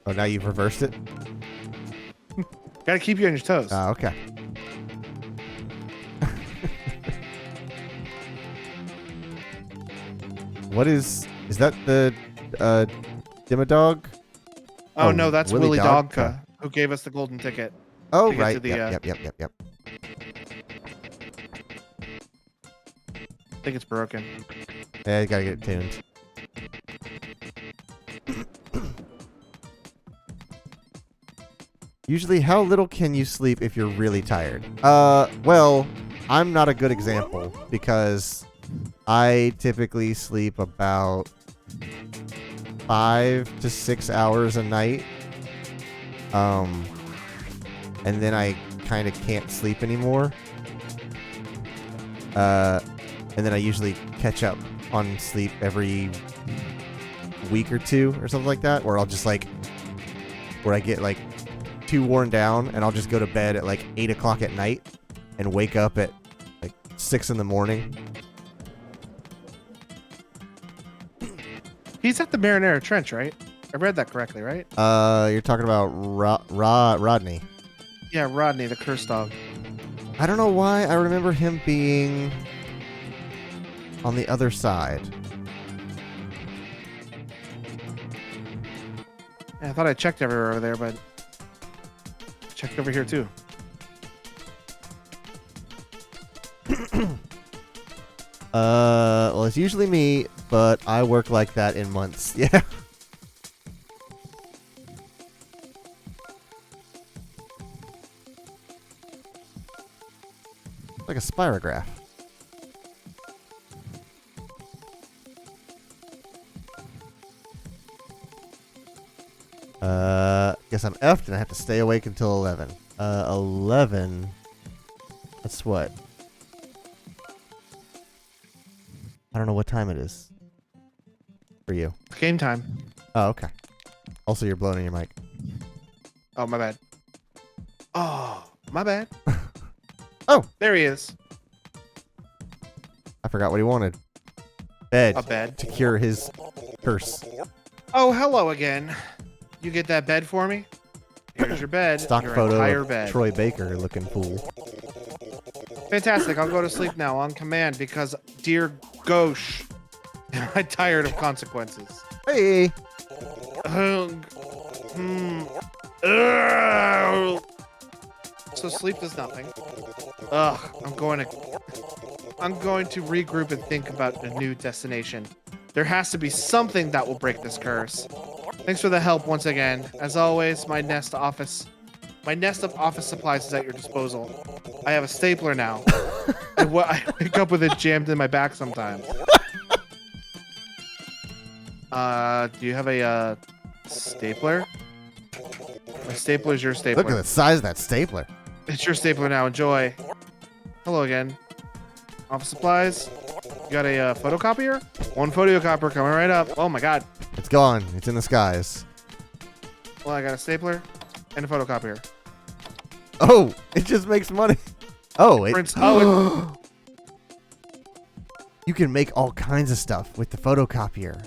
Oh, now you've reversed it? Got to keep you on your toes. Oh, okay. What is that the Dimmadog? Oh no, that's Willy Willy Dogka. Dogka, who gave us the golden ticket. Oh, to get right. to the, Yep. I think it's broken. Yeah, you gotta get it tuned. Usually, how little can you sleep if you're really tired? Well, I'm not a good example because I typically sleep about 5 to 6 hours a night. And then I kind of can't sleep anymore. And then I usually catch up on sleep every week or two or something like that, where I'll just like, where I get like too worn down and I'll just go to bed at like 8 o'clock at night and wake up at like 6 in the morning. He's at the Marinara Trench, right? I read that correctly, right? You're talking about Rodney. Yeah, Rodney, the cursed dog. I don't know why I remember him being on the other side. Yeah, I thought I checked everywhere over there, but I checked over here too. Well, it's usually me, but I work like that in months. Yeah. Like a spirograph. Guess I'm effed and I have to stay awake until 11. 11. That's what? I don't know what time it is for you. Game time. Oh, okay. Also, you're blowing in your mic. Oh, my bad. Oh, my bad. Oh. There he is. I forgot what he wanted. Bed. A bed. To cure his curse. Oh, hello again. You get that bed for me? Here's your bed. Stock your photo entire of bed. Troy Baker looking fool. Fantastic. I'll go to sleep now on command because, dear Gauche, am I tired of consequences. Hey! Ugh. Ugh. So sleep does nothing. Ugh. I'm going to regroup and think about a new destination. There has to be something that will break this curse. Thanks for the help once again. As always, my nest of office supplies is at your disposal. I have a stapler now. I wake up with it jammed in my back sometimes. Do you have a stapler? My stapler is your stapler. Look at the size of that stapler. It's your stapler now. Enjoy. Hello again. Office supplies. You got a photocopier? One photocopier coming right up. Oh my god. It's gone. It's in the skies. Well, I got a stapler and a photocopier. Oh, it just makes money. Oh, it. You can make all kinds of stuff with the photocopier.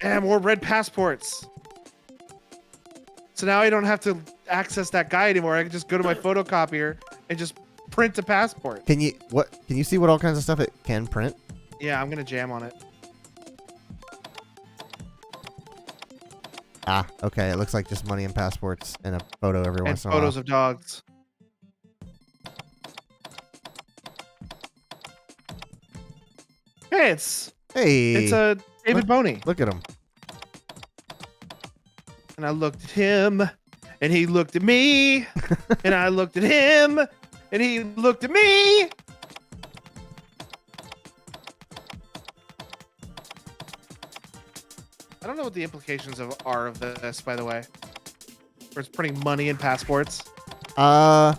And more red passports. So now I don't have to access that guy anymore. I can just go to my photocopier and just print a passport. Can you see what all kinds of stuff it can print? Yeah, I'm gonna jam on it. Ah, okay. It looks like just money and passports and a photo every And once in a while. photos of dogs. Hey, it's a David Boney. Look at him. And I looked at him, and he looked at me, and I looked at him, and he looked at me. I don't know what the implications are of this, by the way. Where it's printing money and passports. I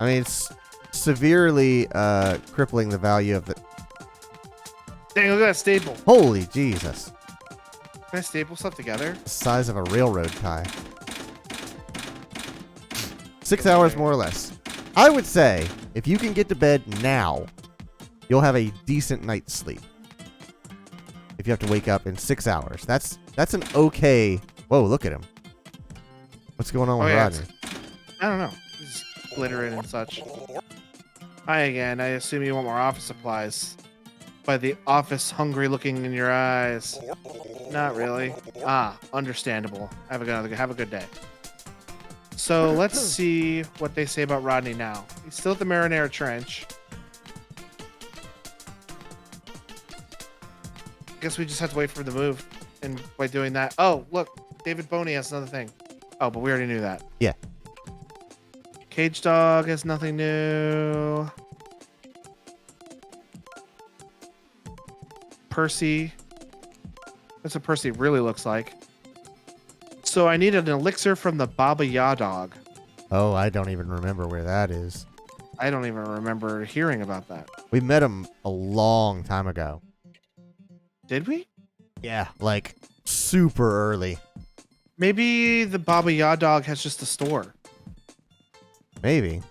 mean, it's severely crippling the value of the. Dang, look at that staple. Holy Jesus! Can I staple stuff together? The size of a railroad tie. 6 hours more or less. I would say if you can get to bed now, you'll have a decent night's sleep. If you have to wake up in 6 hours, that's an okay. Whoa, look at him. What's going on with Rodney? I don't know. Just glittering and such. Hi again. I assume you want more office supplies. By the office hungry looking in your eyes. Not really. Ah, understandable. Have a good day. So let's see what they say about Rodney now. He's still at the Marinara Trench. Guess we just have to wait for the move. And by doing that, oh look, David Boney has another thing. Oh, but we already knew that. Yeah. Cage Dog has nothing new. Percy. That's what Percy really looks like. So I need an elixir from the Baba Ya Dog. Oh, I don't even remember where that is. I don't even remember hearing about that. We met him a long time ago. Did we? Yeah, like super early. Maybe the Baba Ya Dog has just a store. Maybe.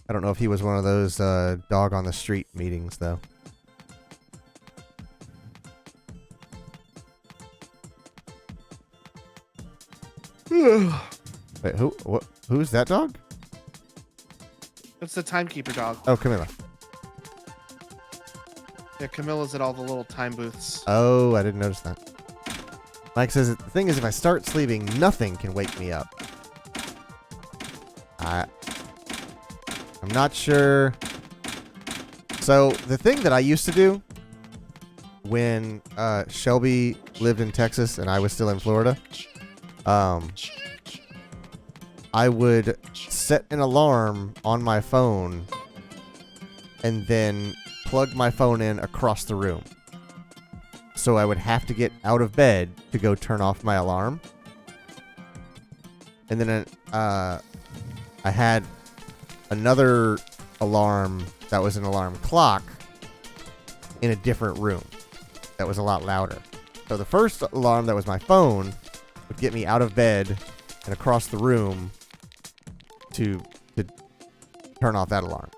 I don't know if he was one of those dog on the street meetings, though. Wait, who's that dog? It's the timekeeper dog. Oh, Camilla. Yeah, Camilla's at all the little time booths. Oh, I didn't notice that. Mike says, the thing is, if I start sleeping, nothing can wake me up. I'm not sure. So, the thing that I used to do when Shelby lived in Texas and I was still in Florida, I would set an alarm on my phone and then plug my phone in across the room. So I would have to get out of bed to go turn off my alarm. And then I had another alarm that was an alarm clock in a different room that was a lot louder. So the first alarm that was my phone would get me out of bed and across the room to turn off that alarm.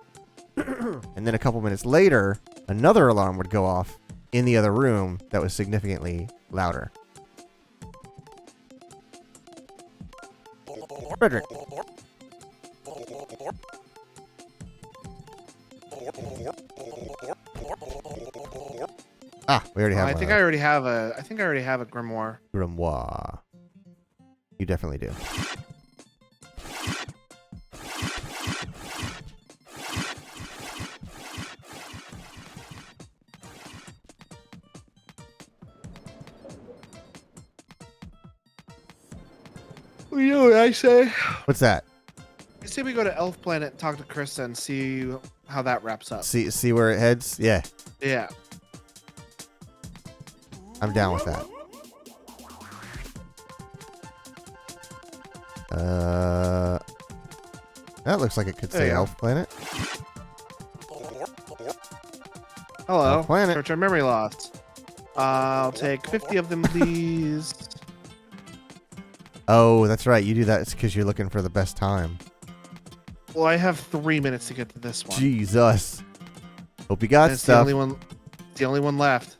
And then a couple minutes later, another alarm would go off in the other room that was significantly louder. Frederick. Ah, we already have I one think of I those. already have a grimoire. Grimoire. You definitely do. You know what I say? What's that? I say we go to Elf Planet and talk to Krista and see how that wraps up. See where it heads? Yeah, Yeah. I'm down with that. That looks like it could There say you go. Elf Planet. Hello. Elf Planet. Search our memory loss. I'll take 50 of them, please. Oh, that's right. You do that. It's because you're looking for the best time. Well, I have 3 minutes to get to this one. Jesus. Hope you got And it's the stuff. only one. It's the only one left.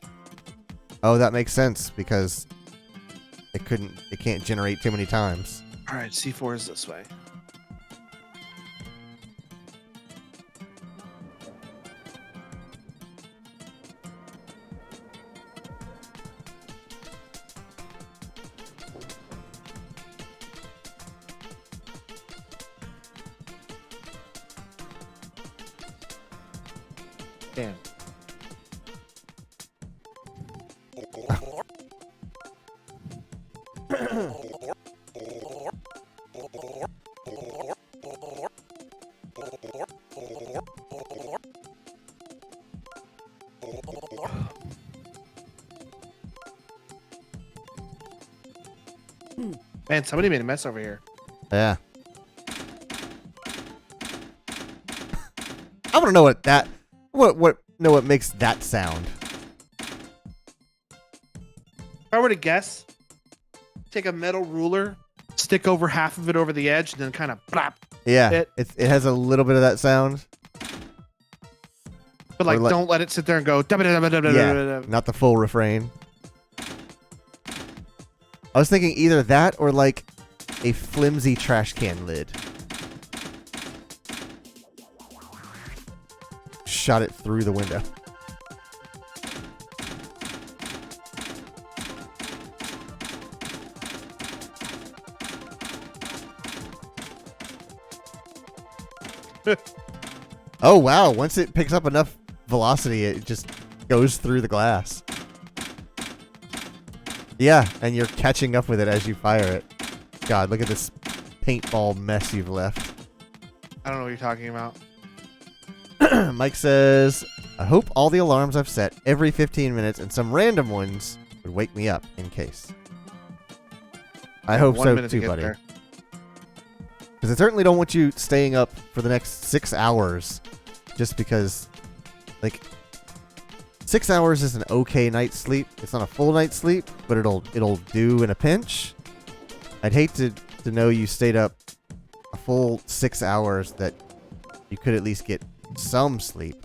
Oh, that makes sense because it can't generate too many times. All right, C4 is this way. Damn. Man, somebody made a mess over here. Yeah. want to know what makes that sound. If I were to guess, take a metal ruler, stick over half of it over the edge, and then kind of blap. Yeah, it has a little bit of that sound. But like, like- don't let it sit there and go. Yeah, not the full refrain. I was thinking either that or like a flimsy trash can lid. Shot it through the window. Oh wow, once it picks up enough velocity, it just goes through the glass. Yeah, and you're catching up with it as you fire it. God, look at this paintball mess you've left. I don't know what you're talking about. Mike says, I hope all the alarms I've set every 15 minutes and some random ones would wake me up in case. I hope 1 so minute to too, get buddy. there. Because I certainly don't want you staying up for the next 6 hours just because, like, 6 hours is an okay night's sleep. It's not a full night's sleep, but it'll do in a pinch. I'd hate to know you stayed up a full 6 hours that you could at least get some sleep.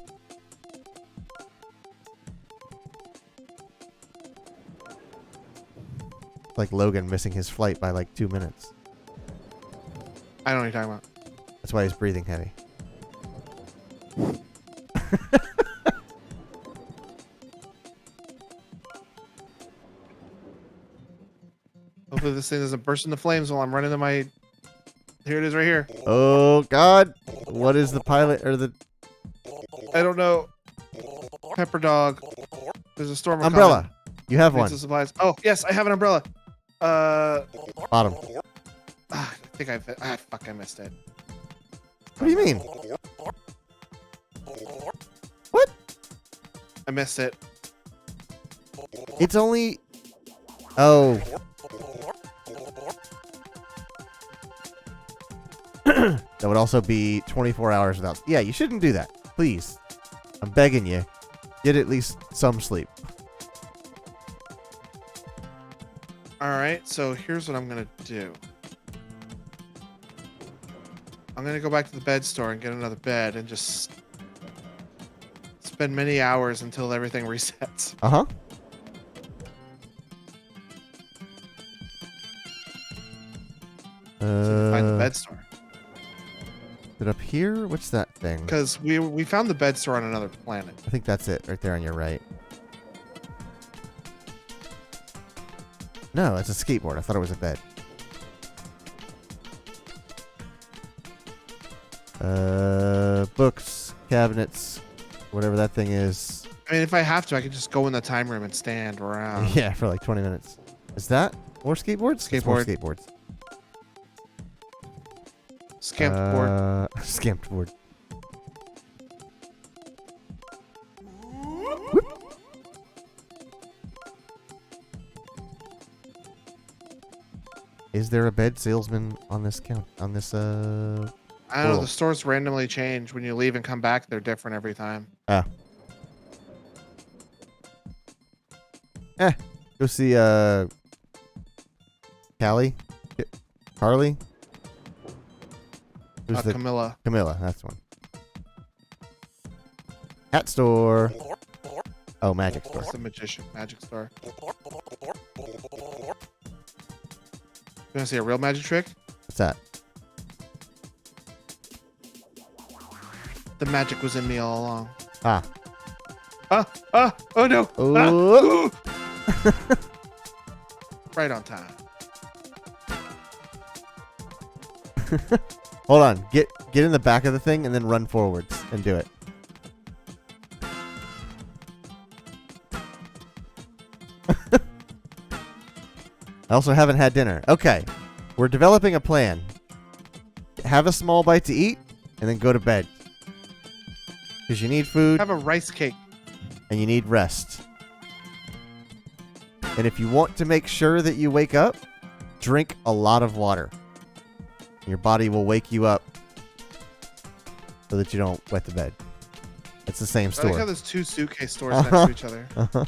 Like Logan missing his flight by like 2 minutes. I don't know what you're talking about. That's why he's breathing heavy. Hopefully this thing doesn't burst into flames while I'm running to my... Here it is right here. Oh God! What is the pilot or the I don't know. Pepper dog. There's a storm umbrella? You have coming. one. Needs some supplies. Oh, yes, I have an umbrella. Bottom. I think I missed it. What do you mean? What? I missed it. It's only. Oh. That would also be 24 hours without. Yeah, you shouldn't do that. Please. I'm begging you. Get at least some sleep. All right, so here's what I'm going to do. I'm going to go back to the bed store and get another bed and just spend many hours until everything resets. Uh huh. Find the bed store. Is it up here? What's that thing? Because we found the bed store on another planet. I think that's it, right there on your right. No, it's a skateboard. I thought it was a bed. Books, cabinets, whatever that thing is. I mean, if I have to, I could just go in the time room and stand around. Yeah, for like 20 minutes. Is that more skateboards? It's more Skateboard. skateboards. Scamped board. Scamped board. Is there a bed salesman on this count? On this I don't know. cool. The stores randomly change when you leave and come back. They're different every time. Go see Callie? Carly? Who's the Camilla. Camilla, that's one. Hat store. Oh, magic store. That's the magician. Magic store. You want to see a real magic trick? What's that? The magic was in me all along. Ah. Oh no. Oh. Ah, ooh. Right on time. Hold on. Get in the back of the thing and then run forwards and do it. I also haven't had dinner. Okay. We're developing a plan. Have a small bite to eat and then go to bed. Because you need food Have a rice cake. and you need rest. And if you want to make sure that you wake up, drink a lot of water. Your body will wake you up so that you don't wet the bed. It's the same I like how store. there's two suitcase stores next to each other. Uh-huh.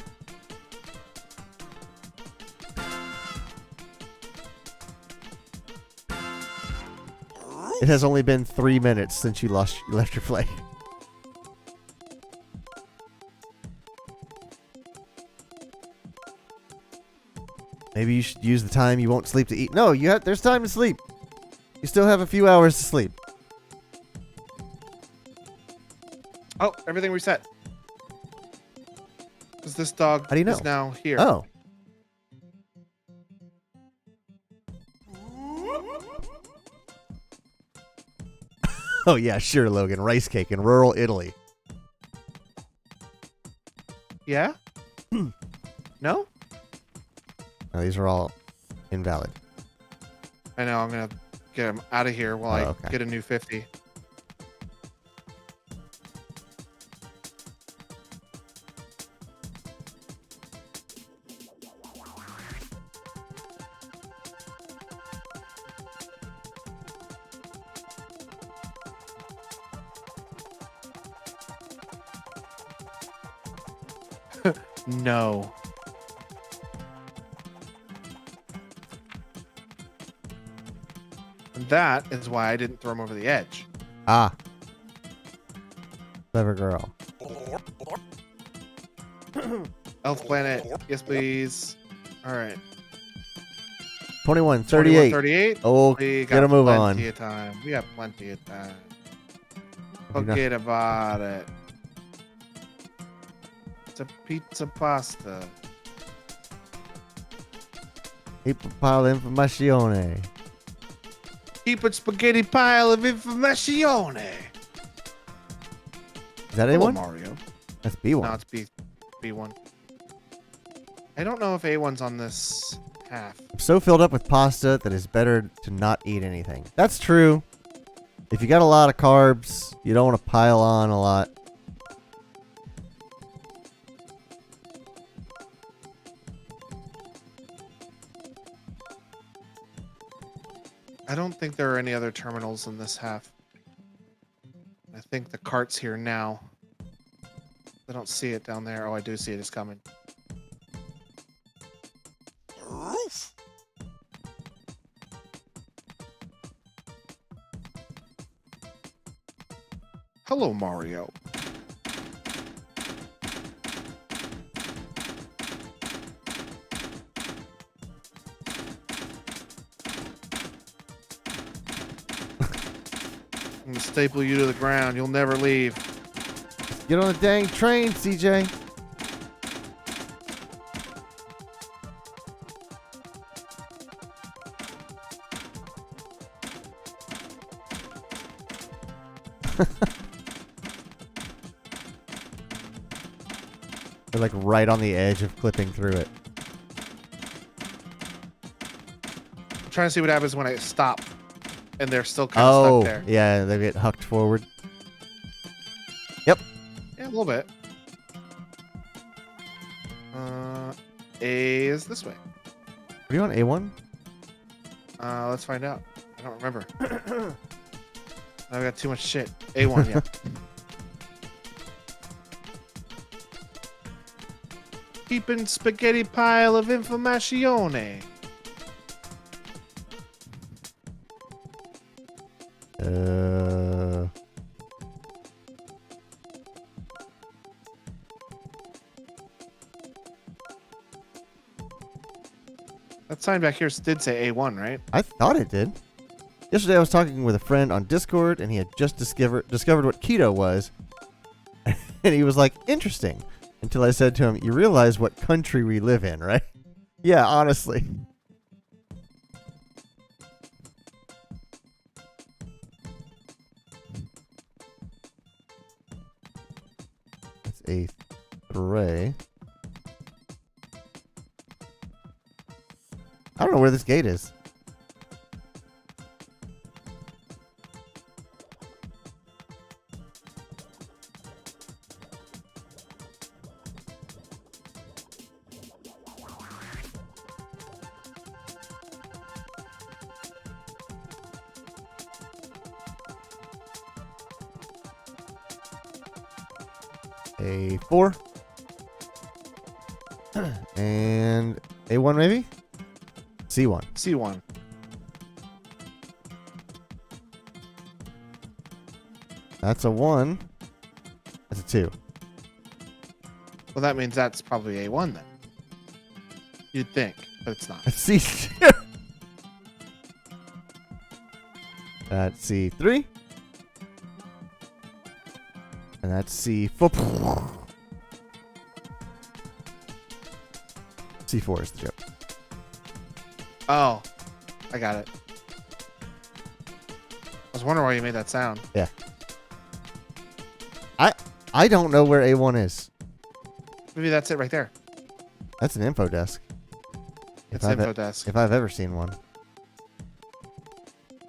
It has only been 3 minutes since you left your plate. Maybe you should use the time you won't sleep to eat. No, there's time to sleep. You still have a few hours to sleep. Oh, everything reset. Because this dog How do you know? is now here. Oh. Oh yeah, sure, Logan. Rice cake in rural Italy. Yeah? No? No, these are all invalid. I know. I'm going to get him out of here while I okay. get a new 50. No. And that is why I didn't throw him over the edge. Ah. Clever girl. Elf Planet. Yes, please. All right. 21, 21, 38. 38. Oh, We get a move on. plenty of time. We got plenty of time. If you're not- Forget about it. It's a pizza pasta. Keep a pile of informazione. Keep a spaghetti pile of informazione. Is that Hello, A1? Mario. That's B1. No, it's B1. I don't know if A1's on this half. I'm so filled up with pasta that it's better to not eat anything. That's true. If you got a lot of carbs, you don't want to pile on a lot. I don't think there are any other terminals in this half. I think the cart's here now. I don't see it down there. Oh, I do see it. It's coming. Hello, Mario. I'm gonna staple you to the ground. You'll never leave. Get on the dang train, CJ. They're like right on the edge of clipping through it. I'm trying to see what happens when I stop, and they're still kind of stuck there. Yeah, they get hucked forward. Yeah, a little bit. A is this way. Are you on A1? Let's find out. I don't remember. I've got too much shit. A1, yeah. Keeping spaghetti pile of informazione. That sign back here did say A1, right? I thought it did. Yesterday I was talking with a friend on Discord, and he had just discovered what keto was. And he was like, interesting. Until I said to him, you realize what country we live in, right? Yeah, honestly. That's a 3. I don't know where this gate is. A4. And A1 maybe? C1. C1. That's a 1. That's a 2. Well, that means that's probably A1 then. You'd think, but it's not. That's C2. That's C3. And that's C4. C4 is the joke. Oh, I got it. I was wondering why you made that sound. Yeah. I don't know where A1 is. Maybe that's it right there. That's an info desk. It's I've info desk. If I've ever seen one.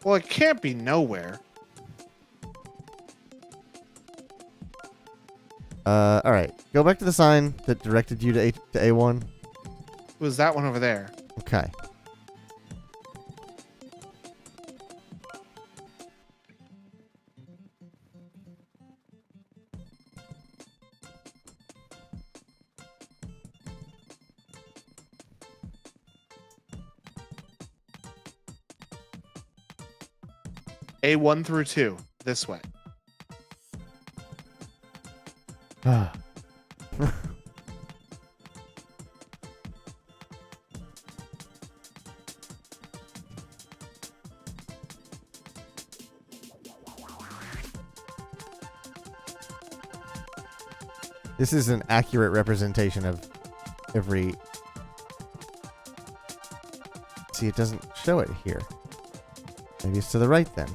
Well, it can't be nowhere. All right. Go back to the sign that directed you to A1. It was that one over there. Okay. A1 through 2, this way. This is an accurate representation of every... See, it doesn't show it here. Maybe it's to the right then.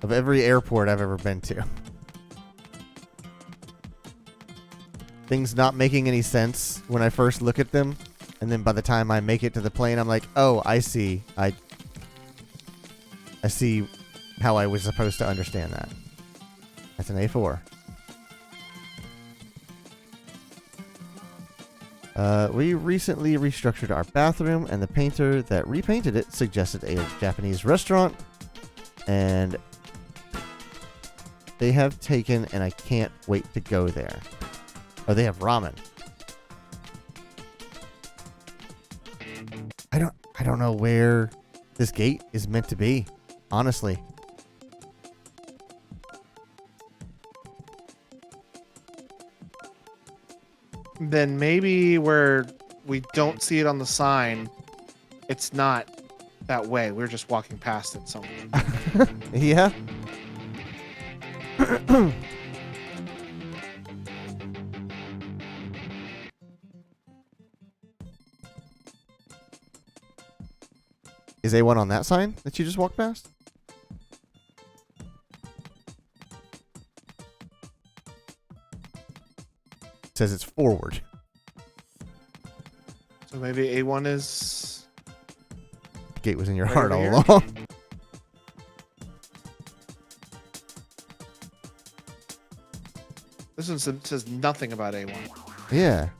Of every airport I've ever been to. Things not making any sense when I first look at them. And then by the time I make it to the plane, I'm like, oh, I see. I see how I was supposed to understand that. That's an A4. We recently restructured our bathroom, and the painter that repainted it suggested a Japanese restaurant. And they have taken, and I can't wait to go there. Oh, they have ramen. I don't know where this gate is meant to be, honestly. Then maybe where we don't see it on the sign, it's not that way. We're just walking past it somewhere. Yeah. Is A1 on that sign that you just walked past? It says it's forward. So maybe A1 is... The gate was in your Right heart over all here? along. This one says nothing about A1. Yeah.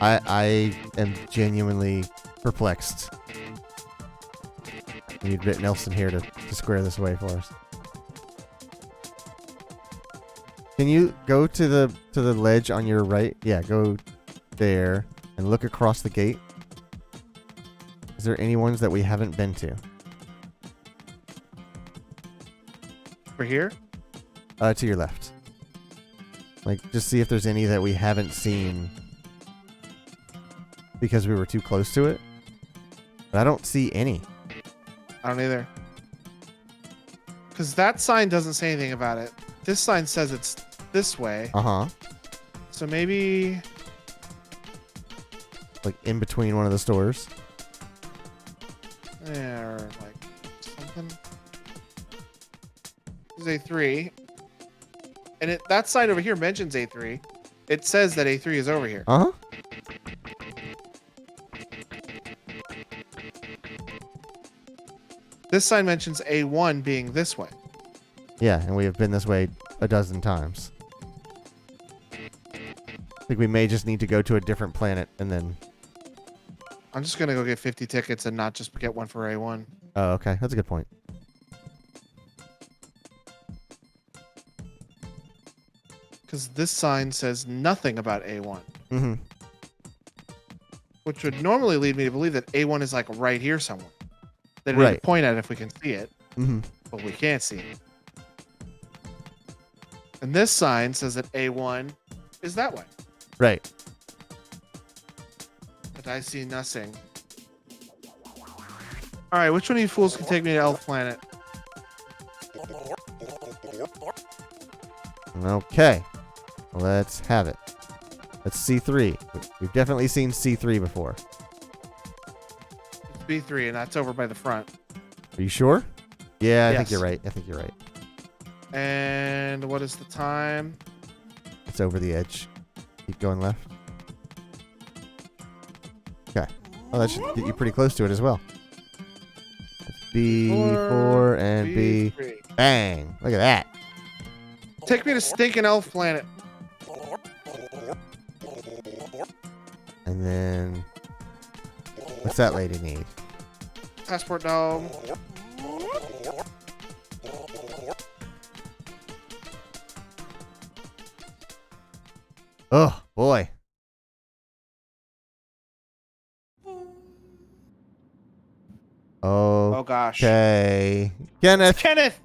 I am genuinely perplexed. We need Britt Nelson here to square this away for us. Can you go to the ledge on your right? Yeah, go there and look across the gate. Is there any ones that we haven't been to? Over here? To your left. Like, just see if there's any that we haven't seen because we were too close to it. But I don't see any. I don't either. Because that sign doesn't say anything about it. This sign says it's this way. Uh-huh. So maybe... Like, in between one of the stores. Yeah, or like something. This is A3. And that sign over here mentions A3. It says that A3 is over here. Uh-huh. This sign mentions A1 being this way. Yeah, and we have been this way a dozen times. I think we may just need to go to a different planet and then... I'm just going to go get 50 tickets and not just get one for A1. Oh, okay. That's a good point. Because this sign says nothing about A1, Mm-hmm. which would normally lead me to believe that A1 is like right here somewhere. They don't Right. even point at it if we can see it, Mm-hmm. but we can't see it. And this sign says that A1 is that way. Right. But I see nothing. All right, which one of you fools can take me to Elf Planet? Okay. Let's have it. That's C3. We've definitely seen C3 before. It's B3, and that's over by the front. Are you sure? Yeah, I think Yes. you're right. I think you're right. And what is the time? It's over the edge. Keep going left. Okay. Oh, that should get you pretty close to it as well. That's B4 and B. B3. Bang! Look at that. Take me to Stinking Elf Planet. And then, what's that lady need? Passport Dome. Oh boy. Oh gosh. Okay. Kenneth. Kenneth.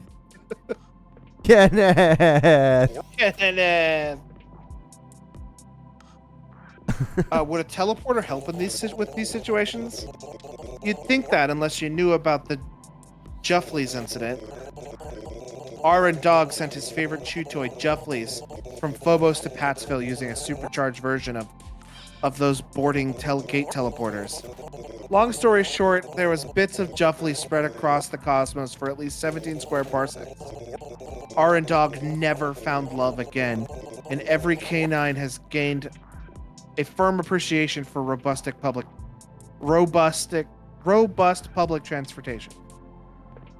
Kenneth. Kenneth. Would a teleporter help in with these situations? You'd think that unless you knew about the Juffleys incident. Aaron Dog sent his favorite chew toy, Juffleys, from Phobos to Pattsville using a supercharged version of those boarding gate teleporters. Long story short, there was bits of Juffleys spread across the cosmos for at least 17 square parsecs. Aaron Dog never found love again, and every canine has gained a firm appreciation for robust public transportation.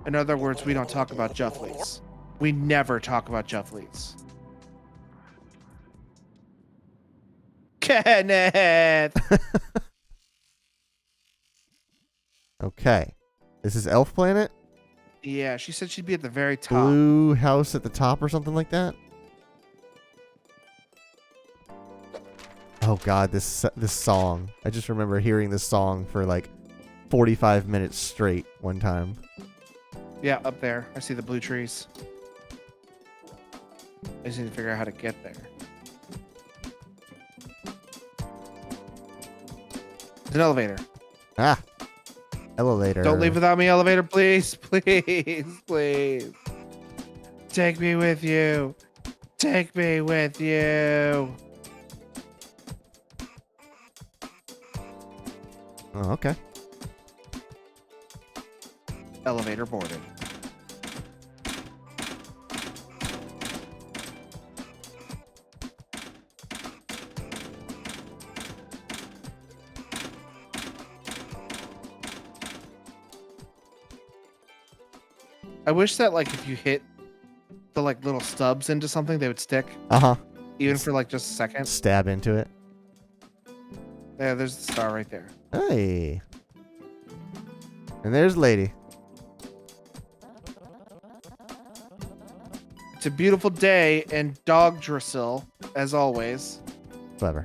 In other words, we don't talk about Juffleys. We never talk about Juffleys. Kenneth! Okay. This is Elf Planet? Yeah, she said she'd be at the very top. Blue house at the top or something like that? Oh god, this song. I just remember hearing this song for like 45 minutes straight one time. Yeah, up there. I see the blue trees. I just need to figure out how to get there. There's an elevator. Ah. Elevator. Don't leave without me, elevator, please. Please, please. Take me with you. Take me with you. Oh, okay. Elevator boarded. I wish that like if you hit the like little stubs into something, they would stick, Uh-huh. even for like just a second. Stab into it. Yeah, there's the star right there. Hey. And there's Lady. It's a beautiful day in Dogdrasil, as always. Clever.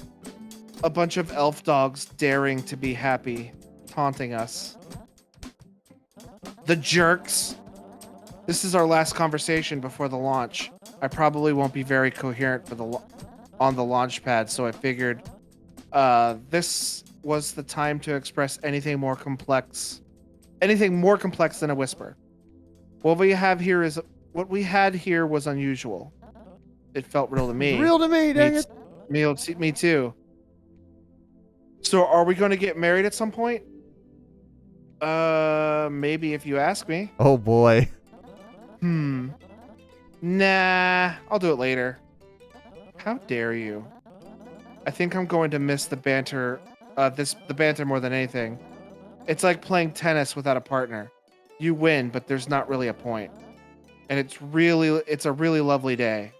A bunch of elf dogs daring to be happy, taunting us. The jerks. This is our last conversation before the launch. I probably won't be very coherent for on the launch pad, so I figured this was the time to express anything more complex than a whisper. What we had here was unusual. It felt real to me. Real to me, dang it. Me too. So are we going to get married at some point? Maybe if you ask me. Oh boy. Nah, I'll do it later. How dare you? I think I'm going to miss the banter, the banter more than anything. It's like playing tennis without a partner. You win, but there's not really a point. And it's a really lovely day.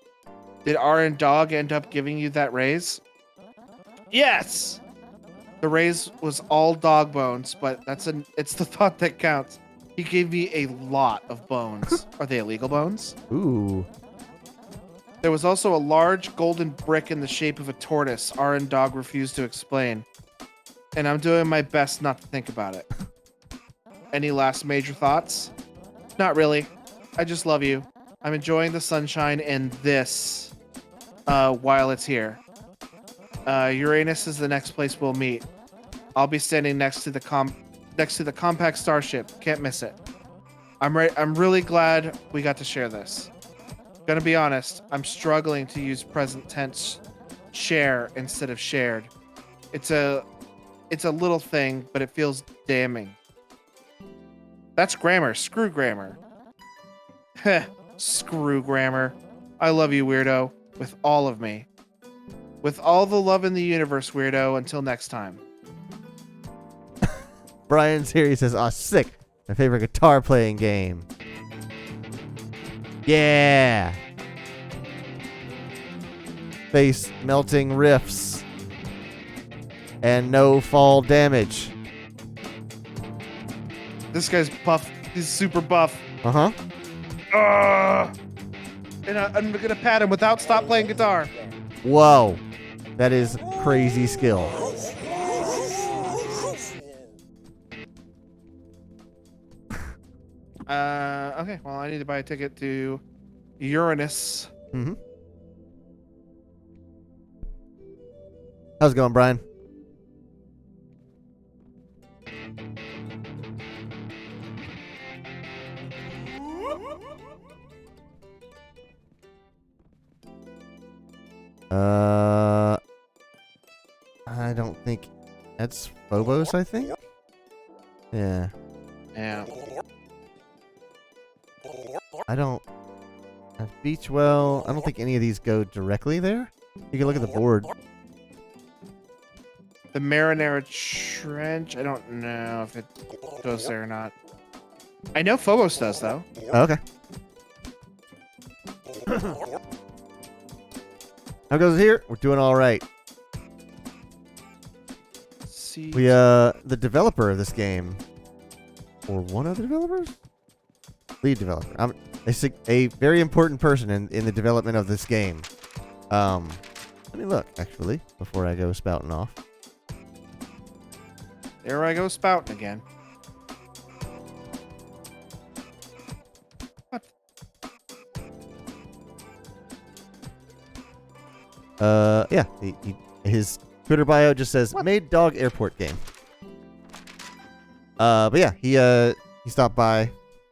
Did Aaron Dog end up giving you that raise? Yes! The raise was all dog bones, but it's the thought that counts. He gave me a lot of bones. Are they illegal bones? Ooh. There was also a large golden brick in the shape of a tortoise. Aaron Dog refused to explain. And I'm doing my best not to think about it. Any last major thoughts? Not really. I just love you. I'm enjoying the sunshine and this while it's here. Uranus is the next place we'll meet. I'll be standing next to the compact starship. Can't miss it. I'm really glad we got to share this. Gonna be honest, I'm struggling to use present tense share instead of shared. It's a little thing, but it feels damning. That's grammar. Screw grammar. Heh. Screw grammar. I love you, weirdo. With all of me. With all the love in the universe, weirdo. Until next time. Brian's here. He says, "Aw, sick. My favorite guitar playing game." Yeah. Face melting riffs. And no fall damage. This guy's buff. He's super buff. Uh-huh. And I'm gonna pat him without stop playing guitar. Whoa. That is crazy skill. Okay, well, I need to buy a ticket to Uranus. Mm-hmm. How's it going, Brian? I don't think that's Phobos, I think. Yeah. Yeah. I don't have Beachwell. I don't think any of these go directly there. You can look at the board. The Marinara Trench. I don't know if it goes there or not. I know Phobos does, though. Oh, okay. How goes it here? We're doing all right. See. We the developer of this game, or one of the developers, lead developer. A very important person in the development of this game. Let me look actually before I go spouting off. There I go spouting again. What? Yeah. His Twitter bio just says "Made Dog Airport Game." But yeah, he stopped by,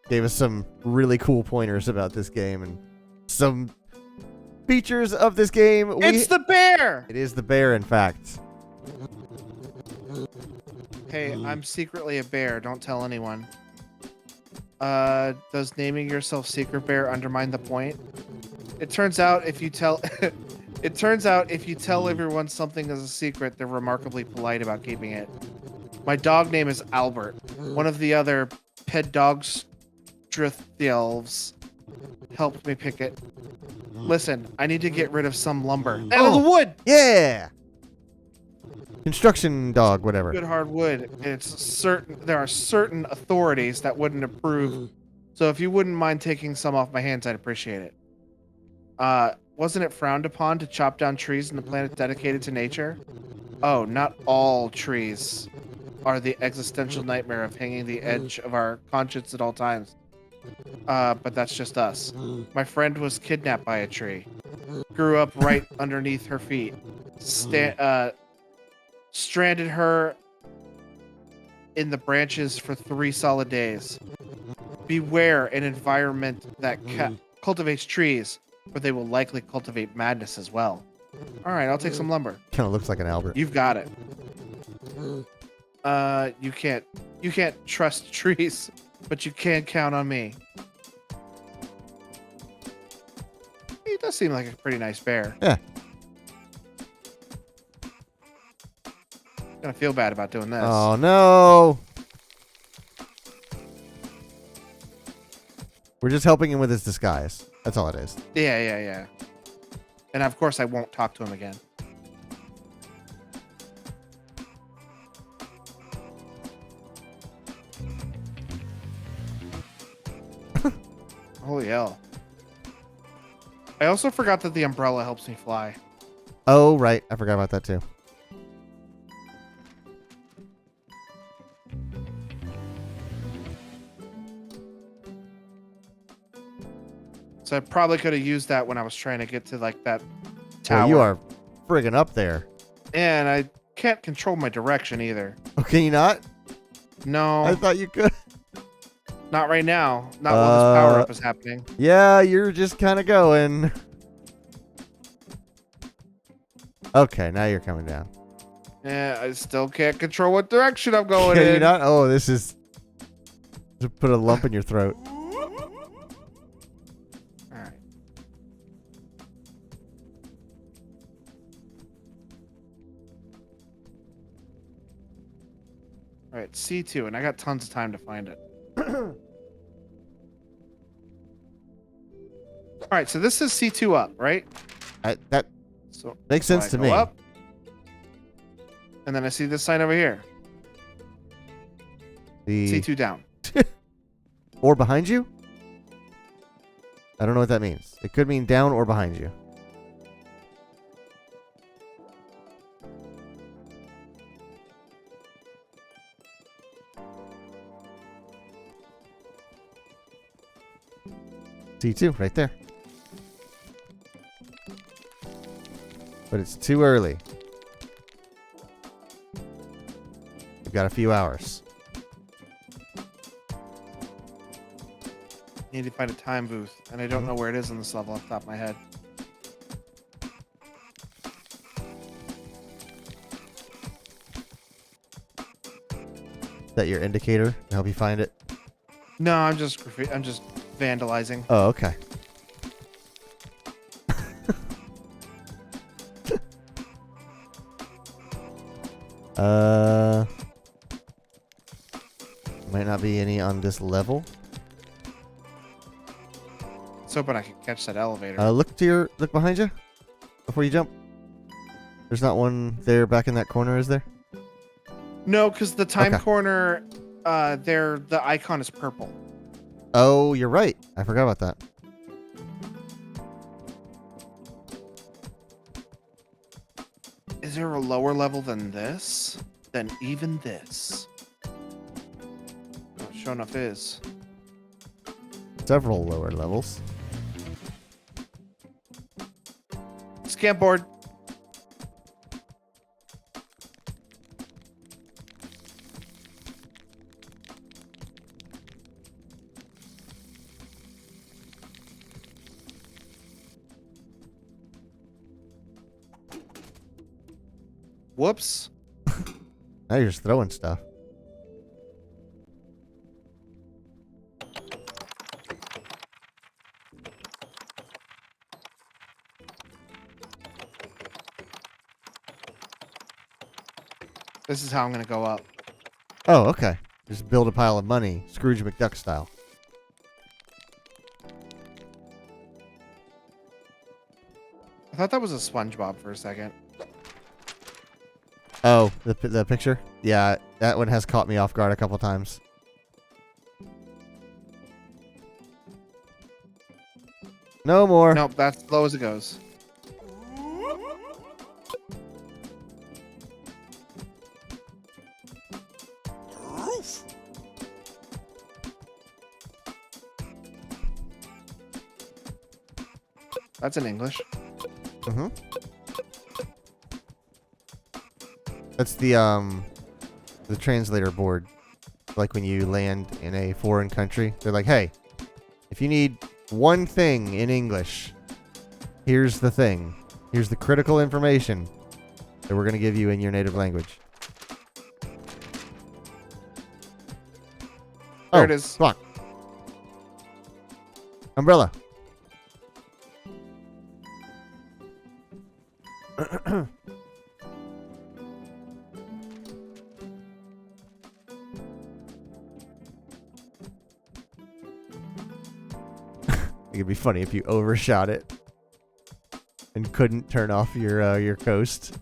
gave us some really cool pointers about this game and some features of this game. It's the bear! It is the bear, in fact. Hey, I'm secretly a bear. Don't tell anyone. Does naming yourself Secret Bear undermine the point? It turns out if you tell... It turns out if you tell everyone something is a secret, they're remarkably polite about keeping it. My dog name is Albert. One of the other pet dogs elves helped me pick it. Listen, I need to get rid of some lumber. Out of the wood! Yeah! Construction dog, whatever. Good hard wood. It's certain there are certain authorities that wouldn't approve. So if you wouldn't mind taking some off my hands, I'd appreciate it. Wasn't it frowned upon to chop down trees in the planet dedicated to nature? Oh, not all trees are the existential nightmare of hanging the edge of our conscience at all times. But that's just us. My friend was kidnapped by a tree. Grew up right underneath her feet. Stranded her in the branches for 3 solid days. Beware an environment that cultivates trees, or they will likely cultivate madness as well. All right, I'll take some lumber. Kind of looks like an Albert. You've got it. You can't trust trees, but you can count on me. He does seem like a pretty nice bear. Yeah. Gonna feel bad about doing this. Oh no! We're just helping him with his disguise. That's all it is. Yeah. And of course, I won't talk to him again. Holy hell. I also forgot that the umbrella helps me fly. Oh, right. I forgot about that too. So I probably could have used that when I was trying to get to like that tower. Well, you are friggin' up there. And I can't control my direction either. Oh, can you not? No, I thought you could. not right now. Not while this power up is happening. Yeah, you're just kind of going. Okay, now you're coming down. Yeah, I still can't control what direction I'm going Can in. you not? Oh, this is to put a lump in your throat. All right. All right, C2, and I got tons of time to find it. All right, so this is C2 up, right? That So makes so sense I to go me. Up, and then I see this sign over here. The C2 down. or behind you? I don't know what that means. It could mean down or behind you. C2, right there. But it's too early. We've got a few hours. Need to find a time booth, and I don't know where it is in this level off the top of my head. Is that your indicator to help you find it? No, I'm just vandalizing. Oh, okay. Might not be any on this level. Let's hoping I can catch that elevator. Look behind you before you jump. There's not one there back in that corner, is there? No, because the time Okay. corner, the icon is purple. Oh, you're right. I forgot about that. Is there a lower level than this? Than even this? Oh, sure enough is. Several lower levels. Scan board. Whoops. Now you're just throwing stuff. This is how I'm going to go up. Oh, okay. Just build a pile of money, Scrooge McDuck style. I thought that was a SpongeBob for a second. Oh, the picture? Yeah, that one has caught me off guard a couple times. No more. Nope, that's as low as it goes. That's in English. Mm-hmm. That's the translator board. Like when you land in a foreign country, they're like, "Hey, if you need one thing in English, here's the thing. Here's the critical information that we're gonna give you in your native language." There Oh, it is. fuck. Umbrella. It could be funny if you overshot it and couldn't turn off your coast.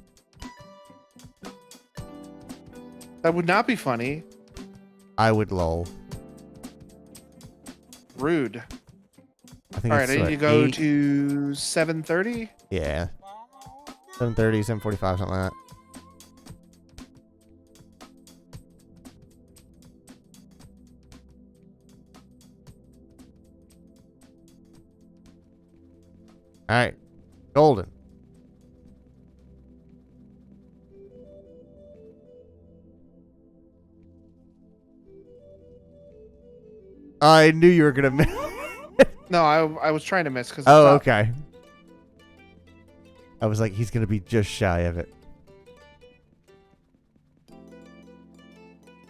That would not be funny. I would lol. Rude. I think All right, it's I need to go 8? to 7:30. Yeah. 7:30, 7:45, something like that. All right. Golden. I knew you were going to miss. No, I was trying to miss because. Oh, okay. I was like, he's going to be just shy of it.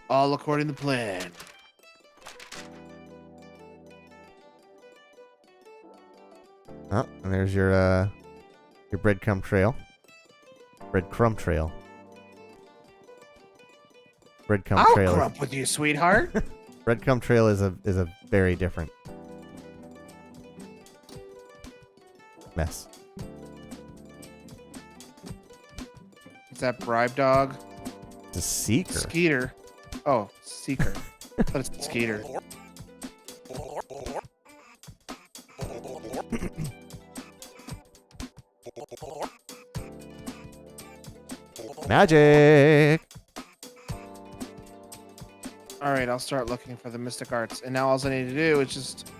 All according to plan. Oh, and there's your breadcrumb trail. Breadcrumb trail. Breadcrumb I'll trail. crump with you, sweetheart. Breadcrumb trail is a very different mess. Is that bribe dog? It's a seeker. Skeeter. Oh, seeker. I thought it's Skeeter. Magic. All right, I'll start looking for the mystic arts, and now all I need to do is just.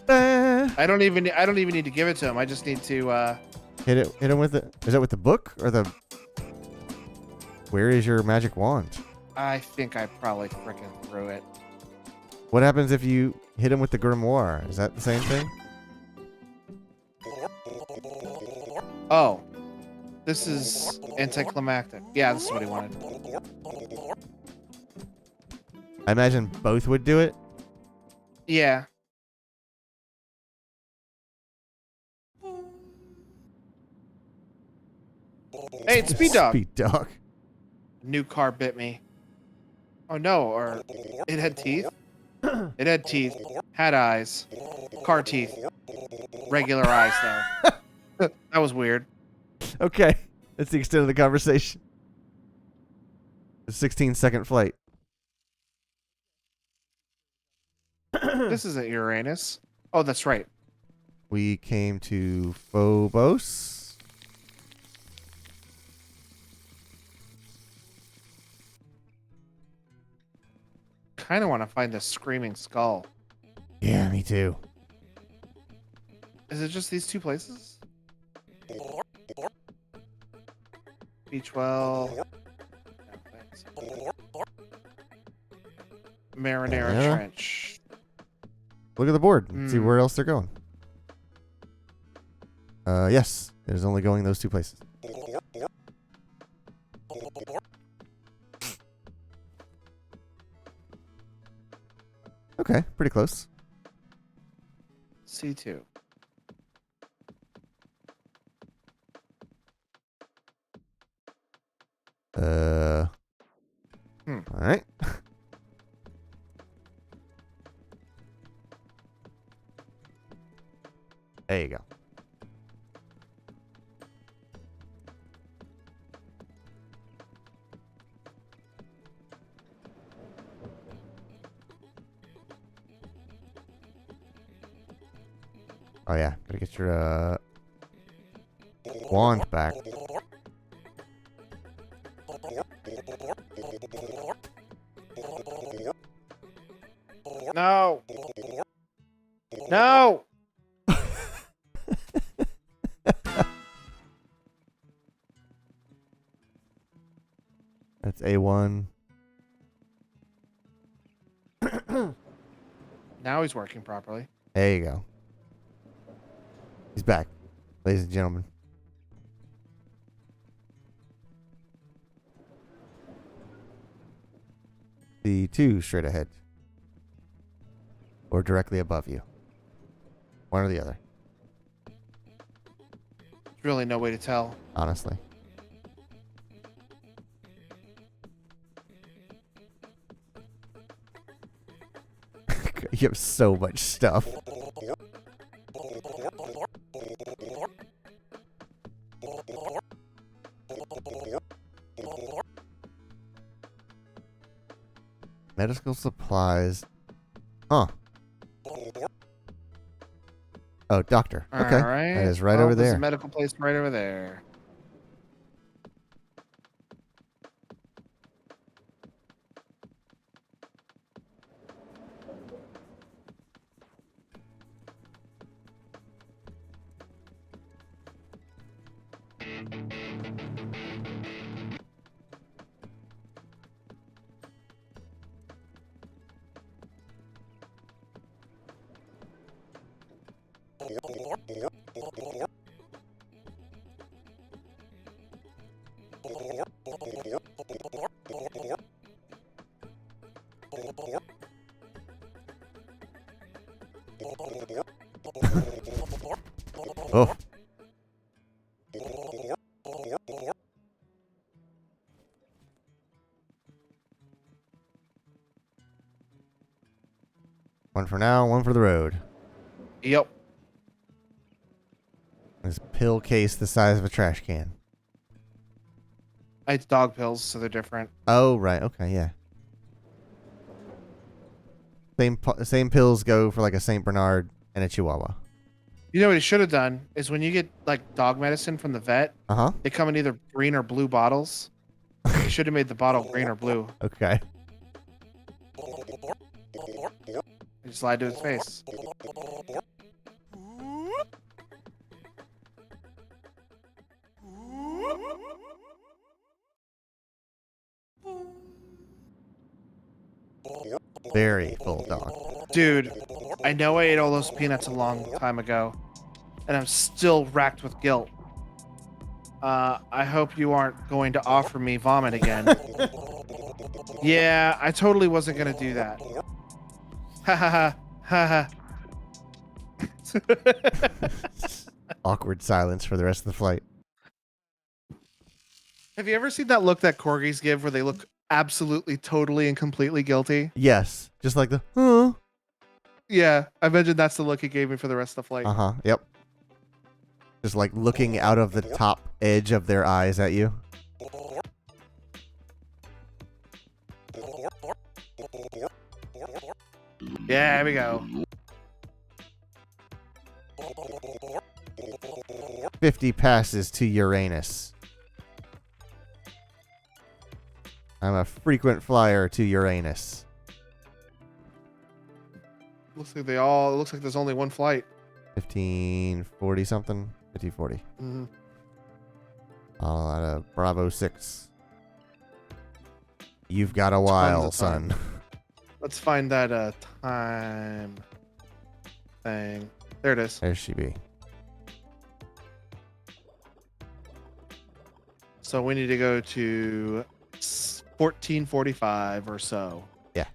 Ah. I don't even need to give it to him. I just need to. Hit him with it. Is that with the book or the? Where is your magic wand? I think I probably freaking threw it. What happens if you hit him with the grimoire? Is that the same thing? Oh, this is anticlimactic. Yeah, this is what he wanted. I imagine both would do it. Yeah. Hey, it's Speed Dog. Speed dog. New car bit me. Oh no, or it had teeth. It had teeth, had eyes, car teeth, regular eyes though. That was weird. Okay, that's the extent of the conversation. A 16-second flight. This isn't Uranus. Oh, that's right. We came to Phobos. Kind of want to find the screaming skull. Yeah, me too. Is it just these two places? Beachwell. Marinara Yeah. Trench. Look at the board and see Hmm. where else they're going. Yes, it is only going those two places. Okay, pretty close. C2. All right. There you go. Oh yeah, gotta get your wand back. No. No. That's A1. Now he's working properly. There you go. He's back, ladies and gentlemen. The two straight ahead. Or directly above you. One or the other, There's really no way to tell. honestly. You have so much stuff. Medical supplies. Huh. Oh, doctor. All Okay. right. That is right Oh, over there's there. a medical place right over there. Oh. One for now, one for the road. Yep. This pill case the size of a trash can. It's dog pills, so they're different. Oh, right. Okay, yeah. Same pills go for like a Saint Bernard and a Chihuahua. You know what he should have done is when you get like dog medicine from the vet, Uh-huh. they come in either green or blue bottles. He should have made the bottle green or blue. Okay. He just lied to his face. Very full dog. Dude, I know I ate all those peanuts a long time ago, and I'm still racked with guilt. I hope you aren't going to offer me vomit again. Yeah, I totally wasn't gonna do that. Ha ha ha ha ha. Awkward silence for the rest of the flight. Have you ever seen that look that corgis give where they look absolutely, totally, and completely guilty? Yes. Just like the, huh? Yeah, I imagine that's the look he gave me for the rest of the flight. Uh-huh. Yep. Just like looking out of the top edge of their eyes at you. Yeah, here we go. 50 passes to Uranus. I'm a frequent flyer to Uranus. Looks like it looks like there's only one flight. 1540 something. 1540. Mm-hmm. All out of Bravo 6. You've got a Tons while, of son. time. Let's find that time thing. There it is. There she be. So we need to go to 1445 or so. Yeah.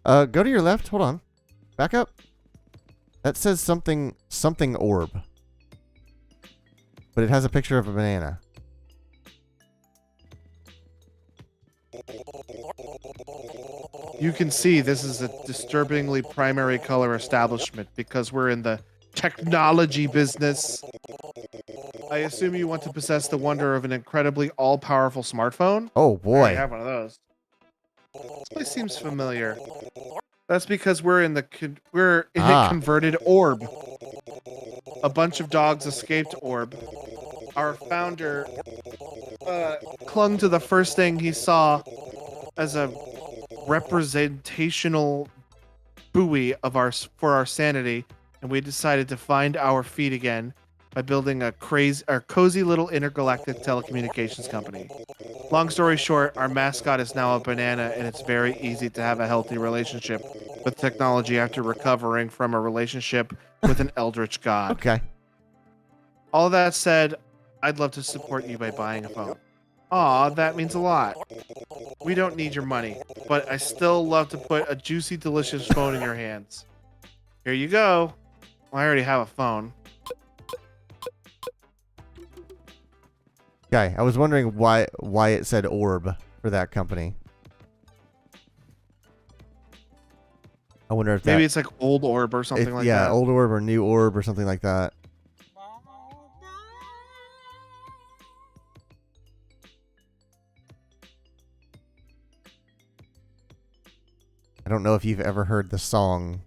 Go to your left. Hold on. Back up. That says something orb. But it has a picture of a banana. You can see this is a disturbingly primary color establishment because we're in the technology business. I assume you want to possess the wonder of an incredibly all-powerful smartphone? Oh I boy. have one of those. This place seems familiar. That's because we're in a converted orb. A bunch of dogs escaped orb. Our founder clung to the first thing he saw as a representational buoy of for our sanity, and we decided to find our feet again by building a cozy little intergalactic telecommunications company. Long story short, our mascot is now a banana, and it's very easy to have a healthy relationship with technology after recovering from a relationship with an eldritch god. Okay. All that said, I'd love to support you by buying a phone. Aw, that means a lot. We don't need your money, but I still love to put a juicy, delicious phone in your hands. Here you go. Well, I already have a phone. Okay, I was wondering why it said orb for that company. I wonder if Maybe that, it's like old orb or something like that. old orb or new orb or something like that. don't know if you've ever heard the song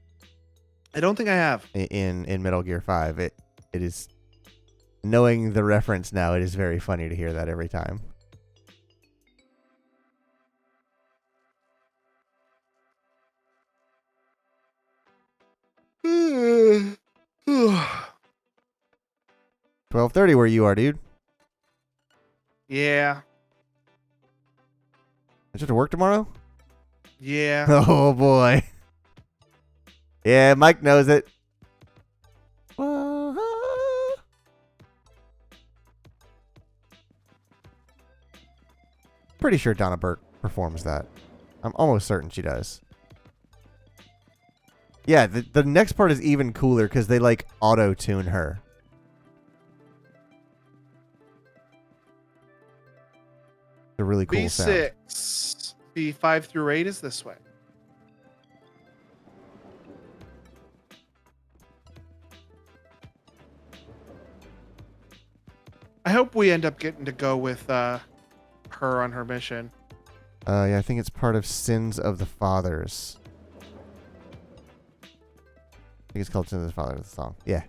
I don't think I have. in Metal Gear 5. It is, knowing the reference now, it is very funny to hear that every time. Yeah. 12:30 where you are, dude. Yeah. Is it to work tomorrow? Yeah. Oh boy. Yeah, Mike knows it. Pretty sure Donna Burke performs that. I'm almost certain she does. Yeah, the next part is even cooler because they like auto-tune her. It's a really cool sound. B6. B5 through 8 is this way. I hope we end up getting to go with her on her mission. Yeah, I think it's part of Sins of the Fathers. I think it's called Sins of the Fathers, the song. Yeah.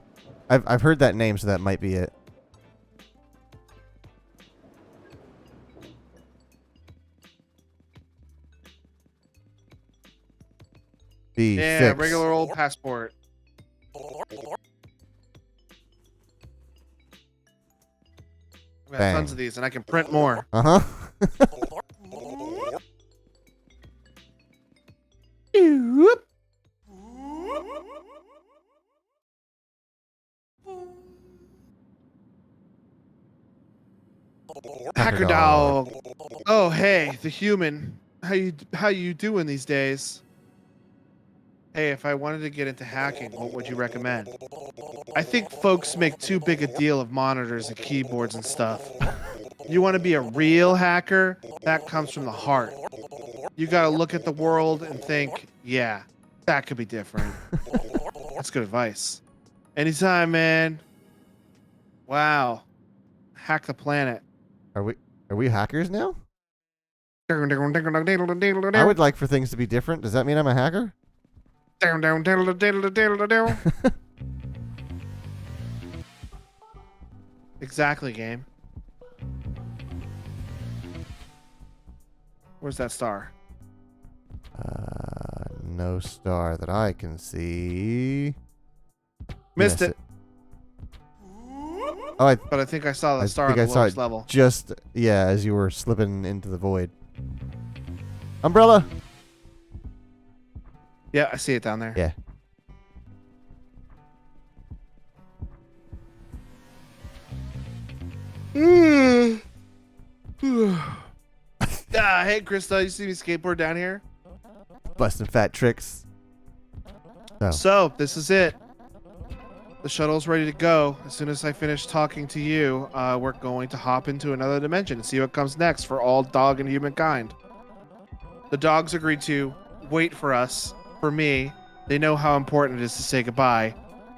I've heard that name, so that might be it. B6. Yeah, regular old passport. I got Bang. tons of these, and I can print more. Uh-huh. Hacker dog. Oh, hey, the human. How you doing these days? Hey, if I wanted to get into hacking, what would you recommend? I think folks make too big a deal of monitors and keyboards and stuff. You want to be a real hacker? That comes from the heart. You got to look at the world and think, yeah, that could be different. That's good advice. Anytime, man. Wow. Hack the planet. Are we hackers now? I would like for things to be different. Does that mean I'm a hacker? Exactly, game. Where's that star? No star that I can see. Missed it. Oh, But I think I saw the I star think on I the saw lowest it level. just, yeah, as you were slipping into the void. Umbrella. Yeah, I see it down there. Yeah. Hey, Krista, you see me skateboard down here? Busting fat tricks. Oh. So, this is it. The shuttle's ready to go. As soon as I finish talking to you, we're going to hop into another dimension and see what comes next for all dog and humankind. The dogs agreed to wait for us. For me, they know how important it is to say goodbye.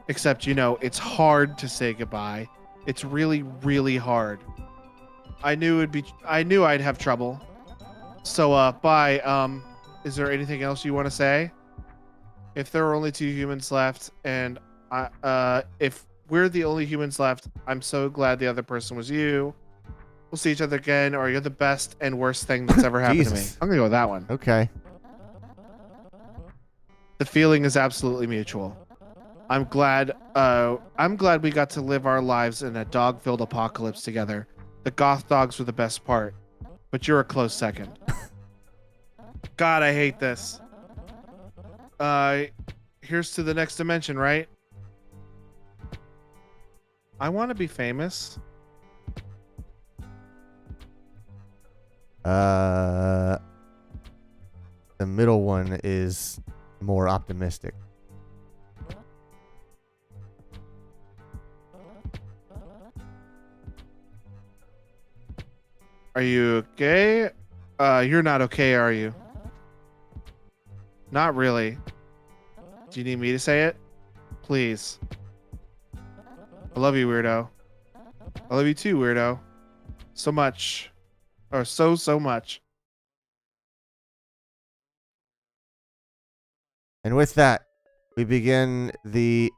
Except, you know, it's hard to say goodbye. It's really, really hard. I knew I'd have trouble. So, bye. Is there anything else you want to say? If there are only 2 humans left, and if we're the only humans left, I'm so glad the other person was you. We'll see each other again, or you're the best and worst thing that's ever happened to me. Jesus. I'm gonna go with that one. Okay. The feeling is absolutely mutual. I'm glad we got to live our lives in a dog-filled apocalypse together. The goth dogs were the best part, but you're a close second. God, I hate this. Here's to the next dimension, right? I want to be famous. The middle one is more optimistic. Are you okay? You're not okay, are you? Not really. Do you need me to say it? Please. I love you, weirdo. I love you too, weirdo. So much. Or so much. And with that, we begin the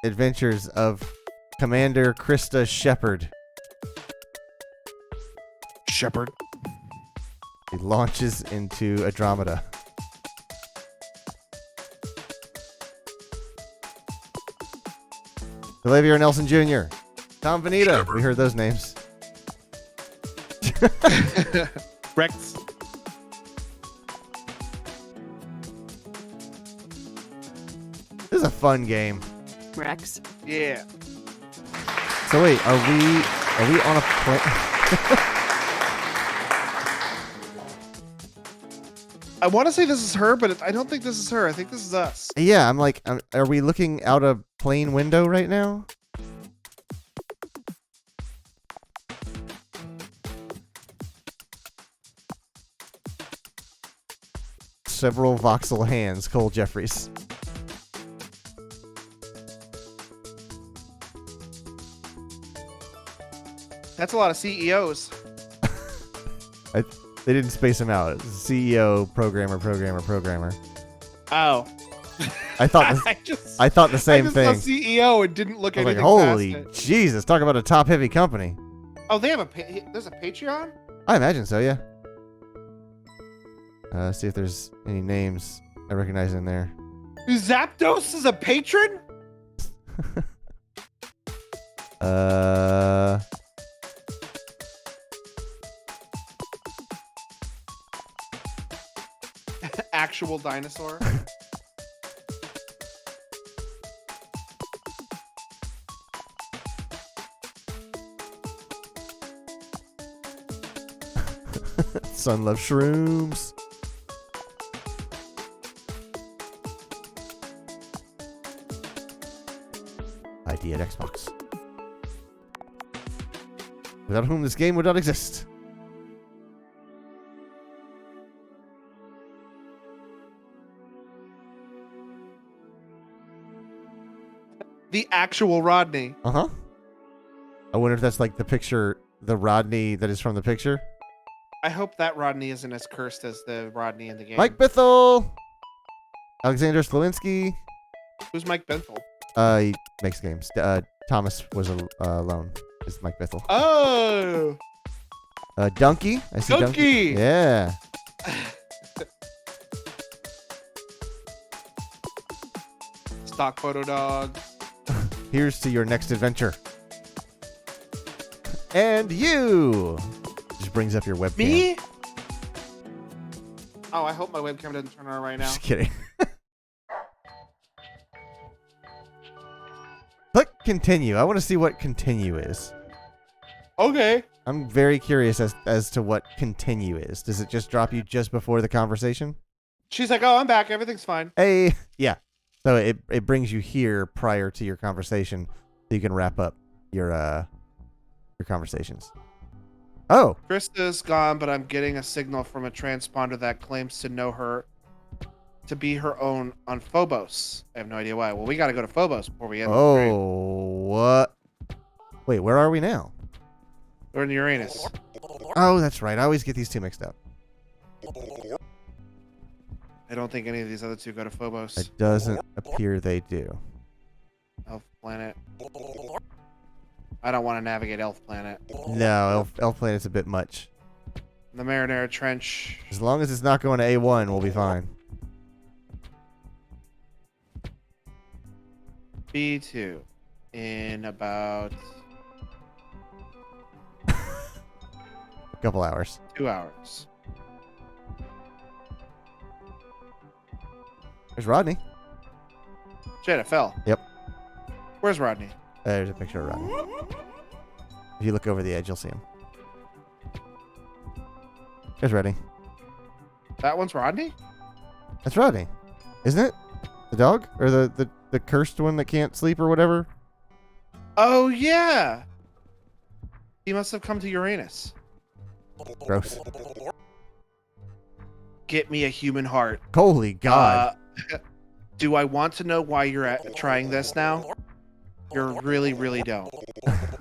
adventures of Commander Krista Shepard. Shepard. He launches into Andromeda. Xavier Nelson Jr., Tom Vanita. We heard those names. Rex. This is a fun game. Rex. Yeah. So wait, are we on a plane? I want to say this is her, but I don't think this is her. I think this is us. Yeah, I'm like, are we looking out a plane window right now? Several voxel hands, Cole Jeffries. That's a lot of CEOs. They didn't space him out. CEO, programmer. Oh. I thought I thought the same I thing. just saw CEO and didn't look I was like, anything holy past it. Jesus, talk about a top-heavy company. Oh, they have there's a Patreon? I imagine so, yeah. See if there's any names I recognize in there. Zapdos is a patron? Actual dinosaur? Son loves shrooms. ID at Xbox. Without whom this game would not exist. The actual Rodney. Uh-huh. I wonder if that's like the picture, the Rodney that is from the picture. I hope that Rodney isn't as cursed as the Rodney in the game. Mike Bithell! Alexander Slowinski. Who's Mike Benthel? He makes games. Thomas was alone. Is Mike Bithell. Oh! Donkey. I see Donkey. Donkey! Yeah. Stock photo dog. Here's to your next adventure. And you! Just brings up your webcam. Me? Oh, I hope my webcam doesn't turn on right now. Just kidding. Click continue. I want to see what continue is. Okay. I'm very curious as to what continue is. Does it just drop you just before the conversation? She's like, oh, I'm back. Everything's fine. Hey, yeah. So it brings you here prior to your conversation, so you can wrap up your conversations. Oh, Krista's gone, but I'm getting a signal from a transponder that claims to know her to be her own on Phobos. I have no idea why. Well, we got to go to Phobos before we end the trade. what? Wait, where are we now? We're in Uranus. Oh, that's right. I always get these two mixed up. I don't think any of these other two go to Phobos. It doesn't appear they do. Elf Planet. I don't want to navigate Elf Planet. No, Elf Planet's a bit much. The Marinara Trench. As long as it's not going to A1, we'll be fine. B2. In about A couple hours. 2 hours. There's Rodney. Shit, it fell. Yep. Where's Rodney? There's a picture of Rodney. If you look over the edge, you'll see him. There's Rodney. That one's Rodney? That's Rodney. Isn't it? The dog? Or the cursed one that can't sleep or whatever? Oh, yeah. He must have come to Uranus. Gross. Get me a human heart. Holy God. Do I want to know why you're trying this now? You really, really don't.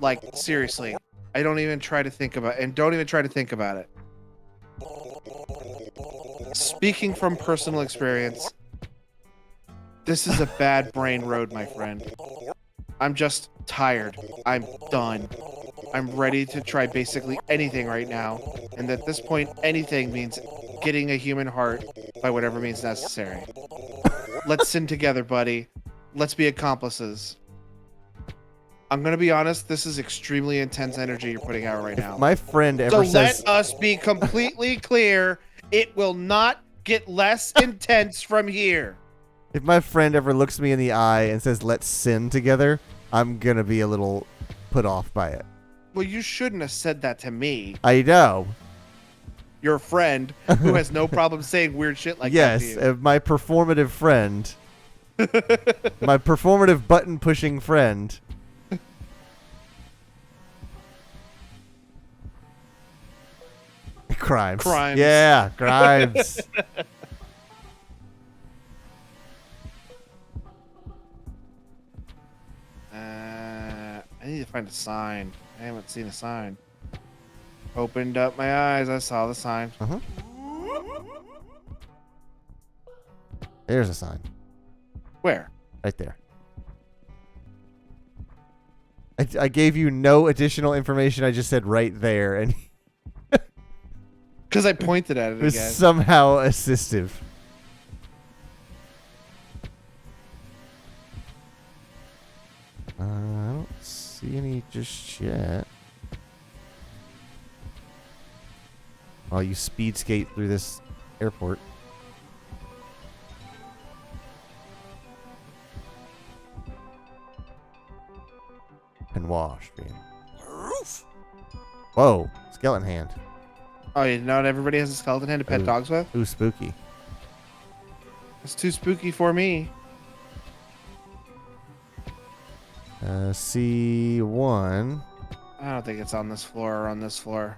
Like, seriously. I don't even try to think about it. And don't even try to think about it. Speaking from personal experience, this is a bad brain road, my friend. I'm just tired. I'm done. I'm ready to try basically anything right now. And at this point, anything means getting a human heart by whatever means necessary. Let's sin together, buddy. Let's be accomplices. I'm going to be honest, this is extremely intense energy you're putting out right now. If my friend So ever says, let us be completely clear. It will not get less intense from here. if my friend ever looks me in the eye and says, let's sin together, I'm going to be a little put off by it. Well, you shouldn't have said that to me, I know. your friend, who has no problem saying weird shit like Yes, that to you. my performative friend. My performative button pushing friend. Crimes. Crimes. Yeah, crimes. I need to find a sign. I haven't seen a sign. Opened up my eyes. I saw the sign. Uh-huh. There's a sign. Where? Right there. I gave you no additional information. I just said right there, and Because I pointed at it it was again. somehow assistive. I don't see any just yet. While you speed skate through this airport. And wash, man. Whoa, skeleton hand. Oh, you know, not everybody has a skeleton hand to pet Ooh. dogs with? Ooh, spooky. It's too spooky for me. C1. I don't think it's on this floor or on this floor.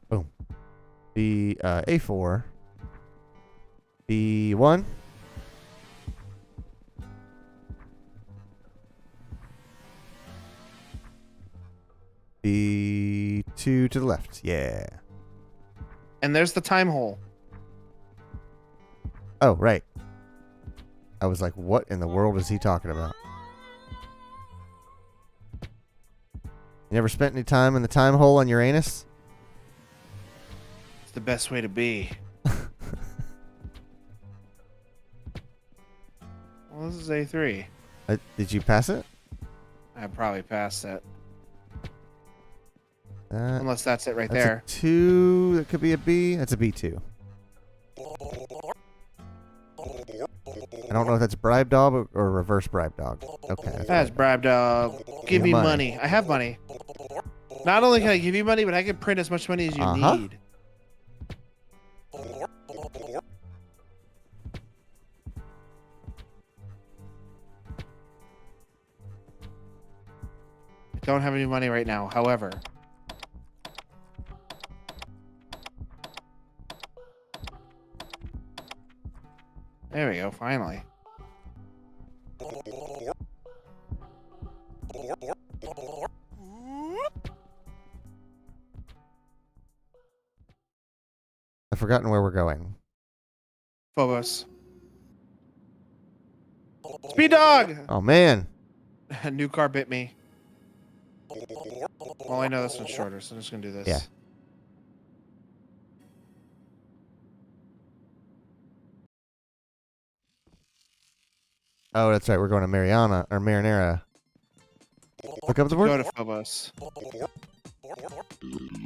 Boom. The A4. B1. B2 to the left. Yeah. And there's the time hole. Oh, right. I was like, what in the world is he talking about? You never spent any time in the time hole on Uranus? It's the best way to be. Well, this is A3. Did you pass it? I probably passed it. That, Unless that's it right that's there. a 2. That could be a B. That's a B2. I don't know if that's bribe dog or reverse bribe dog. Okay. That's right. bribe dog. Give me Money. money. I have money. Not only can I give you money, but I can print as much money as you Uh-huh. need. I don't have any money right now. However, there we go. Finally. I've forgotten where we're going. Phobos. Speed dog! Oh, man. A new car bit me. Well, I know this one's shorter, so I'm just gonna do this. Yeah. Oh, that's right. We're going to Mariana or Marinara. Look up the Go board. to Phobos.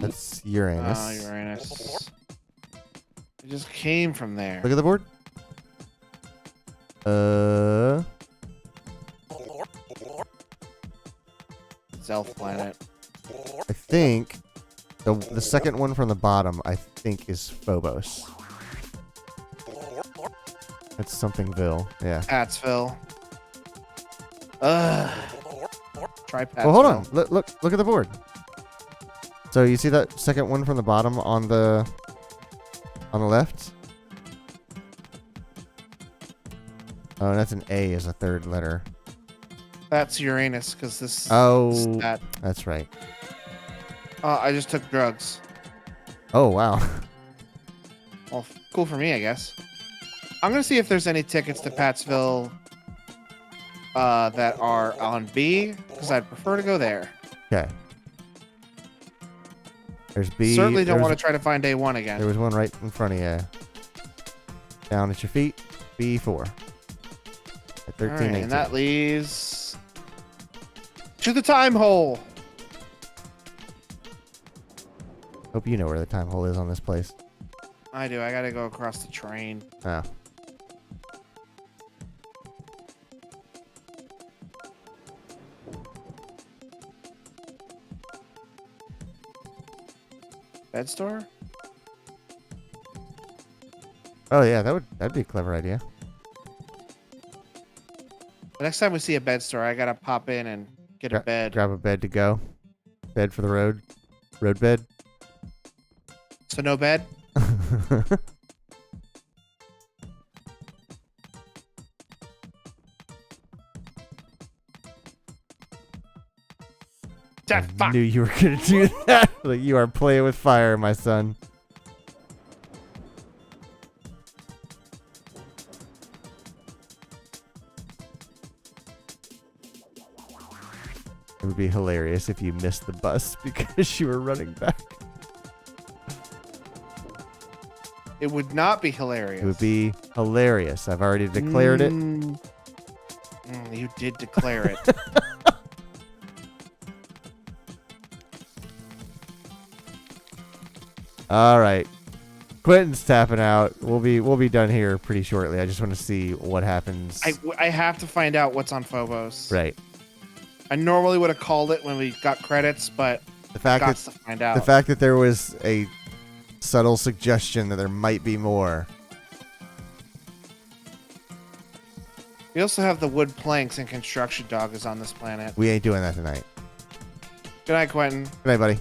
That's Uranus. Oh, Uranus. It just came from there. Look at the board. It's Elf Planet. I think the second one from the bottom, I think, is Phobos. It's somethingville. Yeah. Patsville. Ugh. Try Patsville. Well, hold on. Look at the board. So you see that second one from the bottom on the left? Oh, that's an A as a third letter. That's Uranus, because this. Oh, is that. that's right. I just took drugs. Oh, wow. Well, cool for me, I guess. I'm gonna see if there's any tickets to Pattsville that are on B, because I'd prefer to go there. Okay. There's B. Certainly there don't was- want to try to find A1 again. There was one right in front of you. Down at your feet. B4. At 13, All right, 18. and that leads to the time hole. Hope you know where the time hole is on this place. I do. I gotta go across the train. Oh. Bed store? Oh yeah, that'd be a clever idea. The next time we see a bed store, I gotta pop in and get a bed. Grab a bed to go. Bed for the road. Road bed. So no bed? I knew you were gonna do that. Like, you are playing with fire, my son. It would be hilarious if you missed the bus because you were running back. It would not be hilarious. It would be hilarious. I've already declared it. You did declare it. All right. Quentin's tapping out. We'll be done here pretty shortly. I just want to see what happens. I have to find out what's on Phobos. Right. I normally would have called it when we got credits, but The fact got that to find out. the fact that there was a subtle suggestion that there might be more. We also have the wood planks and construction dog is on this planet. We ain't doing that tonight. Good night, Quentin. Good night, buddy.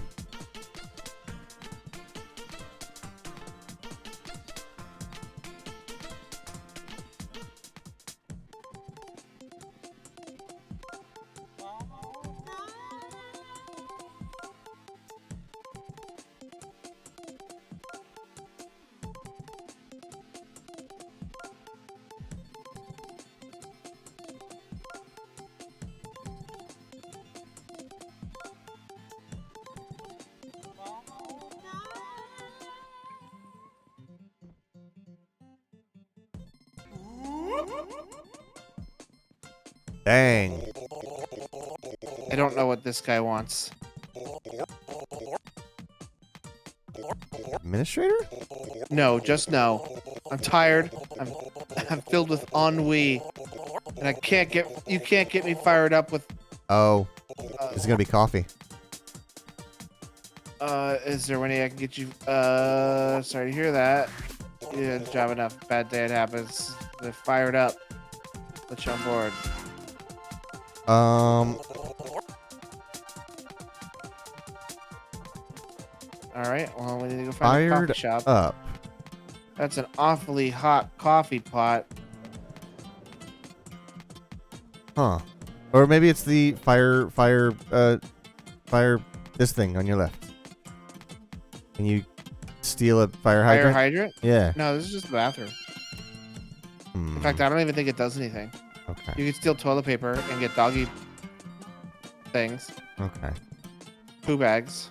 Dang. I don't know what this guy wants. Administrator? No, just no. I'm tired. I'm filled with ennui, and you can't get me fired up with. Oh, this is gonna be coffee. Is there any I can get you? Sorry to hear that. Yeah, job enough. Bad day it happens. They're fired up. Put you on board. All right. Well, we need to go find a Fired coffee shop. up. That's an awfully hot coffee pot. Huh. Or maybe it's the fire, this thing on your left. Can you steal a fire Fire hydrant? hydrant? Yeah. No, this is just the bathroom. Hmm. In fact, I don't even think it does anything. Okay. You can steal toilet paper and get doggy things, Okay. poo bags.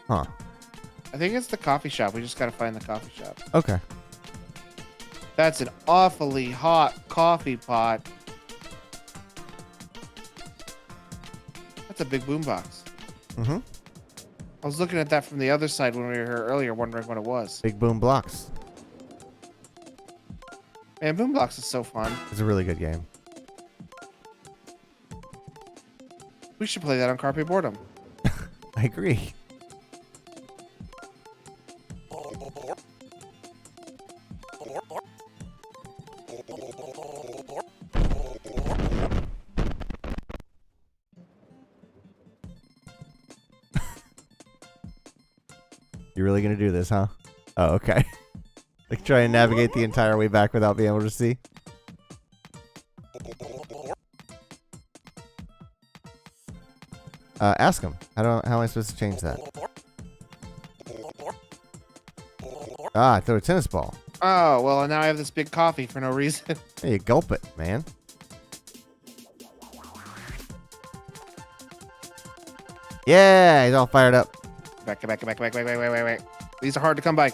Huh. I think it's the coffee shop. We just gotta find the coffee shop. Okay. That's an awfully hot coffee pot. That's a big boombox. Mm-hmm. I was looking at that from the other side when we were here earlier, wondering what it was. Big boom blocks. Man, boombox is so fun. It's a really good game. We should play that on Carpe Boredom. I agree. You're really gonna do this, huh? Oh, okay. Like try and navigate the entire way back without being able to see. Ask him. How am I supposed to change that? Ah, throw a tennis ball. Oh, well, and now I have this big coffee for no reason. Hey, you gulp it, man. Yeah, he's all fired up. Back. These are hard to come by.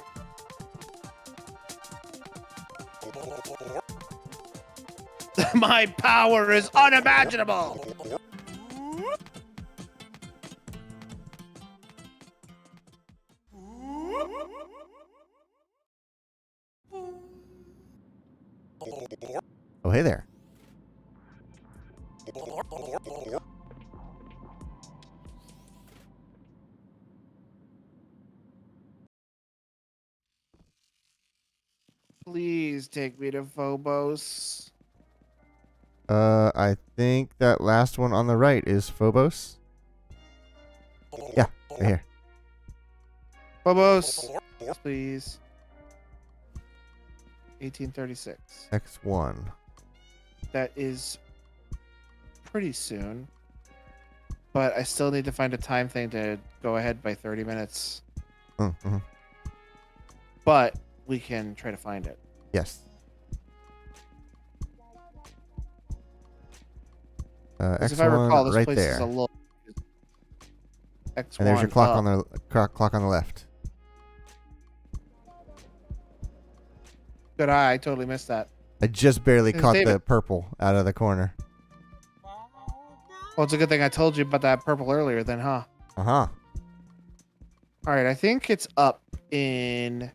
My power is unimaginable. Oh, hey there. Please take me to Phobos. I think that last one on the right is Phobos. Yeah, right here. Phobos, please. 1836. X1. That is pretty soon. But I still need to find a time thing to go ahead by 30 minutes. Mm-hmm. But we can try to find it. Yes. 'Cause X1 if I recall, this right place there. is a little. X1 And there's your clock up. on the clock on the left. Good eye. I totally missed that. I just barely It's caught the David. purple out of the corner. Well, it's a good thing I told you about that purple earlier, then, huh? Uh-huh. All right, I think it's up in.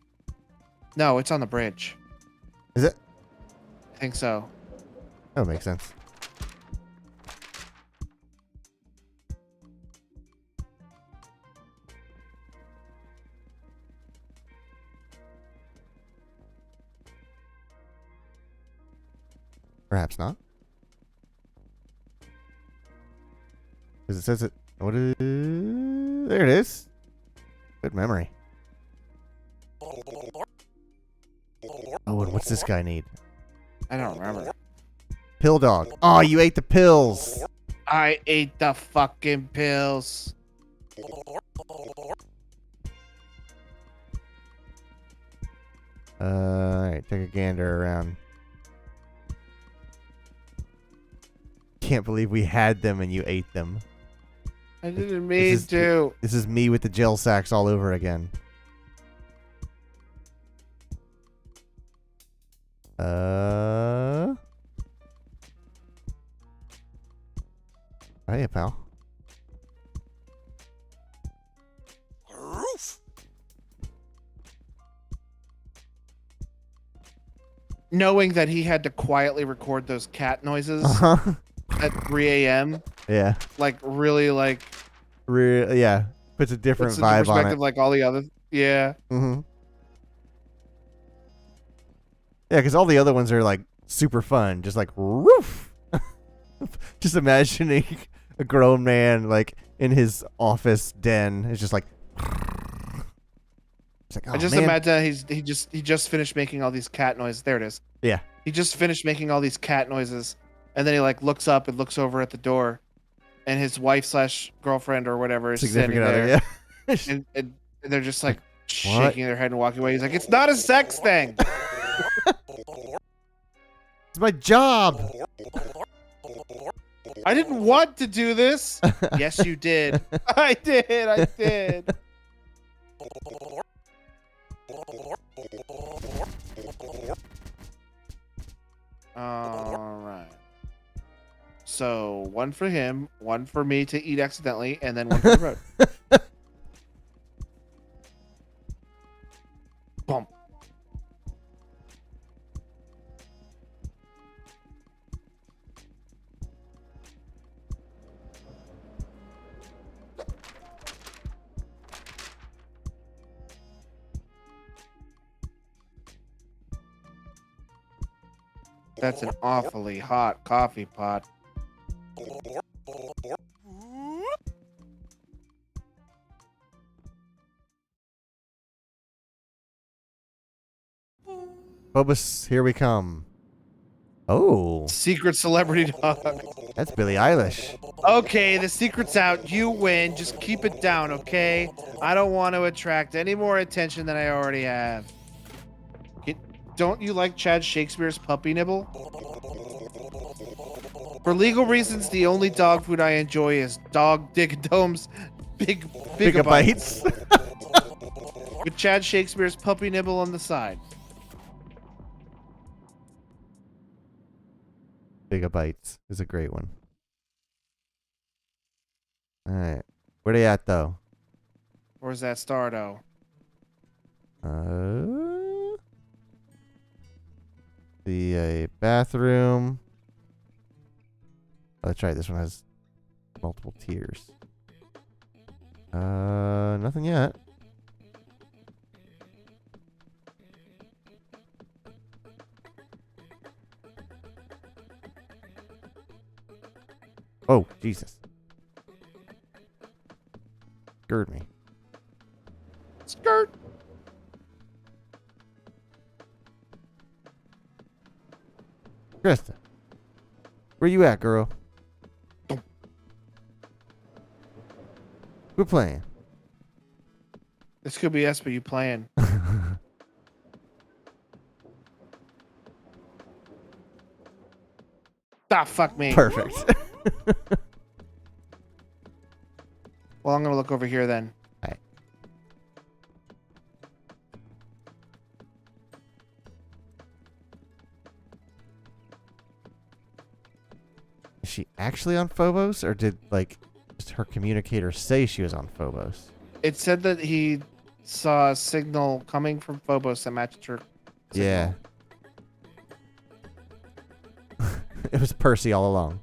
No, it's on the bridge. Is it? I think so. That would make sense. Perhaps not. Because it says it. What is? There it is. Good memory. Oh, and what's this guy need? I don't remember. Pill dog. Oh, you ate the pills. I ate the fucking pills. Alright, take a gander around. Can't believe we had them and you ate them. I didn't mean is- to. This is me with the gel sacks all over again. Hiya, pal. Knowing that he had to quietly record those cat noises Uh-huh. at 3 a.m. Yeah. like really like Yeah. Puts a different puts into vibe on perspective it. like all the other. Yeah. Mm-hmm. Yeah, because all the other ones are like super fun. Just like roof. Just imagining a grown man like in his office den is just like. It's like, oh, I just man. imagine he just finished making all these cat noises. There it is. Yeah. He just finished making all these cat noises, and then he like looks up and looks over at the door, and his wife / girlfriend or whatever is standing Significant there, other, yeah. and they're just like shaking their head and walking away. He's like, "It's not a sex thing." It's my job. I didn't want to do this. Yes, you did. I did. All right. So one for him, one for me to eat accidentally, and then one for the road. Boom. That's an awfully hot coffee pot. Phobos, here we come. Oh, Secret celebrity dog. that's Billie Eilish. Okay, the secret's out. You win. Just keep it down, okay? I don't want to attract any more attention than I already have. Don't you like Chad Shakespeare's puppy nibble? For legal reasons, the only dog food I enjoy is Dog Digadome's Big Bites. Gigabytes. With Chad Shakespeare's puppy nibble on the side. Gigabytes is a great one. All right. Where they at, though? Where's that star, though? The bathroom. Oh, that's right. This one has multiple tiers. Nothing yet. Oh, Jesus. Scared me. Skirt. Krista. Where you at, girl? We're playing. This could be Espa you playing. Ah, fuck me. Perfect. Well, I'm gonna look over here then. Alright. Is she actually on Phobos, or did just her communicator say she was on Phobos? It said that he saw a signal coming from Phobos that matched her. Yeah. It was Percy all along.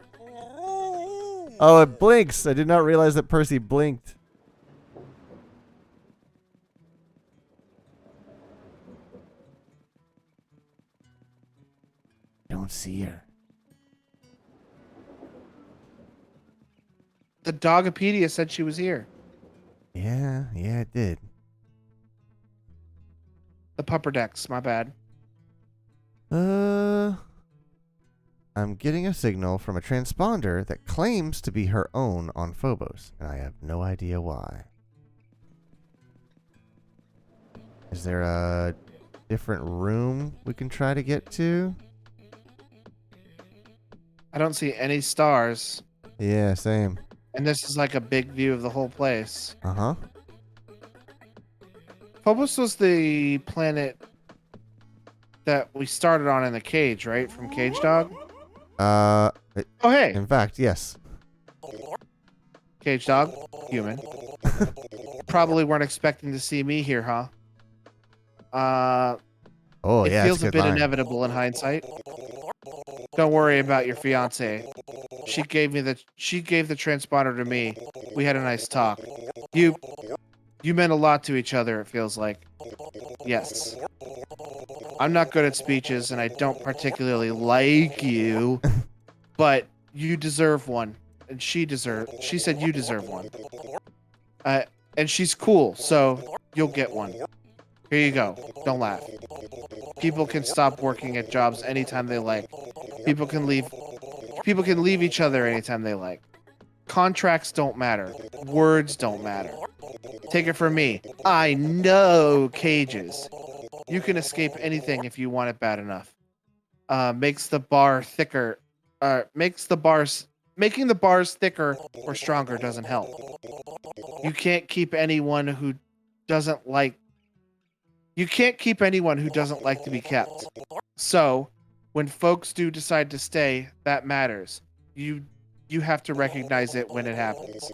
Oh, it blinks. I did not realize that Percy blinked. Don't see her. The Dogopedia said she was here. Yeah, it did. The Pupperdex, my bad. I'm getting a signal from a transponder that claims to be her own on Phobos, and I have no idea why. Is there a different room we can try to get to? I don't see any stars. Yeah, same. And this is like a big view of the whole place. Uh-huh. Phobos was the planet that we started on in the cage, right? From Cage Dog? Oh, hey. In fact, yes. Cage Dog, human. Probably weren't expecting to see me here, huh? Oh, It yeah, feels that's a bit line. inevitable in hindsight. Don't worry about your fiance. She gave the transponder to me. We had a nice talk. You meant a lot to each other, it feels like. Yes. I'm not good at speeches and I don't particularly like you, but you deserve one. And she said you deserve one. And she's cool, so you'll get one. Here you go. Don't laugh. People can stop working at jobs anytime they like. People can leave each other anytime they like. Contracts don't matter. Words don't matter. Take it from me. I know cages. You can escape anything if you want it bad enough. Makes the bar thicker. Making the bars thicker or stronger doesn't help. You can't keep anyone who doesn't like to be kept. So, when folks do decide to stay, that matters. You have to recognize it when it happens.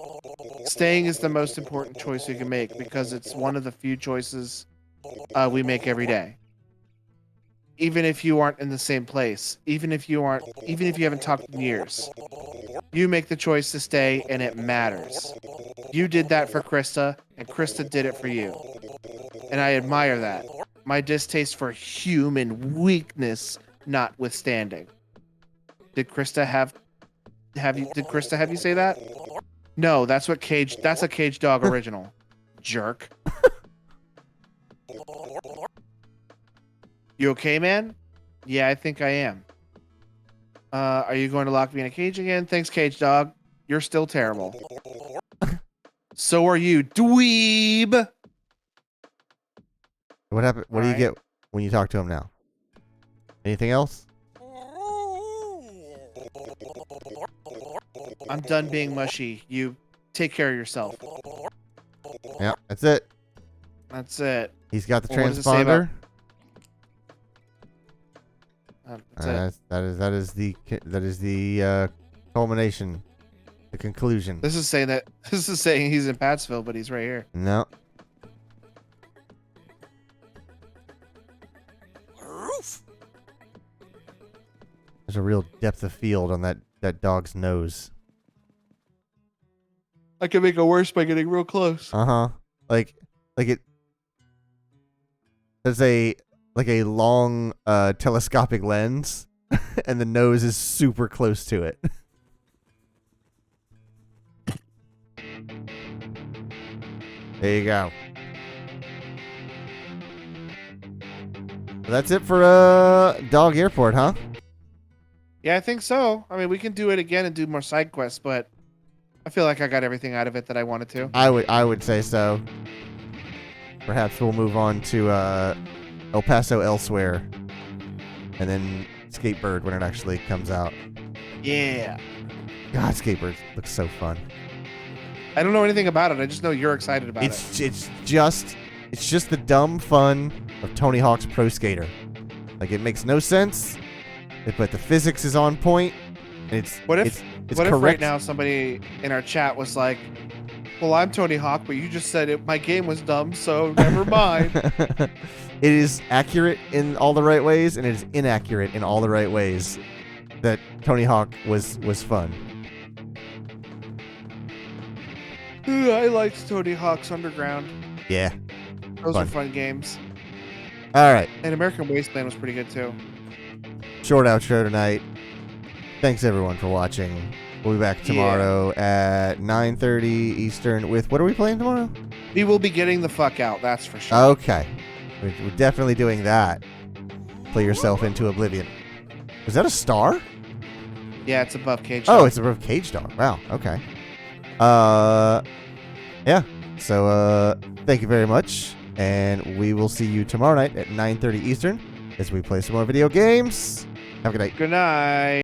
Staying is the most important choice you can make because it's one of the few choices we make every day. Even if you aren't in the same place, even if you haven't talked in years, you make the choice to stay and it matters. You did that for Krista and Krista did it for you. And I admire that. My distaste for human weakness notwithstanding. Did Krista have you say that? No, that's a Cage Dog original. Jerk. You okay, man? Yeah, I think I am. Are you going to lock me in a cage again? Thanks, Cage Dog. You're still terrible. So are you, dweeb. What happened? What do you Alright. get? when you talk to him now. Anything else? I'm done being mushy. You take care of yourself. Yeah, that's it. That's it. He's got the Well, what does it say about- transponder. That's it. That is the culmination, the conclusion. This is saying he's in Pattsville, but he's right here. No. There's a real depth of field on that dog's nose. I can make it worse by getting real close. Uh-huh. Like it. There's a long telescopic lens, and the nose is super close to it. There you go. That's it for Dog Airport, huh? Yeah, I think so. I mean, we can do it again and do more side quests, but I feel like I got everything out of it that I wanted to. I would say so. Perhaps we'll move on to El Paso Elsewhere, and then Skatebird when it actually comes out. Yeah. God, Skatebird looks so fun. I don't know anything about it. I just know you're excited about it. It's just the dumb fun of Tony Hawk's Pro Skater. Like, it makes no sense, but the physics is on point. And it's What if correct. right now somebody in our chat was like, "Well, I'm Tony Hawk, but you just said my game was dumb, so never mind." It is accurate in all the right ways, and it is inaccurate in all the right ways. That Tony Hawk was fun. I liked Tony Hawk's Underground. Yeah. Those Fun. were fun games. All right. And American Wasteland was pretty good too. Short outro tonight. Thanks everyone for watching. We'll be back tomorrow at 9:30 Eastern with, what are we playing tomorrow? We will be getting the fuck out, that's for sure. Okay. We're definitely doing that. Play yourself into oblivion. Is that a star? Yeah, it's above Cage. Oh, it's above Cage Dog. Wow. Okay. Yeah. So, thank you very much. And we will see you tomorrow night at 9:30 Eastern as we play some more video games. Have a good night. Good night.